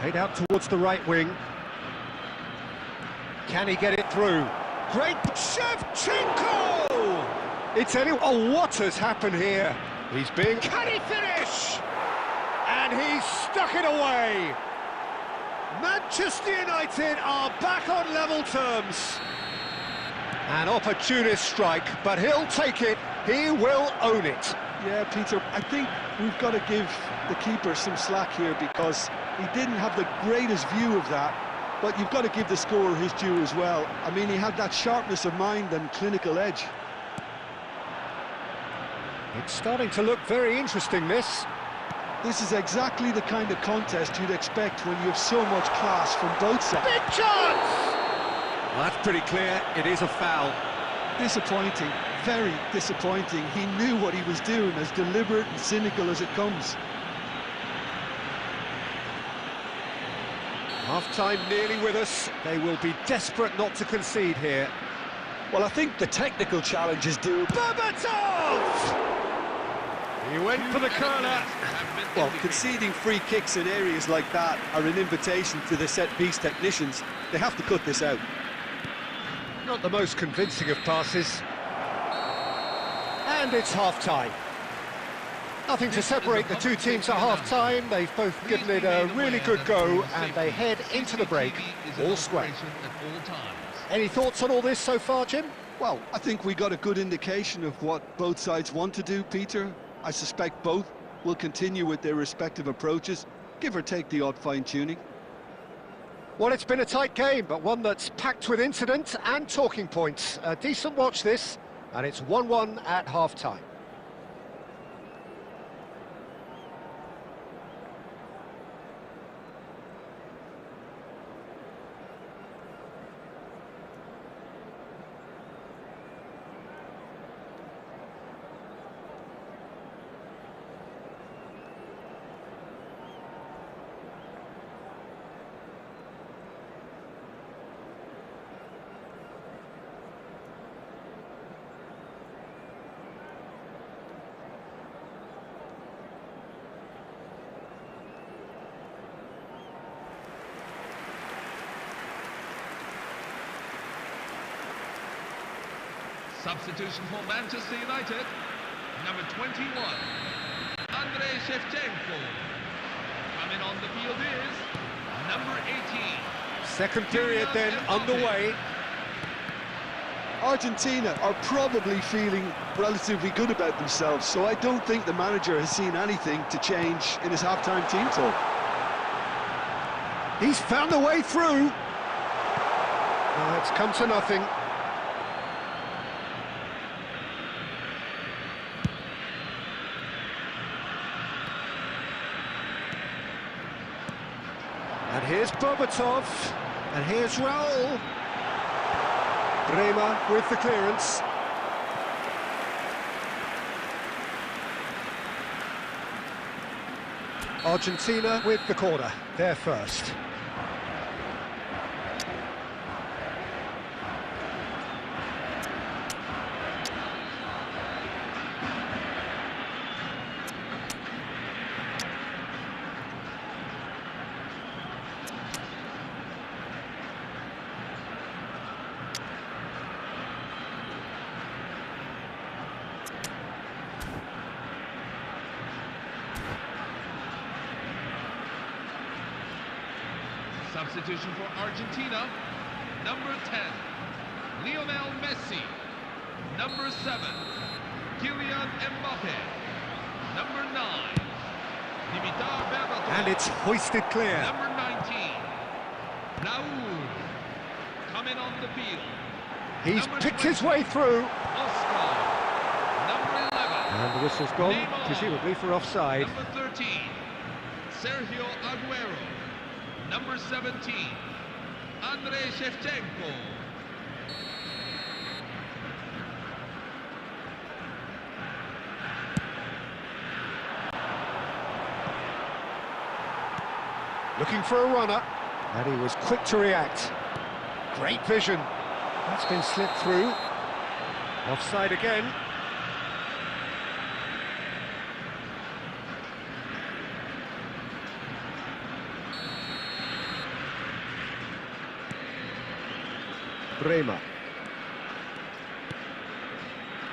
Played out towards the right wing. Can he get it through? Great Shevchenko! It's anyone. Oh, what has happened here? He's being... Can he finish? And he's stuck it away. Manchester United are back on level terms. An opportunist strike, but he'll take it. He will own it. Yeah, Peter, I think we've got to give the keeper some slack here because he didn't have the greatest view of that, but you've got to give the scorer his due as well. I mean, he had that sharpness of mind and clinical edge. It's starting to look very interesting, this. This is exactly the kind of contest you'd expect when you have so much class from both sides. Big chance! Well, that's pretty clear. It is a foul. Disappointing, very disappointing. He knew what he was doing, as deliberate and cynical as it comes. Half-time nearly with us. They will be desperate not to concede here. Well, I think the technical challenge is due. Berbatov! He went for the curler. Well, conceding free kicks in areas like that are an invitation to the set-piece technicians. They have to cut this out. Not the most convincing of passes. And it's half-time. Nothing to separate the two teams at half-time. They've both given it a really good go, and they head into the break all square. Any thoughts on all this so far, Jim? Well, I think we got a good indication of what both sides want to do, Peter. I suspect both will continue with their respective approaches, give or take the odd fine-tuning. Well, it's been a tight game, but one that's packed with incident and talking points. A decent watch, this, and it's 1-1 at half-time. Substitution for Manchester United. Number 21, Andrei Shevchenko. Coming on the field is number 18. Second period then underway. Argentina are probably feeling relatively good about themselves, so I don't think the manager has seen anything to change in his half-time team talk. He's found a way through. Well, it's come to nothing. And here's Bobatov, and here's Raul. Bremer with the clearance. Argentina with the corner, they're first. Substitution for Argentina, number 10, Lionel Messi. Number 7, Kylian Mbappe. Number 9, Dimitar Berbatov. And it's hoisted clear. Number 19, Raul. Coming on the field. He's Number picked 20, his way through. Oscar. Number 11, And the whistle's gone, Neymar. presumably for offside. Number 13, Sergio Aguero. Number 17, Andrei Shevchenko. Looking for a runner, and he was quick to react. Great vision. That's been slipped through. Offside again. Bremer.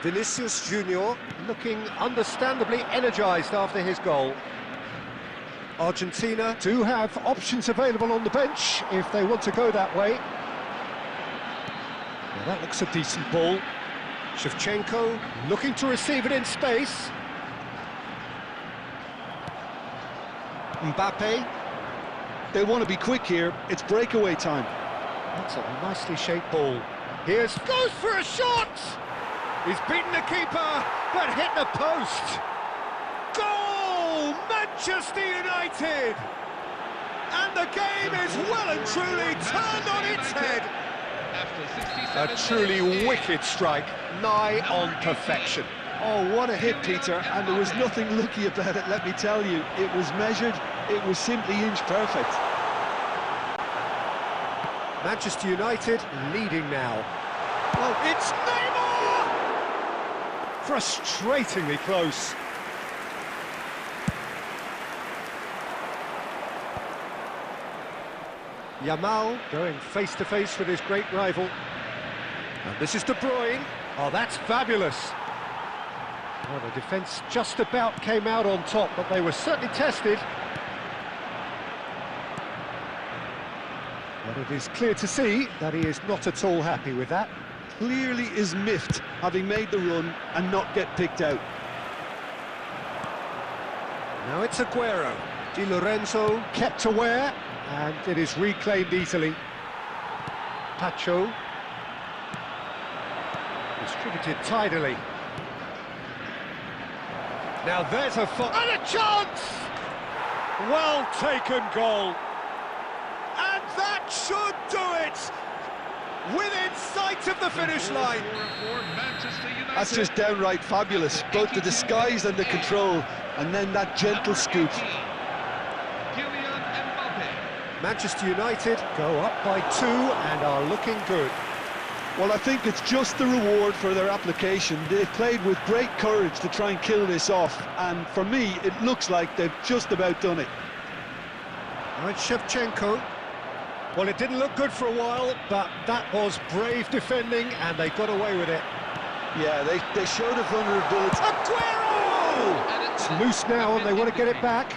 Vinicius Junior looking understandably energised after his goal. Argentina do have options available on the bench if they want to go that way. Now that looks a decent ball. Shevchenko looking to receive it in space. Mbappe, they want to be quick here, it's breakaway time. That's a nicely shaped ball. Here's goes for a shot! He's beaten the keeper, but hit the post. Goal! Manchester United! And the game is well and truly turned on its head. A truly wicked strike, nigh on perfection. Oh, what a hit, Peter, and there was nothing lucky about it, let me tell you. It was measured, it was simply inch perfect. Manchester United leading now. Well, it's Neymar! Frustratingly close. Yamal going face-to-face with his great rival. And this is De Bruyne. Oh, that's fabulous. Well, the defence just about came out on top, but they were certainly tested. But it is clear to see that he is not at all happy with that. Clearly is miffed, having made the run and not get picked out. Now it's Aguero. Di Lorenzo kept aware, and it is reclaimed easily. Pacho distributed tidily. Now there's a and a chance! Well taken goal. And that should do it! Within sight of the finish line. That's just downright fabulous. Both the disguise and the control, and then that gentle scoop. Manchester United go up by 2 and are looking good. Well, I think it's just the reward for their application. They've played with great courage to try and kill this off, and for me, it looks like they've just about done it. Now it's Shevchenko. Well, it didn't look good for a while, but that was brave defending, and they got away with it. Yeah, they showed a vulnerability. Aguero! It's loose now and they want to get it back.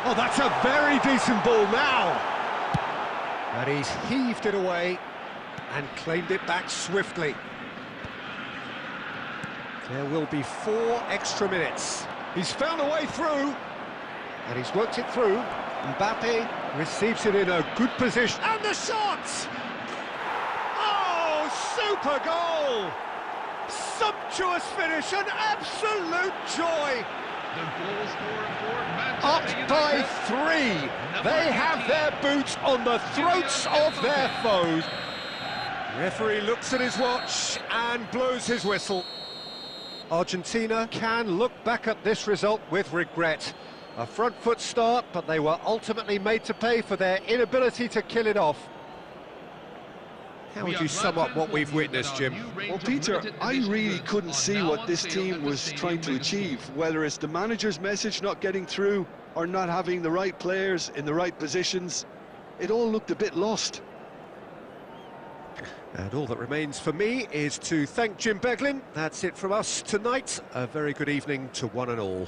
Oh, that's a very decent ball now. And he's heaved it away and claimed it back swiftly. There will be 4 extra minutes. He's found a way through. And he's worked it through. Mbappe receives it in a good position. And the shot! Oh, super goal! Sumptuous finish, an absolute joy! The goal scorer for Up Manchester by United. 3. They have their boots on the throats of their foes. Referee looks at his watch and blows his whistle. Argentina can look back at this result with regret. A front foot start, but they were ultimately made to pay for their inability to kill it off. How would you sum up what we've witnessed, Jim? Well, Peter, I really couldn't see what this team was trying to achieve, whether it's the manager's message not getting through or not having the right players in the right positions. It all looked a bit lost. And all that remains for me is to thank Jim Beglin. That's it from us tonight. A very good evening to one and all.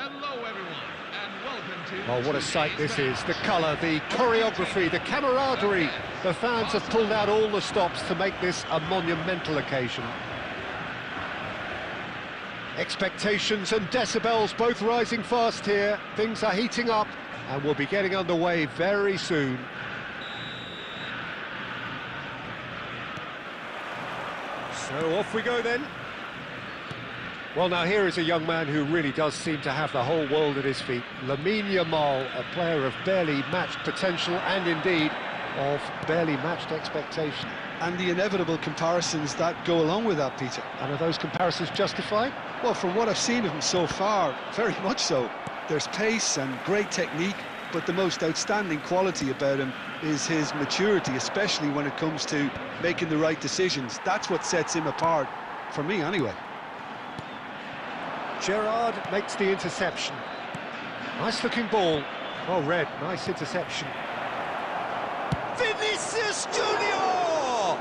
Hello, everyone, and welcome to... Oh, what a sight this is. The colour, the choreography, the camaraderie. The fans have pulled out all the stops to make this a monumental occasion. Expectations and decibels both rising fast here. Things are heating up and we'll be getting underway very soon. So off we go then. Well, now here is a young man who really does seem to have the whole world at his feet. Lamine Yamal, a player of barely matched potential and indeed of barely matched expectation. And the inevitable comparisons that go along with that, Peter. And are those comparisons justified? Well, from what I've seen of him so far, very much so. There's pace and great technique, but the most outstanding quality about him is his maturity, especially when it comes to making the right decisions. That's what sets him apart, for me anyway. Gerrard makes the interception. Nice looking ball. Well read, nice interception. Vinicius Junior!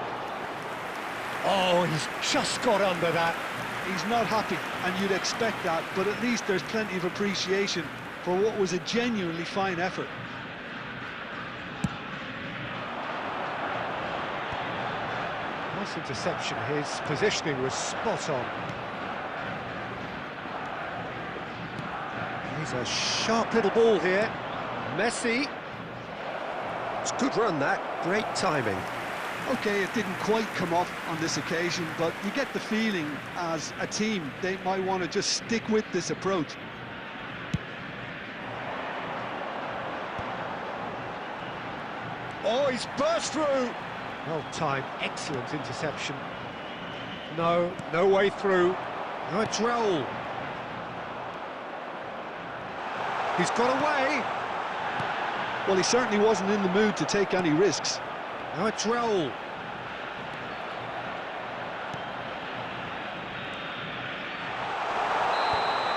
Oh, he's just got under that. He's not happy, and you'd expect that, but at least there's plenty of appreciation for what was a genuinely fine effort. Nice interception, his positioning was spot on. He's a sharp little ball here. Messi. It's a good run that, great timing. Okay, it didn't quite come off on this occasion, but you get the feeling as a team they might want to just stick with this approach. Oh, he's burst through. Well timed, excellent interception. No way through. No, it's Raul. He's got away. Well, he certainly wasn't in the mood to take any risks. Now it's Raul.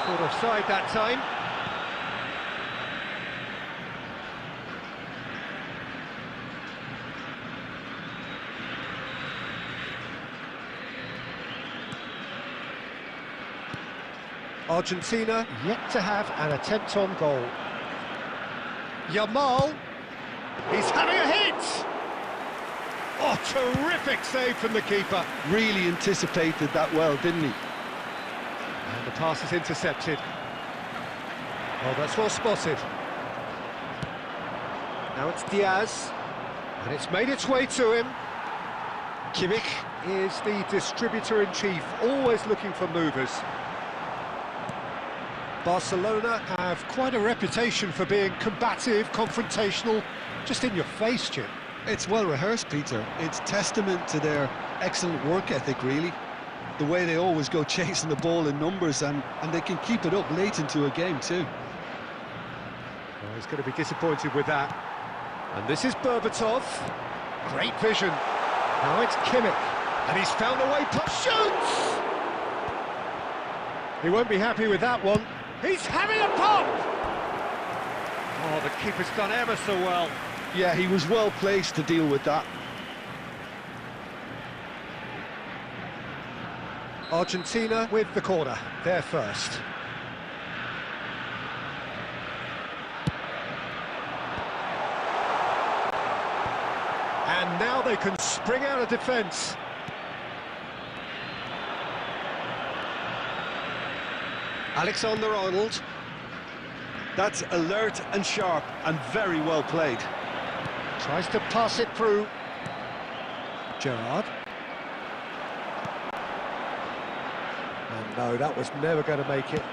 Caught offside that time. Argentina yet to have an attempt on goal. Yamal, he's having a hit! Oh, terrific save from the keeper. Really anticipated that well, didn't he? And the pass is intercepted. Oh, that's well spotted. Now it's Diaz, and it's made its way to him. Kimmich is the distributor-in-chief, always looking for movers. Barcelona have quite a reputation for being combative, confrontational, just in your face, Jim. It's well rehearsed, Peter. It's testament to their excellent work ethic, really. The way they always go chasing the ball in numbers, and they can keep it up late into a game too. Well, he's going to be disappointed with that. And this is Berbatov. Great vision. Now it's Kimmich. And he's found a way, shoots! He won't be happy with that one. He's having a pop! Oh, the keeper's done ever so well. Yeah, he was well placed to deal with that. Argentina with the corner, they're first. And now they can spring out of defence. Alexander-Arnold. That's alert and sharp and very well played. Tries to pass it through. Gerrard. And no, that was never going to make it.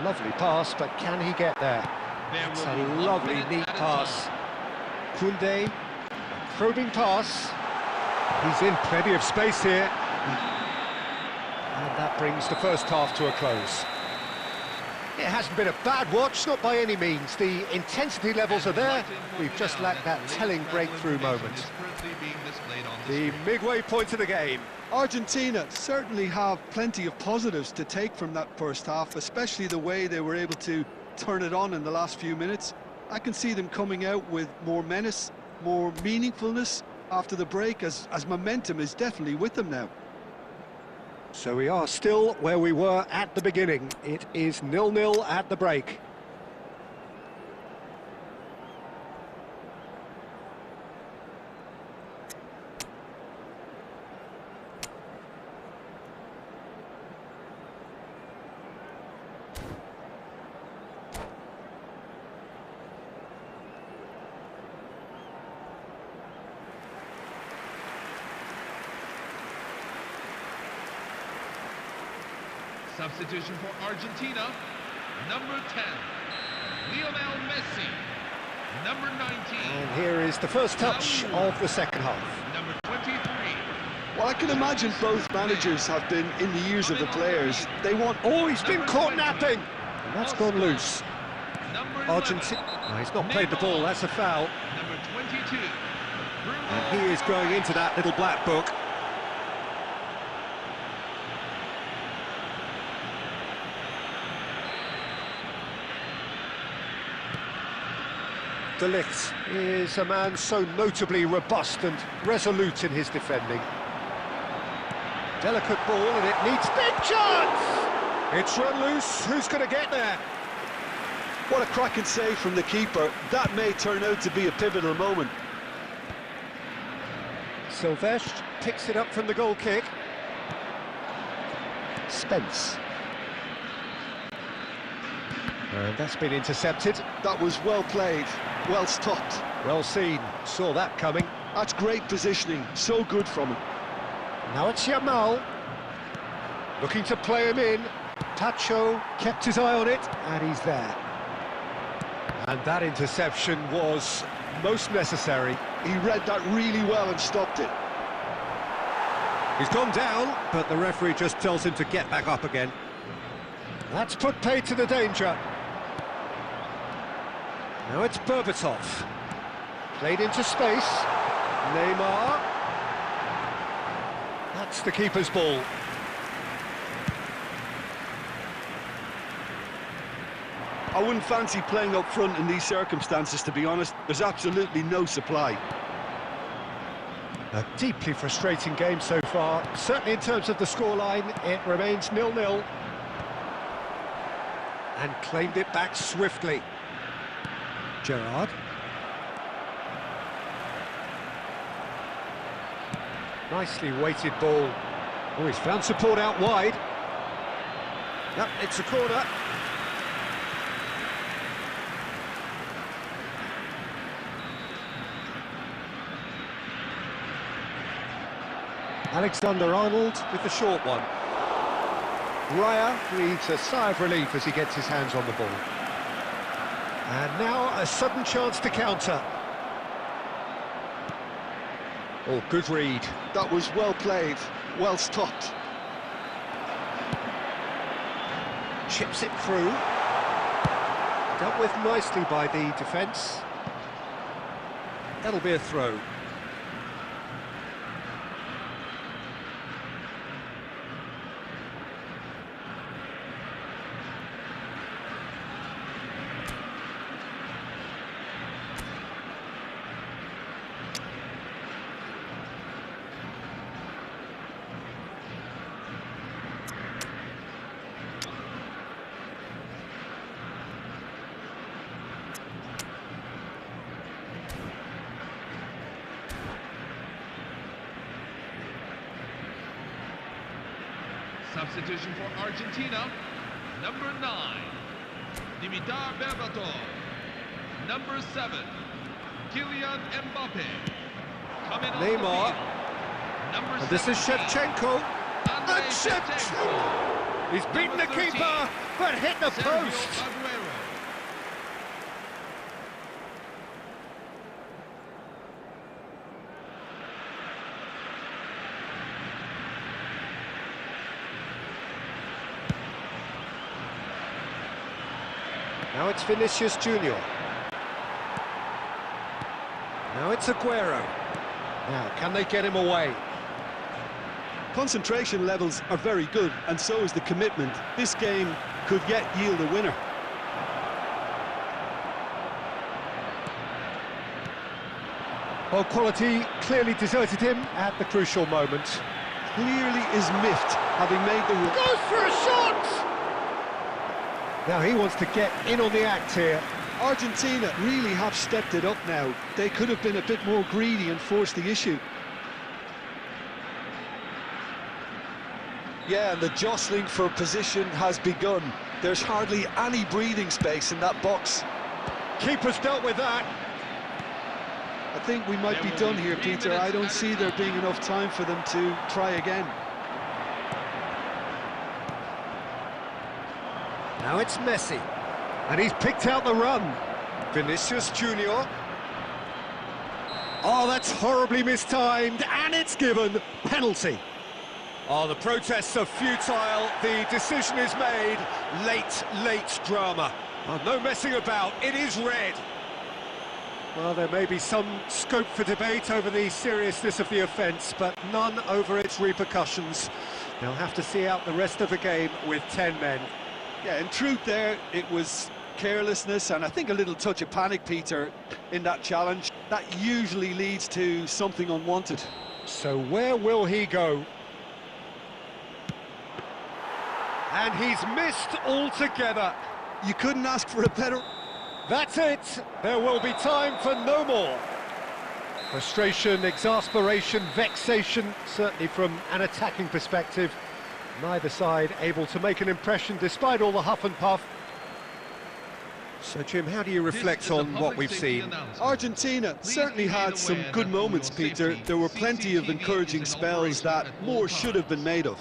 Lovely pass, but can he get there? It's a lovely, neat pass. Koundé, probing pass. He's in plenty of space here. And that brings the first half to a close. It hasn't been a bad watch, not by any means. The intensity levels are there. We've just lacked that telling breakthrough moment. The midway point of the game. Argentina certainly have plenty of positives to take from that first half, especially the way they were able to turn it on in the last few minutes. I can see them coming out with more menace, more meaningfulness after the break, as momentum is definitely with them now. So we are still where we were at the beginning. It is 0-0 at the break. Substitution for Argentina, number 10, Lionel Messi, number 19. And here is the first touch of the second half. Number 23. Well, I can imagine both managers have been in the ears of the players. They want... Oh, he's been caught napping! And that's gone loose. Argentina... No, he's not played the ball, that's a foul. Number 22. And he is going into that little black book. De Ligt is a man so notably robust and resolute in his defending. Delicate ball, and it needs big chance! It's run loose, who's going to get there? What a cracking save from the keeper. That may turn out to be a pivotal moment. Silvestre picks it up from the goal kick. Spence. And that's been intercepted. That was well played, well stopped. Well seen, saw that coming. That's great positioning, so good from him. Now it's Yamal. Looking to play him in. Tacho kept his eye on it, and he's there. And that interception was most necessary. He read that really well and stopped it. He's gone down, but the referee just tells him to get back up again. That's put paid to the danger. Now it's Berbatov. Played into space. Neymar. That's the keeper's ball. I wouldn't fancy playing up front in these circumstances, to be honest. There's absolutely no supply. A deeply frustrating game so far. Certainly in terms of the scoreline, it remains 0-0. And claimed it back swiftly. Gerrard. Nicely weighted ball. Oh, he's found support out wide. Yep, it's a corner. Alexander-Arnold with the short one. Raya breathes a sigh of relief as he gets his hands on the ball. And now a sudden chance to counter. Oh, good read. That was well played, well stopped. Chips it through. Dealt with nicely by the defence. That'll be a throw. Substitution for Argentina, number 9, Dimitar Berbatov. Number 7, Kylian Mbappe. Coming on Neymar. the field. Number And this is 17, Shevchenko. Andrei And Shevchenko! He's beaten the Number 13, keeper, but hit the Sergio post. Aguero. Now it's Vinicius Junior. Now it's Aguero. Now, can they get him away? Concentration levels are very good, and so is the commitment. This game could yet yield a winner. Well, quality clearly deserted him at the crucial moment. Clearly is miffed having made the run. Goes for a shot! Now he wants to get in on the act here. Argentina really have stepped it up now. They could have been a bit more greedy and forced the issue. Yeah, and the jostling for position has begun. There's hardly any breathing space in that box. Keeper's dealt with that. I think we might be done here, Peter. I don't see there being enough time for them to try again. Now it's Messi. And he's picked out the run. Vinicius Junior. Oh, that's horribly mistimed, and it's given. Penalty. Oh, the protests are futile. The decision is made. Late drama. Oh, no messing about. It is red. Well, there may be some scope for debate over the seriousness of the offence, but none over its repercussions. They'll have to see out the rest of the game with 10 men. Yeah, in truth there, it was carelessness and I think a little touch of panic, Peter, in that challenge. That usually leads to something unwanted. So where will he go? And he's missed altogether. You couldn't ask for a better... That's it. There will be time for no more. Frustration, exasperation, vexation, certainly from an attacking perspective. Neither side able to make an impression despite all the huff and puff. So, Jim, how do you reflect on what we've seen? Argentina certainly had some good moments, Peter. There were plenty of encouraging spells that more should have been made of.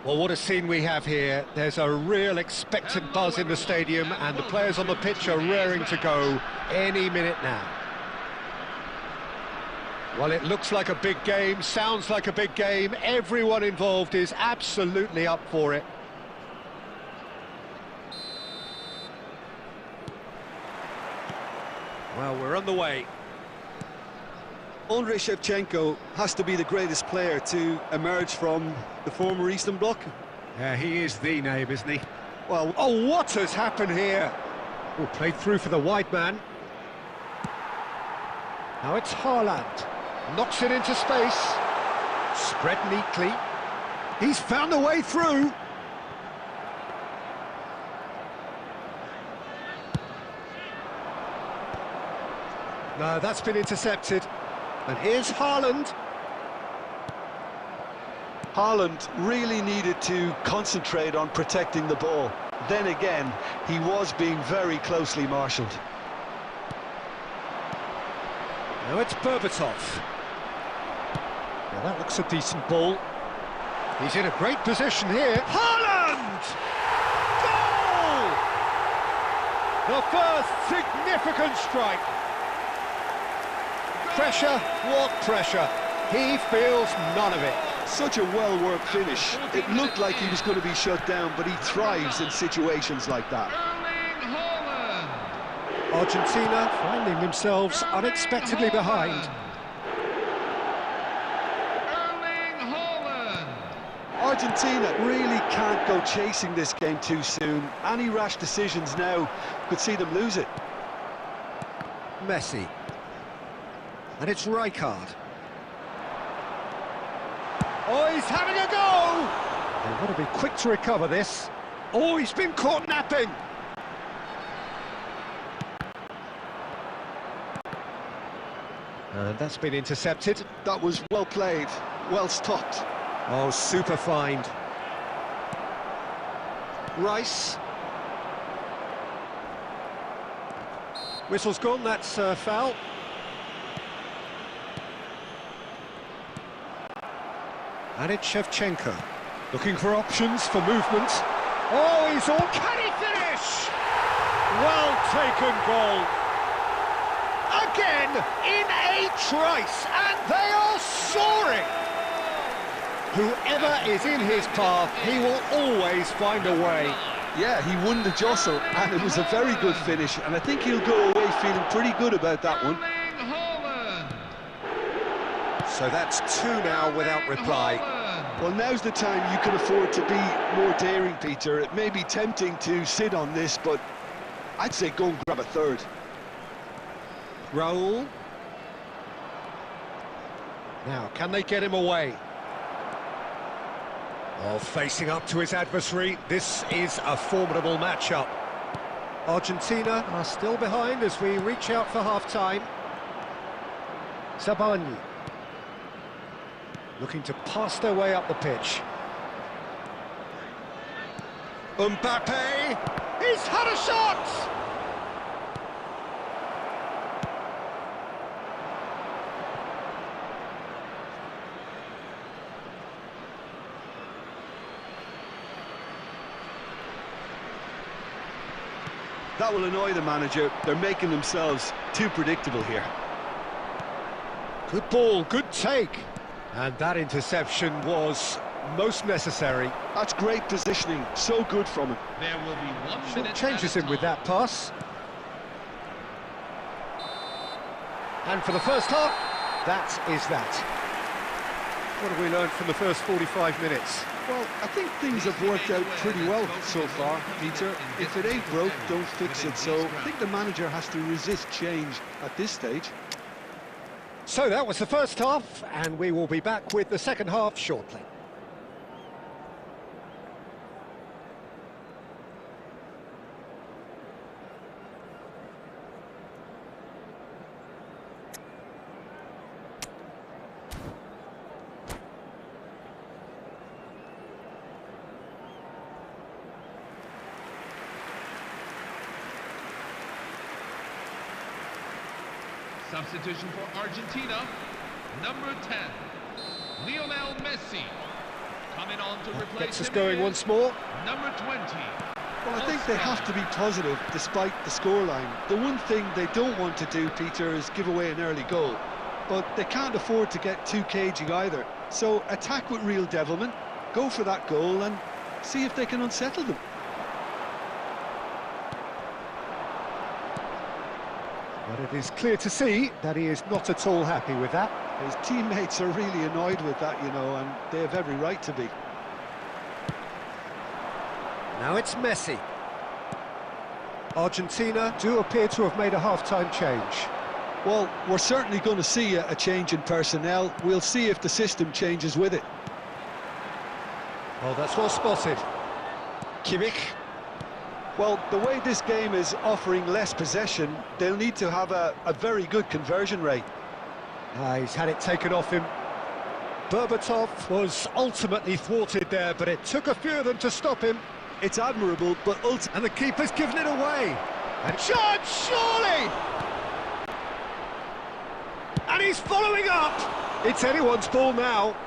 Well, what a scene we have here. There's a real expectant buzz in the stadium and the players on the pitch are raring to go any minute now. Well, it looks like a big game, sounds like a big game. Everyone involved is absolutely up for it. Well, we're on the way. Andrei Shevchenko has to be the greatest player to emerge from the former Eastern Bloc. Yeah, he is the name, isn't he? Well, oh, what has happened here? Oh, played through for the wide man. Now it's Haaland. Knocks it into space. Spread neatly. He's found a way through. No, that's been intercepted. And here's Haaland. Haaland really needed to concentrate on protecting the ball. Then again, he was being very closely marshalled. Now it's Berbatov. Well, that looks a decent ball. He's in a great position here. Haaland! Goal! The first significant strike. Pressure, what pressure? He feels none of it. Such a well-worked finish. It looked like he was going to be shut down, but he thrives in situations like that. Argentina finding themselves unexpectedly behind. Argentina really can't go chasing this game too soon. Any rash decisions now could see them lose it. Messi. And it's Rijkaard. Oh, he's having a go! They've got to be quick to recover this. Oh, he's been caught napping! And that's been intercepted. That was well played, well stopped. Oh, super find. Rice. Whistle's gone, that's foul. And it's Shevchenko. Looking for options for movement. Oh, he's all... Can he finish? Well taken goal. Again, in a trice, and they are soaring. Whoever is in his path, he will always find a way. Yeah, he won the jostle, and it was a very good finish, and I think he'll go away feeling pretty good about that one. So that's two now without reply. Well, now's the time you can afford to be more daring, Peter. It may be tempting to sit on this, but I'd say go and grab a third. Raul. Now, can they get him away? Oh, facing up to his adversary, this is a formidable matchup. Argentina are still behind as we reach out for half-time. Zabani. Looking to pass their way up the pitch. Mbappe! He's had a shot! That will annoy the manager. They're making themselves too predictable here. Good ball, good take. And that interception was most necessary. That's great positioning, so good from him. There will be 1 Short minute. changes him with that pass. And for the first half, that is that. What have we learned from the first 45 minutes? Well, I think things have worked out pretty well so far, Peter. If it ain't broke, don't fix it. So I think the manager has to resist change at this stage. So that was the first half, and we will be back with the second half shortly. Substitution for Argentina, number 10, Lionel Messi. Coming on to replace Gets us him going is once more. number 20. Well, I think they have to be positive despite the scoreline. The one thing they don't want to do, Peter, is give away an early goal. But they can't afford to get too cagey either. So attack with real devilment, go for that goal and see if they can unsettle them. But it is clear to see that he is not at all happy with that. His teammates are really annoyed with that, you know, and they have every right to be. Now it's Messi. Argentina do appear to have made a half-time change. Well, we're certainly going to see a change in personnel. We'll see if the system changes with it. Oh, that's well spotted. Kimmich. Well, the way this game is offering less possession, they'll need to have a very good conversion rate. He's had it taken off him. Berbatov was ultimately thwarted there, but it took a few of them to stop him. It's admirable, but And the keeper's given it away. And shot, surely! And he's following up! It's anyone's ball now.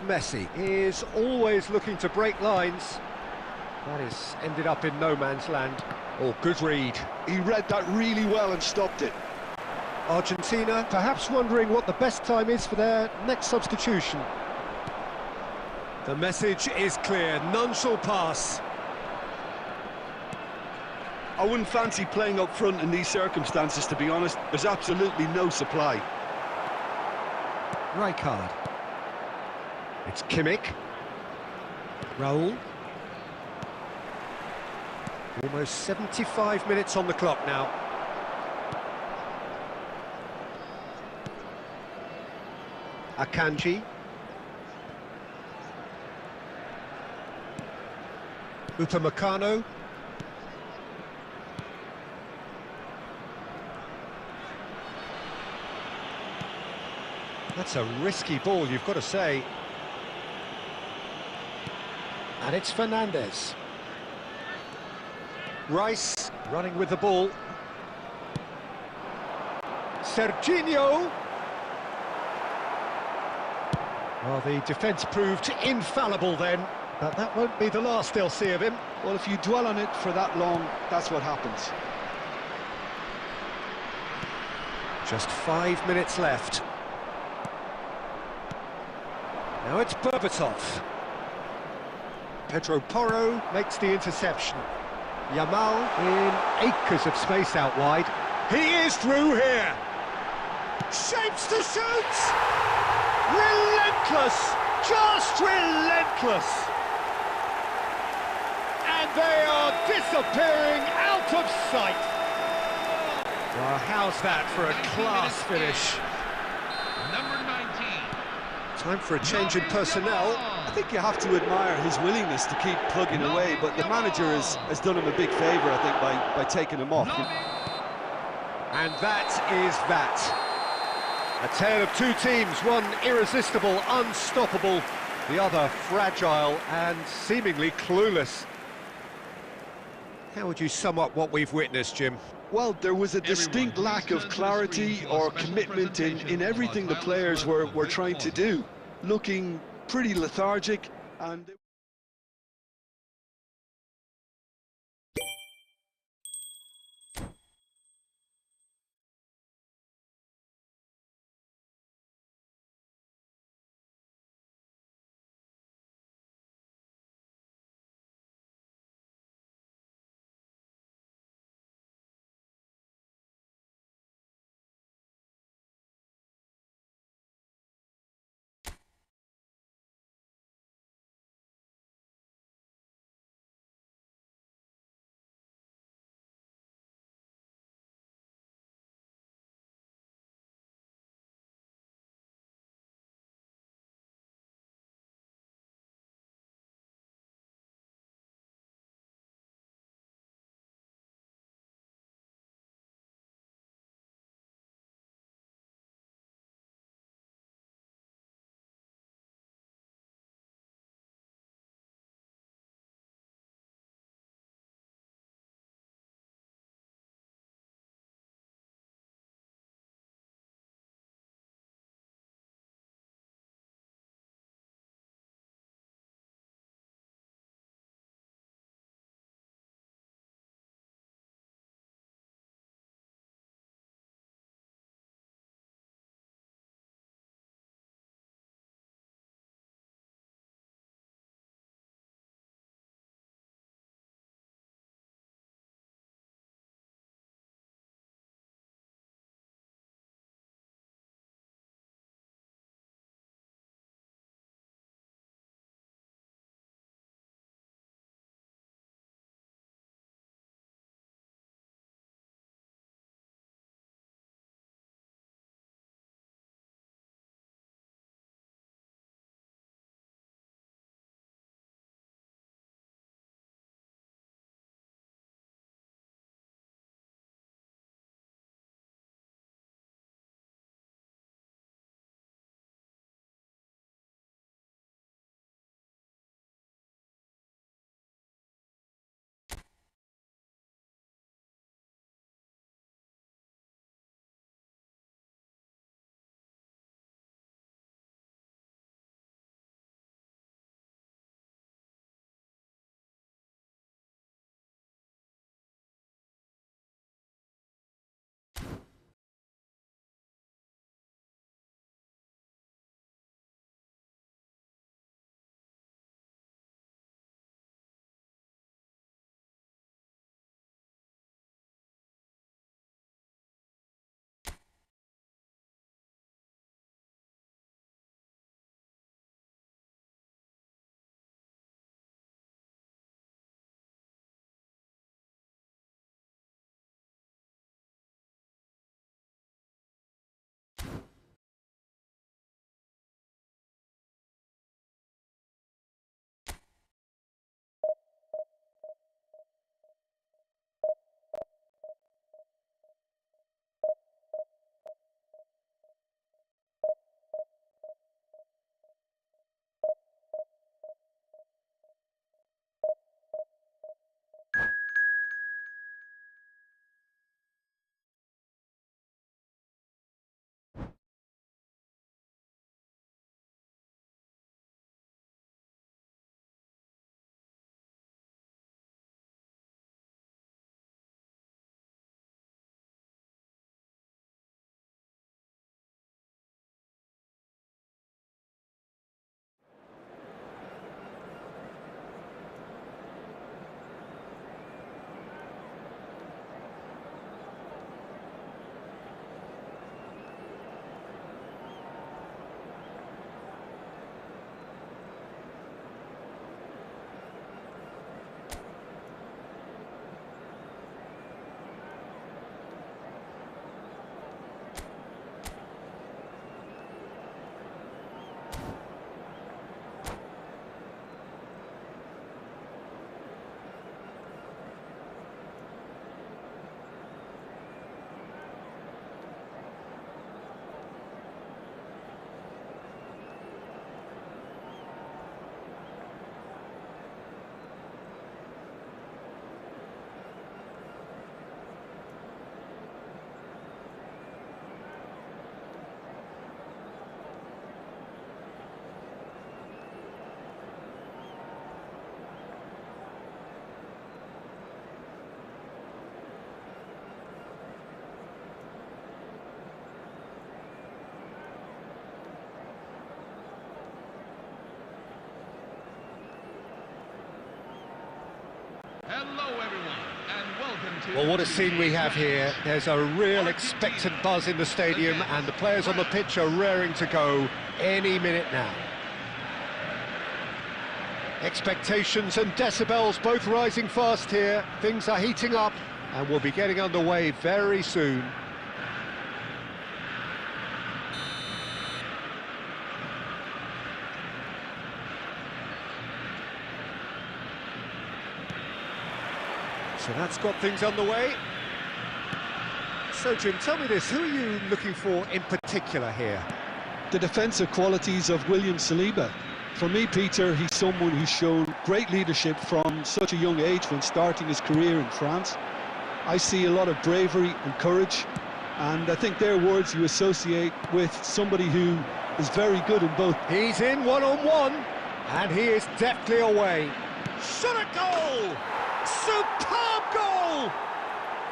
Messi is always looking to break lines. That has ended up in no man's land. Oh, good read. he read that really well and stopped it. Argentina perhaps wondering what the best time is for their next substitution. The message is clear, none shall pass. I wouldn't fancy playing up front in these circumstances, to be honest. There's absolutely no supply. Rijkaard. It's Kimmich. Raul. Almost 75 minutes on the clock now. Akanji. Upamecano. That's a risky ball, you've got to say. And it's Fernandez. Rice running with the ball. Serginho. Well, the defence proved infallible then, but that won't be the last they'll see of him. Well, if you dwell on it for that long, that's what happens. Just 5 minutes left. Now it's Berbatov. Pedro Porro makes the interception. Yamal in acres of space out wide. He is through here. Shapes to shoot! Relentless! Just relentless! And they are disappearing out of sight. Well, how's that for a class finish? Number 19. Time for a change in personnel. I think you have to admire his willingness to keep plugging away, but the manager has done him a big favour, I think, by taking him off. And that is that. A tale of two teams, one irresistible, unstoppable, the other fragile and seemingly clueless. How would you sum up what we've witnessed, Jim? Well, there was a distinct lack of clarity or commitment in everything the players were trying to do. Looking pretty lethargic and... Hello, everyone, and welcome to... Well, what a scene we have here. There's a real expectant buzz in the stadium, and the players on the pitch are raring to go any minute now. Expectations and decibels both rising fast here. Things are heating up, and we'll be getting underway very soon. So that's got things underway. So, Jim, tell me this, who are you looking for in particular here? The defensive qualities of William Saliba. For me, Peter, he's someone who's shown great leadership from such a young age when starting his career in France. I see a lot of bravery and courage, and I think they're words you associate with somebody who is very good in both. He's in one-on-one, and he is deftly away. Shot a goal! Superb goal!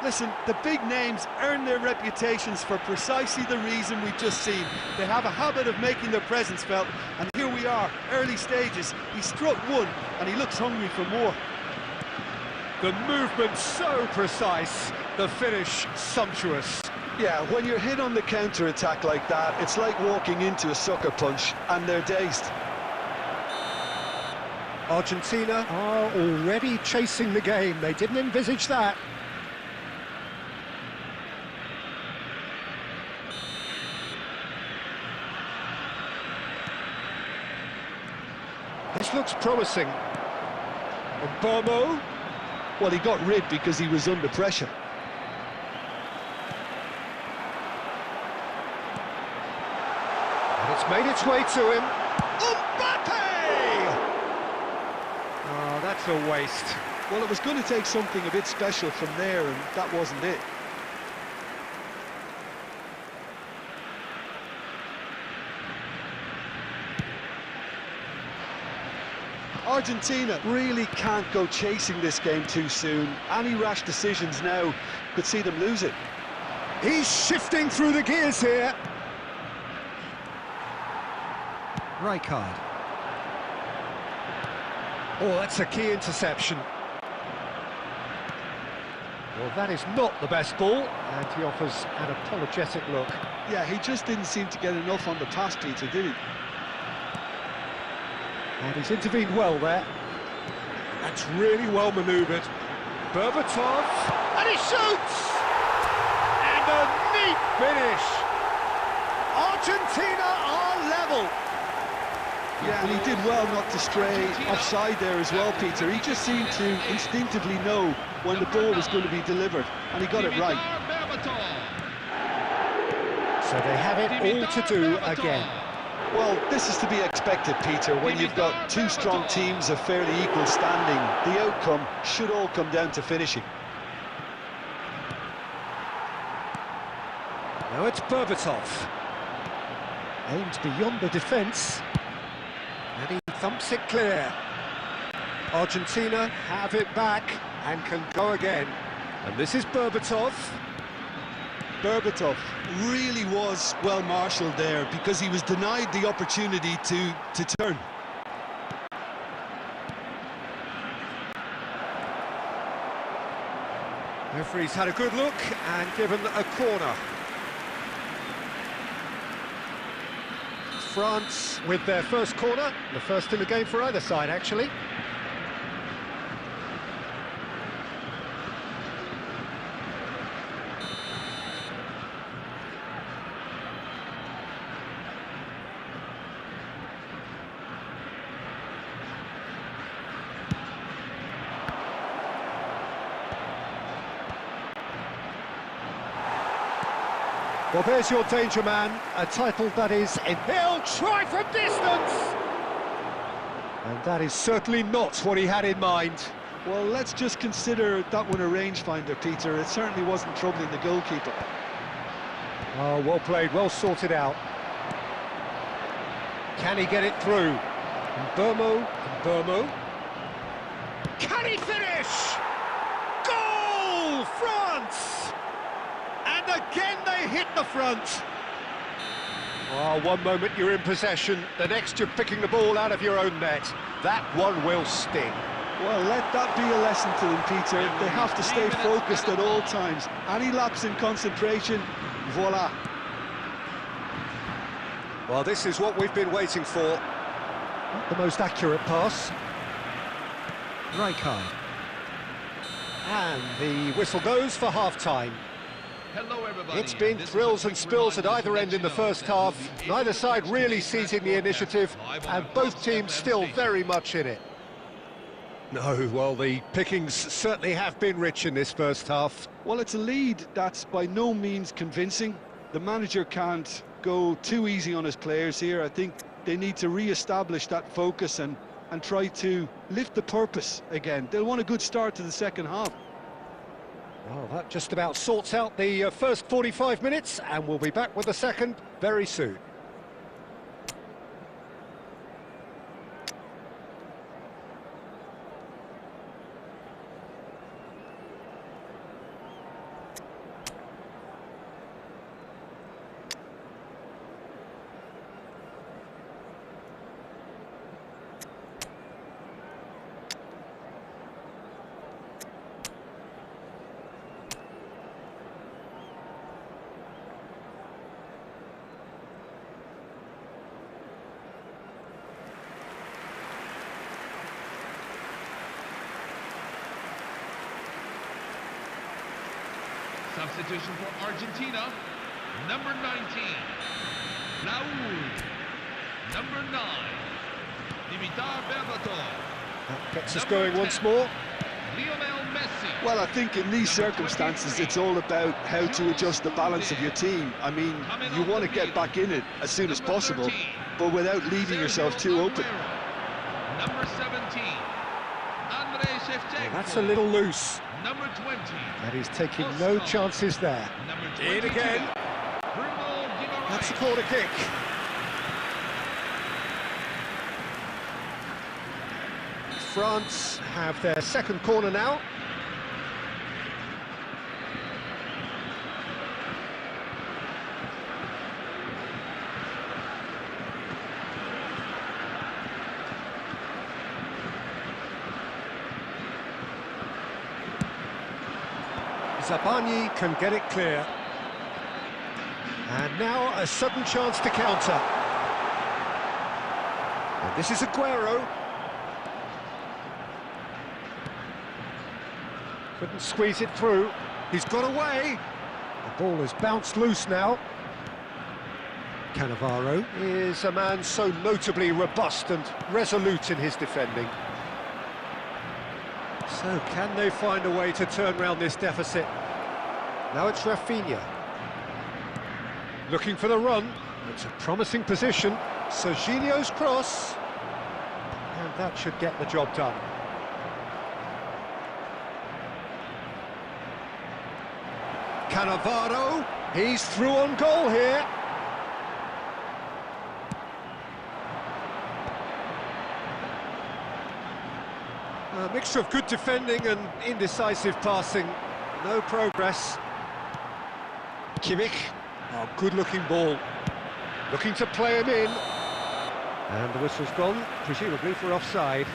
Listen, the big names earn their reputations for precisely the reason we've just seen. They have a habit of making their presence felt, and here we are, early stages. He struck one, and he looks hungry for more. The movement so precise, the finish sumptuous. Yeah, when you're hit on the counter-attack like that, it's like walking into a sucker punch, and they're dazed. Argentina are already chasing the game. They didn't envisage that. This looks promising. Bomo. Well, he got rid because he was under pressure. And it's made its way to him. Mbappe! Oh, that's a waste. Well, it was going to take something a bit special from there, and that wasn't it. Argentina really can't go chasing this game too soon. Any rash decisions now could see them lose it. He's shifting through the gears here. Rijkaard. Oh, that's a key interception. Well, that is not the best ball, and he offers an apologetic look. Yeah, he just didn't seem to get enough on the pass, Peter, did he? And he's intervened well there. That's really well manoeuvred. Berbatov, and he shoots! And a neat finish! Argentina are level! Yeah, and he did well not to stray offside there as well, Peter. He just seemed to instinctively know when the ball was going to be delivered, and he got it right. So they have it all to do again. Well, this is to be expected, Peter, when you've got two strong teams of fairly equal standing. The outcome should all come down to finishing. Now it's Berbatov. Aims beyond the defence. And he thumps it clear. Argentina have it back and can go again. And this is Berbatov. Berbatov really was well marshalled there because he was denied the opportunity to turn. Referee's had a good look and given a corner. France with their first corner, the first in the game for either side, actually. Well, there's your danger man, a title that is in. He'll try from distance! And that is certainly not what he had in mind. Well, let's just consider that one a rangefinder, Peter. It certainly wasn't troubling the goalkeeper. Oh, well played, well sorted out. Can he get it through? Bomo. Can he finish? Goal, France! And again they hit the front. Oh, one moment you're in possession, the next you're picking the ball out of your own net. That one will sting. Well, let that be a lesson to them, Peter. They have to stay focused at all times. Any lapse in concentration, voila. Well, this is what we've been waiting for. Not the most accurate pass. Rijkaard. And the whistle goes for half-time. Hello, everybody. It's been thrills and spills at either end in the first half. Neither side really seizing the initiative, and both teams still very much in it. No, well, the pickings certainly have been rich in this first half. Well, it's a lead that's by no means convincing. The manager can't go too easy on his players here. I think they need to re-establish that focus and try to lift the purpose again. They'll want a good start to the second half. Well, that just about sorts out the first 45 minutes, and we'll be back with the second very soon. Substitution for Argentina, number 19, Raúl. Number 9, Dimitar Berbatov. That gets us going once more. Lionel Messi. Well, I think in these circumstances, it's all about how to adjust the balance of your team. I mean, you want to get back in it as soon as possible, but without leaving yourself too open. Number 17, Andrei Shevchenko. Well, that's a little loose. Number 20. And he's taking no chances there. In again. That's a corner kick. France have their second corner now. Zabani can get it clear. And now a sudden chance to counter. And this is Aguero. Couldn't squeeze it through. He's got away. The ball has bounced loose now. Cannavaro is a man so notably robust and resolute in his defending. So, can they find a way to turn around this deficit? Now it's Rafinha. Looking for the run. It's a promising position. Serginho's cross. And that should get the job done. Cannavaro. He's through on goal here. A mixture of good defending and indecisive passing. No progress. Kimmich. Oh, good-looking ball. Looking to play him in. And the whistle's gone, presumably for offside.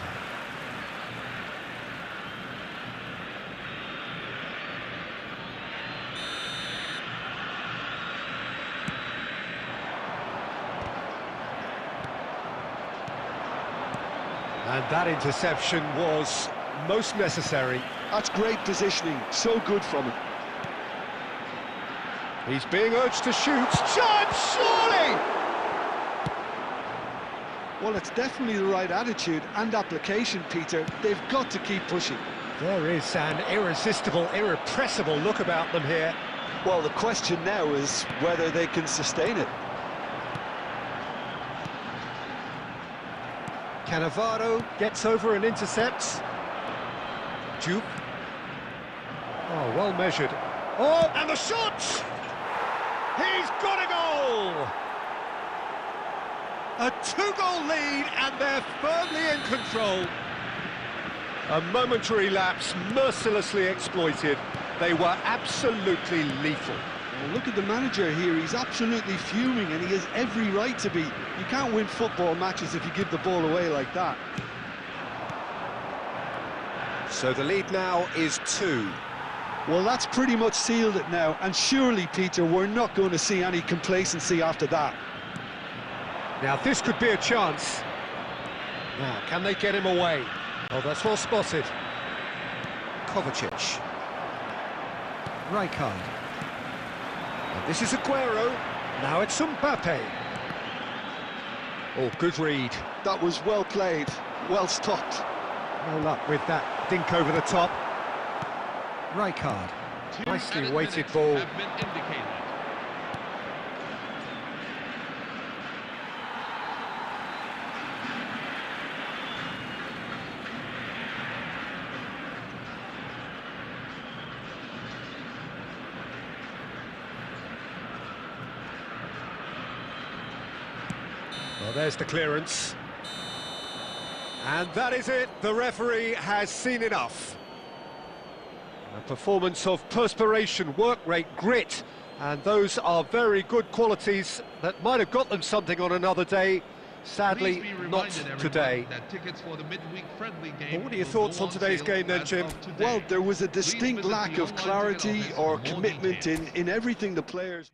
And that interception was most necessary. That's great positioning, so good from him. He's being urged to shoot. Chance, surely! Well, it's definitely the right attitude and application, Peter. They've got to keep pushing. There is an irresistible, irrepressible look about them here. Well, the question now is whether they can sustain it. Cannavaro gets over and intercepts. Jupe. Oh, well measured. Oh, and the shot! He's got a goal! A two-goal lead, and they're firmly in control. A momentary lapse, mercilessly exploited. They were absolutely lethal. Well, look at the manager here. He's absolutely fuming, and he has every right to be. You can't win football matches if you give the ball away like that. So the lead now is 2. Well, that's pretty much sealed it now, and surely, Peter, we're not going to see any complacency after that. Now, this could be a chance. Now, can they get him away? Oh, that's well spotted. Kovacic. Rijkaard. And this is Aguero. Now it's Mbappe. Oh, good read. That was well played, well stopped. No luck with that dink over the top. Rijkaard. 2 Nicely added weighted minutes ball. have been indicated. Well, there's the clearance. And that is it. The referee has seen enough. A performance of perspiration, work rate, grit, and those are very good qualities that might have got them something on another day. Sadly, Please be reminded, not everyone, today. that tickets for the midweek friendly game Well, what are your will thoughts go on today's sale game then, as Jim? of today. Well, there was a Please distinct visit lack the of online ticket clarity office or for more commitment details. in everything the players...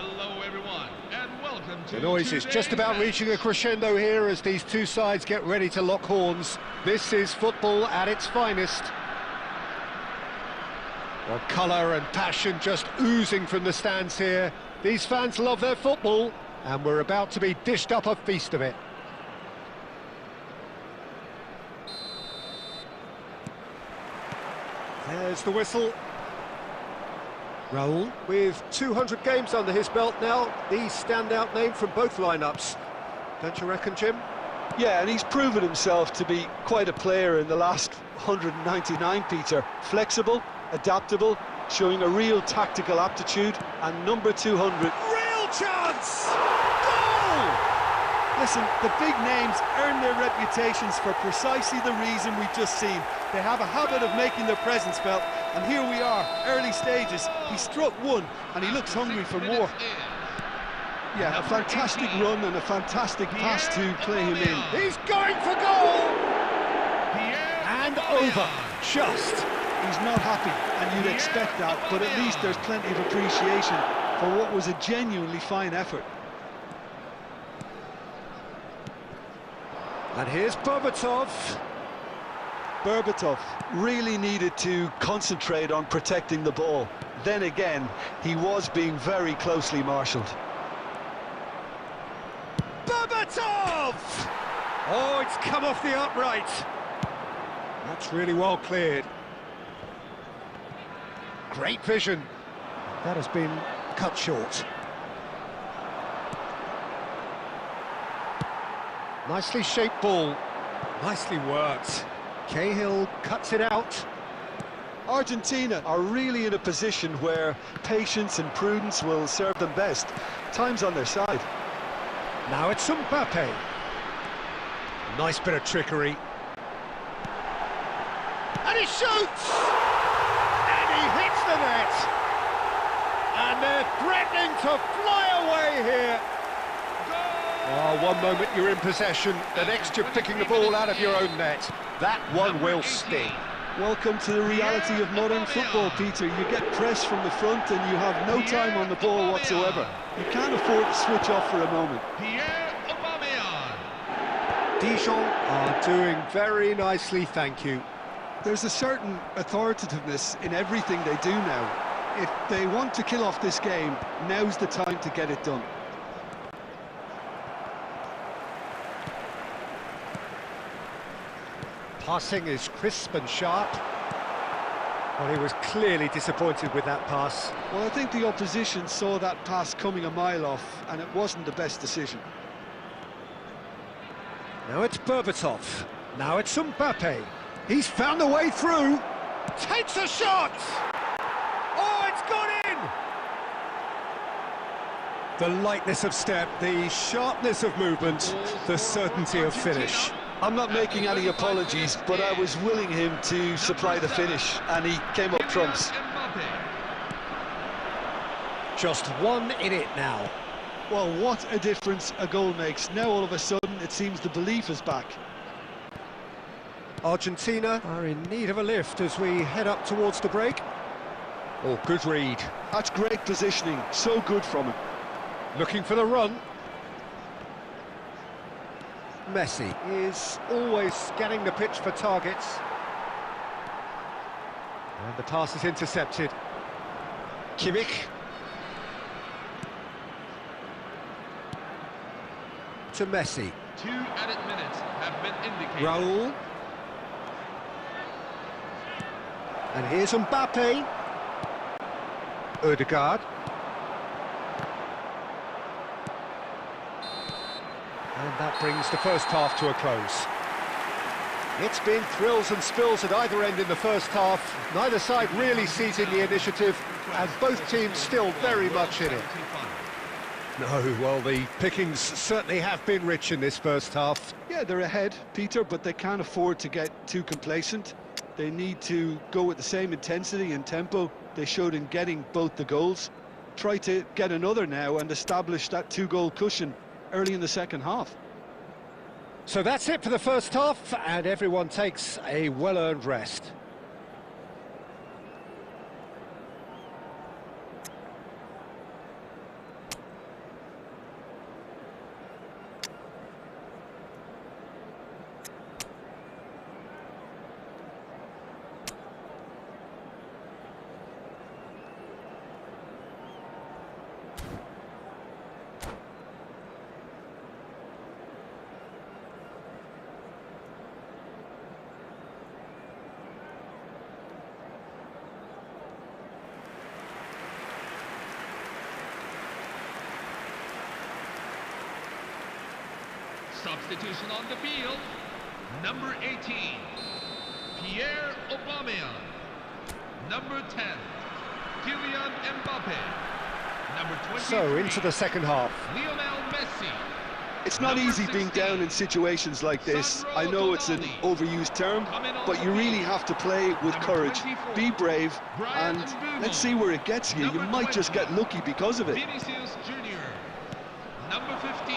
Hello everyone, and welcome to The noise is just about reaching a crescendo here as these two sides get ready to lock horns. This is football at its finest. Well, colour and passion just oozing from the stands here. These fans love their football, and we're about to be dished up a feast of it. There's the whistle. Raul, with 200 games under his belt now, the standout name from both lineups. Don't you reckon, Jim? Yeah, and he's proven himself to be quite a player in the last 199, Peter. Flexible, adaptable, showing a real tactical aptitude, and number 200. Real chance! Goal! Listen, the big names earn their reputations for precisely the reason we've just seen. They have a habit of making their presence felt, and here we are, early stages. He struck one, and he looks hungry for more. Yeah, a fantastic run and a fantastic pass to play him in. He's going for goal! And over, just. He's not happy, and you'd expect that, but at least there's plenty of appreciation for what was a genuinely fine effort. And here's Berbatov. Berbatov really needed to concentrate on protecting the ball. Then again, he was being very closely marshalled. Berbatov! Oh, it's come off the upright. That's really well cleared. Great vision. That has been cut short. Nicely shaped ball. Nicely worked. Cahill cuts it out. Argentina are really in a position where patience and prudence will serve them best. Time's on their side. Now it's Mbappe. Nice bit of trickery. And he shoots! And he hits the net! And they're threatening to fly away here. Oh, one moment you're in possession, the next you're picking the ball out of your own net. That one will sting. Welcome to the reality of modern football, Peter. You get pressed from the front and you have no time on the ball whatsoever. You can't afford to switch off for a moment. Dijon are doing very nicely, thank you. There's a certain authoritativeness in everything they do now. If they want to kill off this game, now's the time to get it done. Passing is crisp and sharp. Well, he was clearly disappointed with that pass. Well, I think the opposition saw that pass coming a mile off, and it wasn't the best decision. Now it's Berbatov. Now it's Mbappe. He's found a way through. Takes a shot! Oh, it's gone in! The lightness of step, the sharpness of movement, the certainty of finish. I'm not making any apologies, but I was willing him to supply the finish, and he came up trumps. Just one in it now. Well, what a difference a goal makes. Now all of a sudden it seems the belief is back. Argentina are in need of a lift as we head up towards the break. Oh, good read. That's great positioning, so good from him. Looking for the run. Messi is always scanning the pitch for targets. And the pass is intercepted. Kimmich. To Messi. 2 added minutes have been indicated. Raul. And here's Mbappe. Odegaard. And that brings the first half to a close. It's been thrills and spills at either end in the first half. Neither side really seizing the initiative, and both teams still very much in it. No, well, the pickings certainly have been rich in this first half. Yeah, they're ahead, Peter, but they can't afford to get too complacent. They need to go with the same intensity and tempo they showed in getting both the goals. Try to get another now and establish that two-goal cushion early in the second half. So that's it for the first half, and everyone takes a well-earned rest. Substitution on the field. Number 18, Pierre Aubameyang. Number 10, Kylian Mbappe. Number 23, So, into the second half. Lionel Messi. It's not Number easy being 16, down in situations like this. Sandro I know it's an Tonali. overused term, but you really have to play with Number courage. 24, Be brave, Brian and Mbeumo. let's see where it gets you. You Number might just 20, get lucky because of it. Vinicius Jr. Number 15,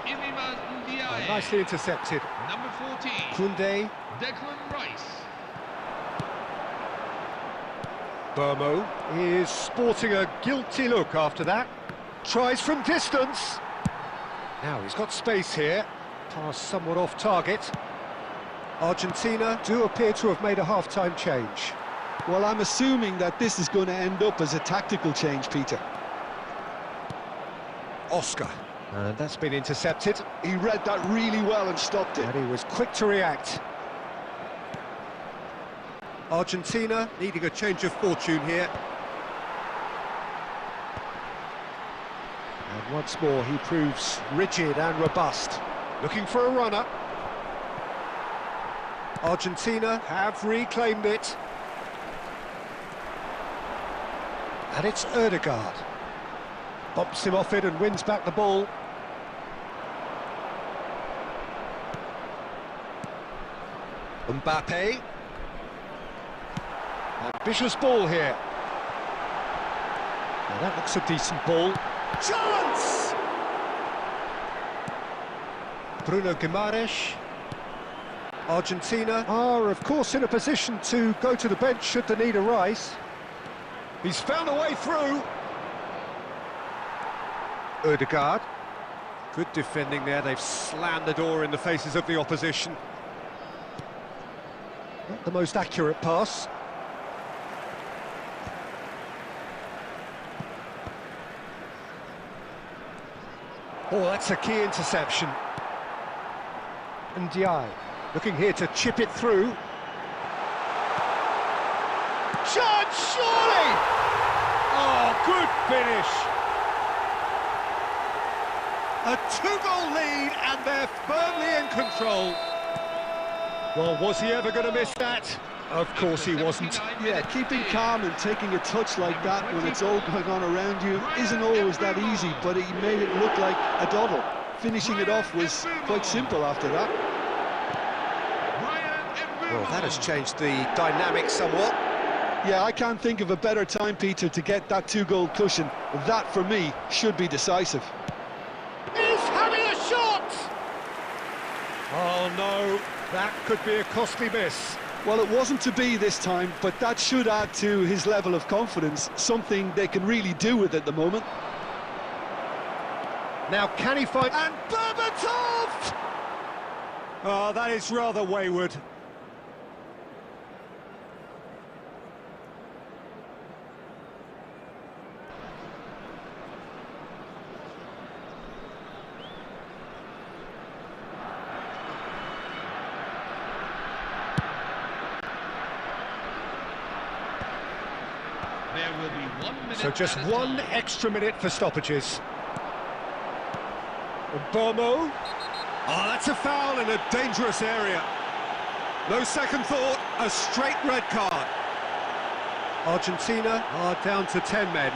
Iliman Ndiaye. Nicely intercepted. Number 14, Koundé, Declan Rice. Burmo is sporting a guilty look after that. Tries from distance. Now he's got space here. Pass somewhat off target. Argentina do appear to have made a half-time change. Well, I'm assuming that this is going to end up as a tactical change, Peter. Oscar. And that's been intercepted. He read that really well and stopped it. And he was quick to react. Argentina needing a change of fortune here. And once more he proves rigid and robust. Looking for a runner. Argentina have reclaimed it. And it's Ødegaard. Bumps him off it and wins back the ball. Mbappe. Ambitious ball here. Now that looks a decent ball. Chance! Bruno Guimaraes. Argentina are, of course, in a position to go to the bench should the need arise. He's found a way through. Ødegaard. Good defending there. They've slammed the door in the faces of the opposition. Not the most accurate pass. Oh, that's a key interception. Ndiaye looking here to chip it through. Chance, surely! Oh, good finish. A two-goal lead and they're firmly in control. Well, was he ever going to miss that? Of course he wasn't. Yeah, keeping calm and taking a touch like that when it's all going on around you isn't always that easy, but he made it look like a doddle. Finishing it off was quite simple after that. Well, that has changed the dynamic somewhat. Yeah, I can't think of a better time, Peter, to get that two-goal cushion. That, for me, should be decisive. He's having a shot! Oh, no, that could be a costly miss. Well, it wasn't to be this time, but that should add to his level of confidence, something they can really do with at the moment. Now, can he find... And Berbatov! Oh, that is rather wayward. There will be 1 minute. So just at a one time. extra minute for stoppages. Bomo. Oh, that's a foul in a dangerous area. No second thought, a straight red card. Argentina are down to 10 men.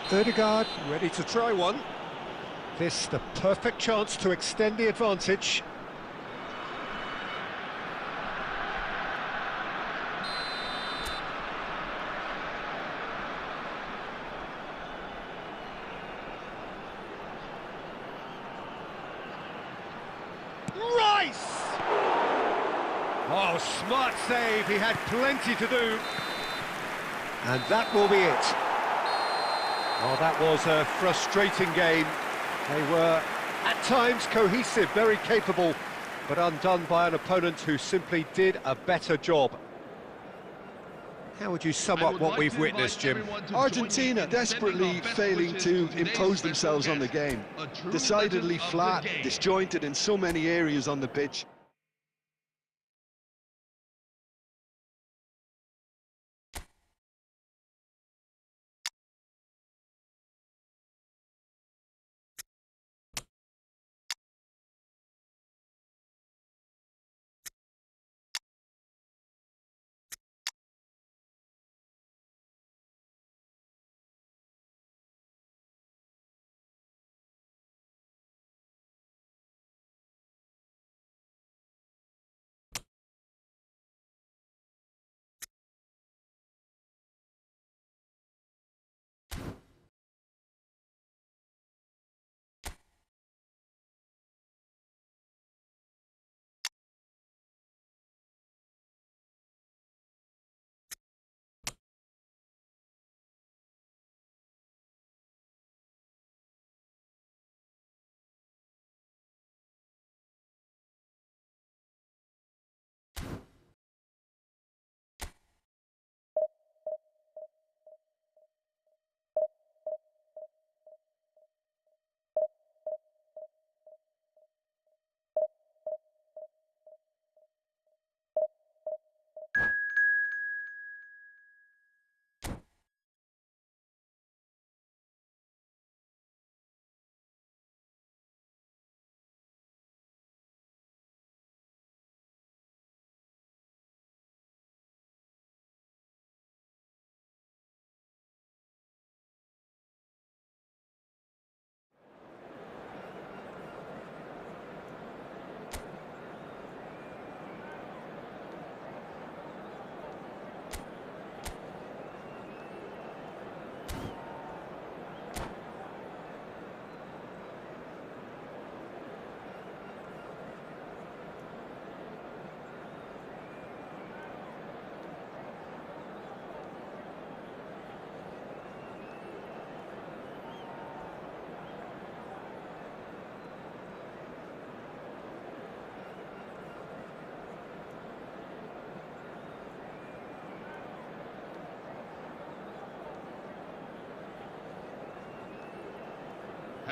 Ødegaard ready to try one. This the perfect chance to extend the advantage. Rice! Oh, smart save, he had plenty to do. And that will be it. Oh, that was a frustrating game. They were, at times, cohesive, very capable, but undone by an opponent who simply did a better job. How would you sum up what we've witnessed, Jim? Argentina desperately failing to impose themselves on the game. Decidedly flat, disjointed in so many areas on the pitch.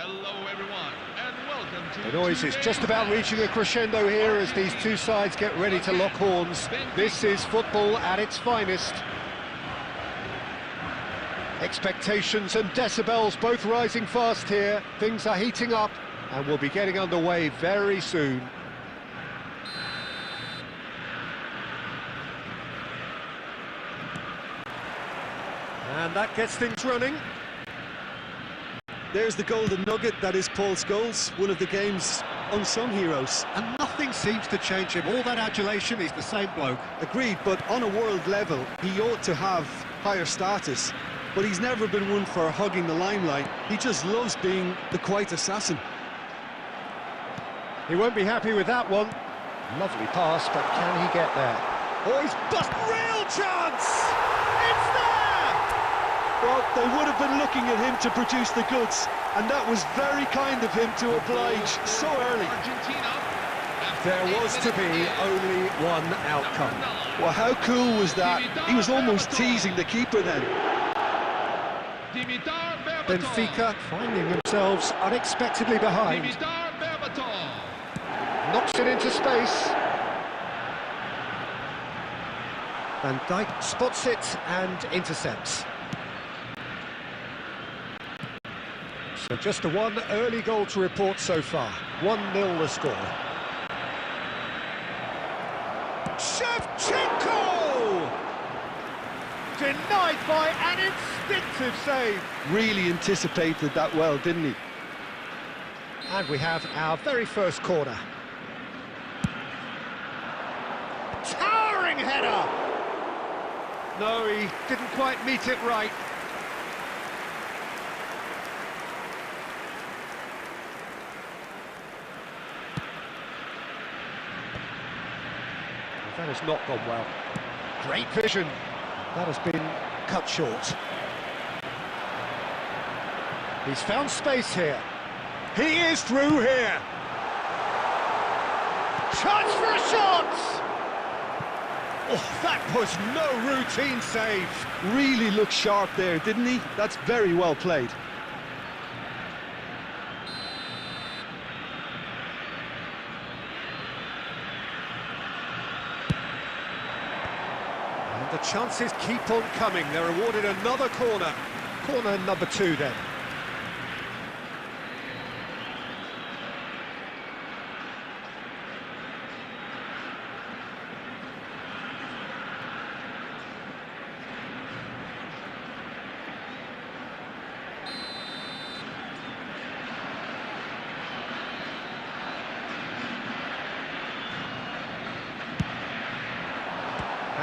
Hello everyone, and welcome to The noise is today's just about match. reaching a crescendo here as these two sides get ready to lock horns. This is football at its finest. Expectations and decibels both rising fast here. Things are heating up and we'll be getting underway very soon. And that gets things running. There's the golden nugget that is Paul Scholes, one of the game's unsung heroes. And nothing seems to change him. All that adulation, he's the same bloke. Agreed, but on a world level, he ought to have higher status. But he's never been one for hugging the limelight. He just loves being the quiet assassin. He won't be happy with that one. Lovely pass, but can he get there? Oh, he's bust! Real chance! It's there! Well, they would have been looking at him to produce the goods, and that was very kind of him to oblige so early. Argentina. There was to be only one outcome. Well, how cool was that? He was almost teasing the keeper then. Benfica finding themselves unexpectedly behind. Knocks it into space. Van Dijk spots it and intercepts. So just the one early goal to report so far. 1-0 the score. Shevchenko! Denied by an instinctive save. Really anticipated that well, didn't he? And we have our very first corner. Towering header! No, he didn't quite meet it right. That has not gone well. Great vision. That has been cut short. He's found space here. He is through here. Chance for a shot! Oh, that was no routine save. Really looked sharp there, didn't he? That's very well played. And the chances keep on coming. They're awarded another corner. Corner number 2 then.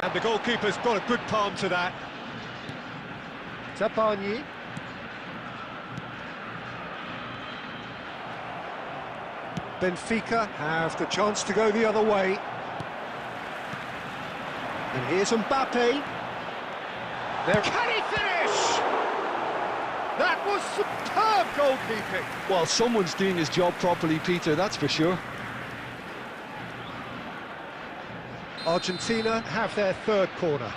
And the goalkeeper's got a good palm to that. Tapani. Benfica have the chance to go the other way. And here's Mbappe. There. Can he finish? That was superb goalkeeping. Well, someone's doing his job properly, Peter, that's for sure. Argentina have their third corner.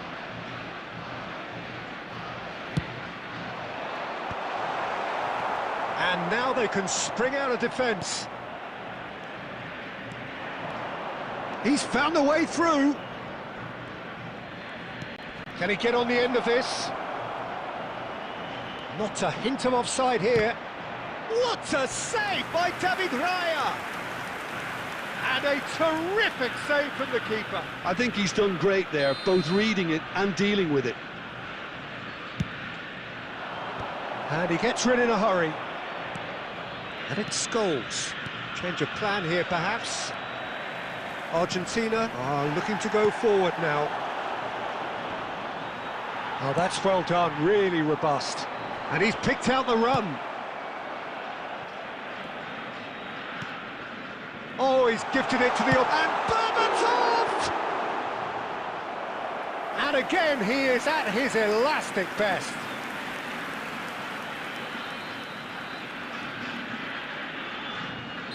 And now they can spring out of defence. He's found a way through. Can he get on the end of this? Not a hint of offside here. What a save by David Raya! And a terrific save from the keeper. I think he's done great there, both reading it and dealing with it. And he gets rid in a hurry. And it's Scholes. Change of plan here, perhaps. Argentina are looking to go forward now. Oh, that's well done, really robust. And he's picked out the run. Oh, he's gifted it to the... And Berbatov! And again, he is at his elastic best.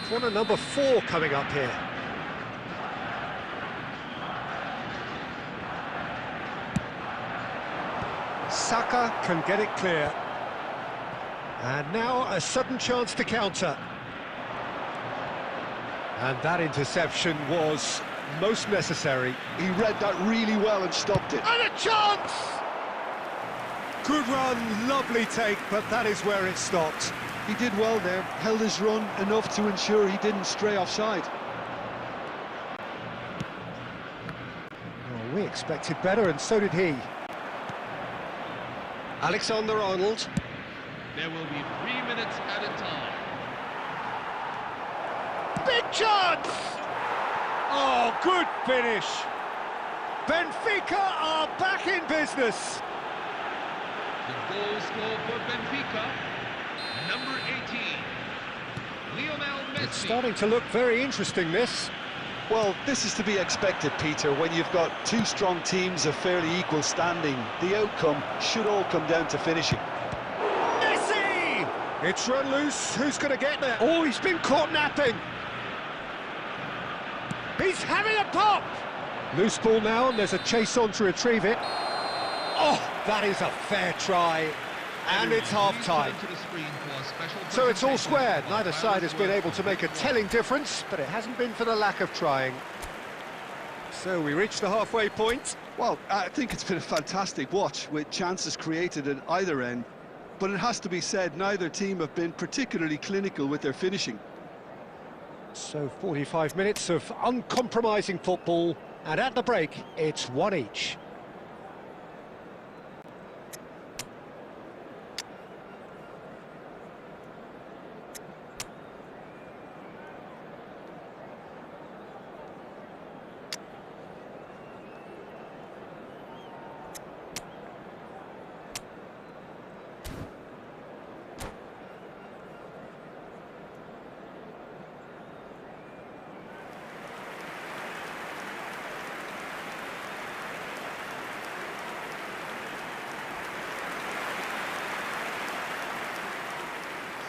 Corner number 4 coming up here. Saka can get it clear. And now a sudden chance to counter. And that interception was most necessary. He read that really well and stopped it. And a chance! Good run, lovely take, but that is where it stopped. He did well there, held his run enough to ensure he didn't stray offside. Well, we expected better, and so did he. Alexander-Arnold. There will be 3 minutes at a time. Big chance! Oh, good finish. Benfica are back in business. The goal scored for Benfica, number 18, Lionel Messi. It's starting to look very interesting, this. Well, this is to be expected, Peter. When you've got two strong teams of fairly equal standing, the outcome should all come down to finishing. Messi! It's run loose. Who's going to get there? Oh, he's been caught napping. He's having a pop! Loose ball now, and there's a chase on to retrieve it. Oh, that is a fair try. And it's half-time. So it's all square. Neither side has been able to make a telling difference, but it hasn't been for the lack of trying. So we reach the halfway point. Well, I think it's been a fantastic watch, with chances created at either end. But it has to be said, neither team have been particularly clinical with their finishing. So 45 minutes of uncompromising football, and at the break, it's one each.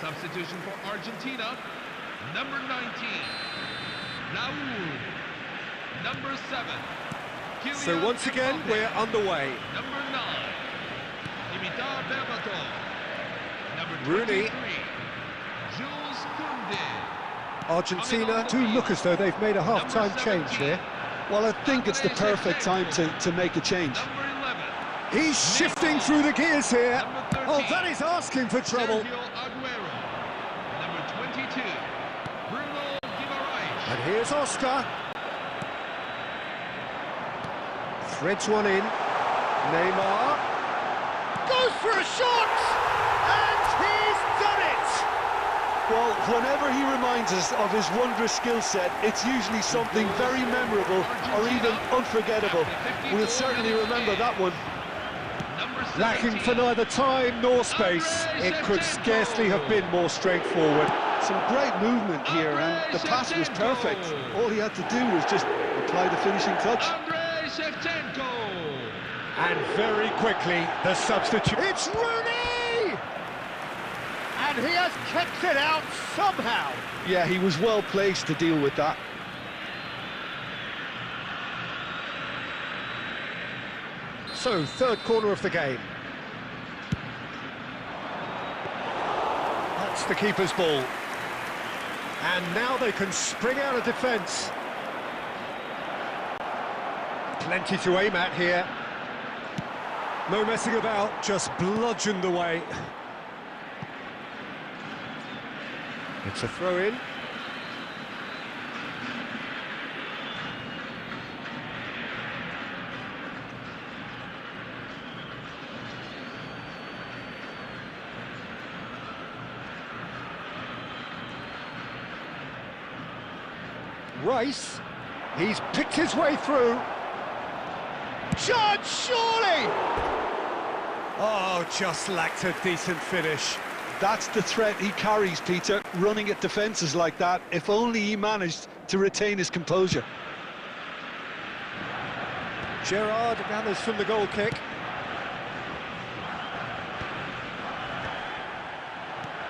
Substitution for Argentina, number 19, Raul, number 7, So once again, we're underway. number 9, Dimitar Berbatov, number Rooney. 23, Jules Koundé. Argentina do look as though they've made a half-time change here. Well, I think it's the perfect time to make a change. Number 11, He's shifting through the gears here. Number 13, Oh, that is asking for trouble. Sergio Aguero, number 22, Bruno Guimaraes. And here's Oscar. Threads one in. Neymar goes for a shot, and he's done it. Well, whenever he reminds us of his wondrous skill set, it's usually something very memorable or even unforgettable. We'll certainly remember that one. Lacking for neither time nor space. It could scarcely have been more straightforward. Some great movement here, and the pass was perfect. All he had to do was just apply the finishing touch. Andrei Shevchenko. And very quickly, the substitute. It's Rooney! And he has kept it out somehow. Yeah, he was well placed to deal with that. So, third corner of the game. That's the keeper's ball. And now they can spring out of defence. Plenty to aim at here. No messing about, just bludgeoned away. It's a throw-in. Rice, he's picked his way through. Judge, surely! Oh, just lacked a decent finish. That's the threat he carries, Peter, running at defences like that. If only he managed to retain his composure. Gerrard gathers from the goal kick.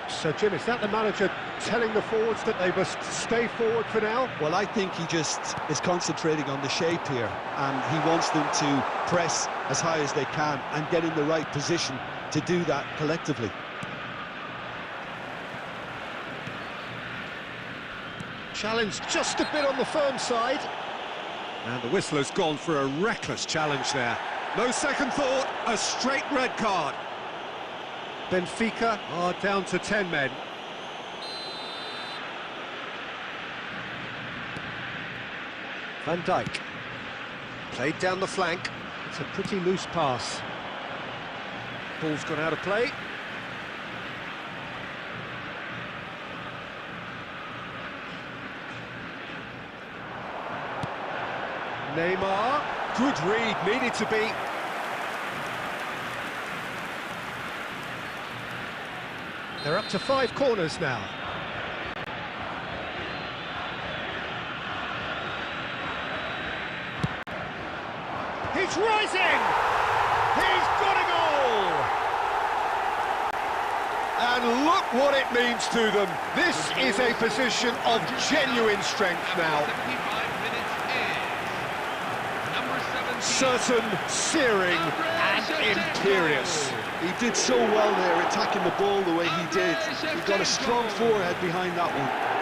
So, Jim, is that the manager telling the forwards that they must stay forward for now? Well, I think he just is concentrating on the shape here, and he wants them to press as high as they can and get in the right position to do that collectively. Challenge just a bit on the firm side. And the whistler's gone for a reckless challenge there. No second thought, a straight red card. Benfica are down to 10 men. Van Dijk. Played down the flank. It's a pretty loose pass. Ball's gone out of play. Neymar, good read, needed to be. They're up to 5 corners now. He's rising! He's got a goal! And look what it means to them. This is a position of genuine strength now. 75 minutes is number 17. Certain, searing and imperious. He did so well there, attacking the ball the way he did. He got a strong forehead behind that one.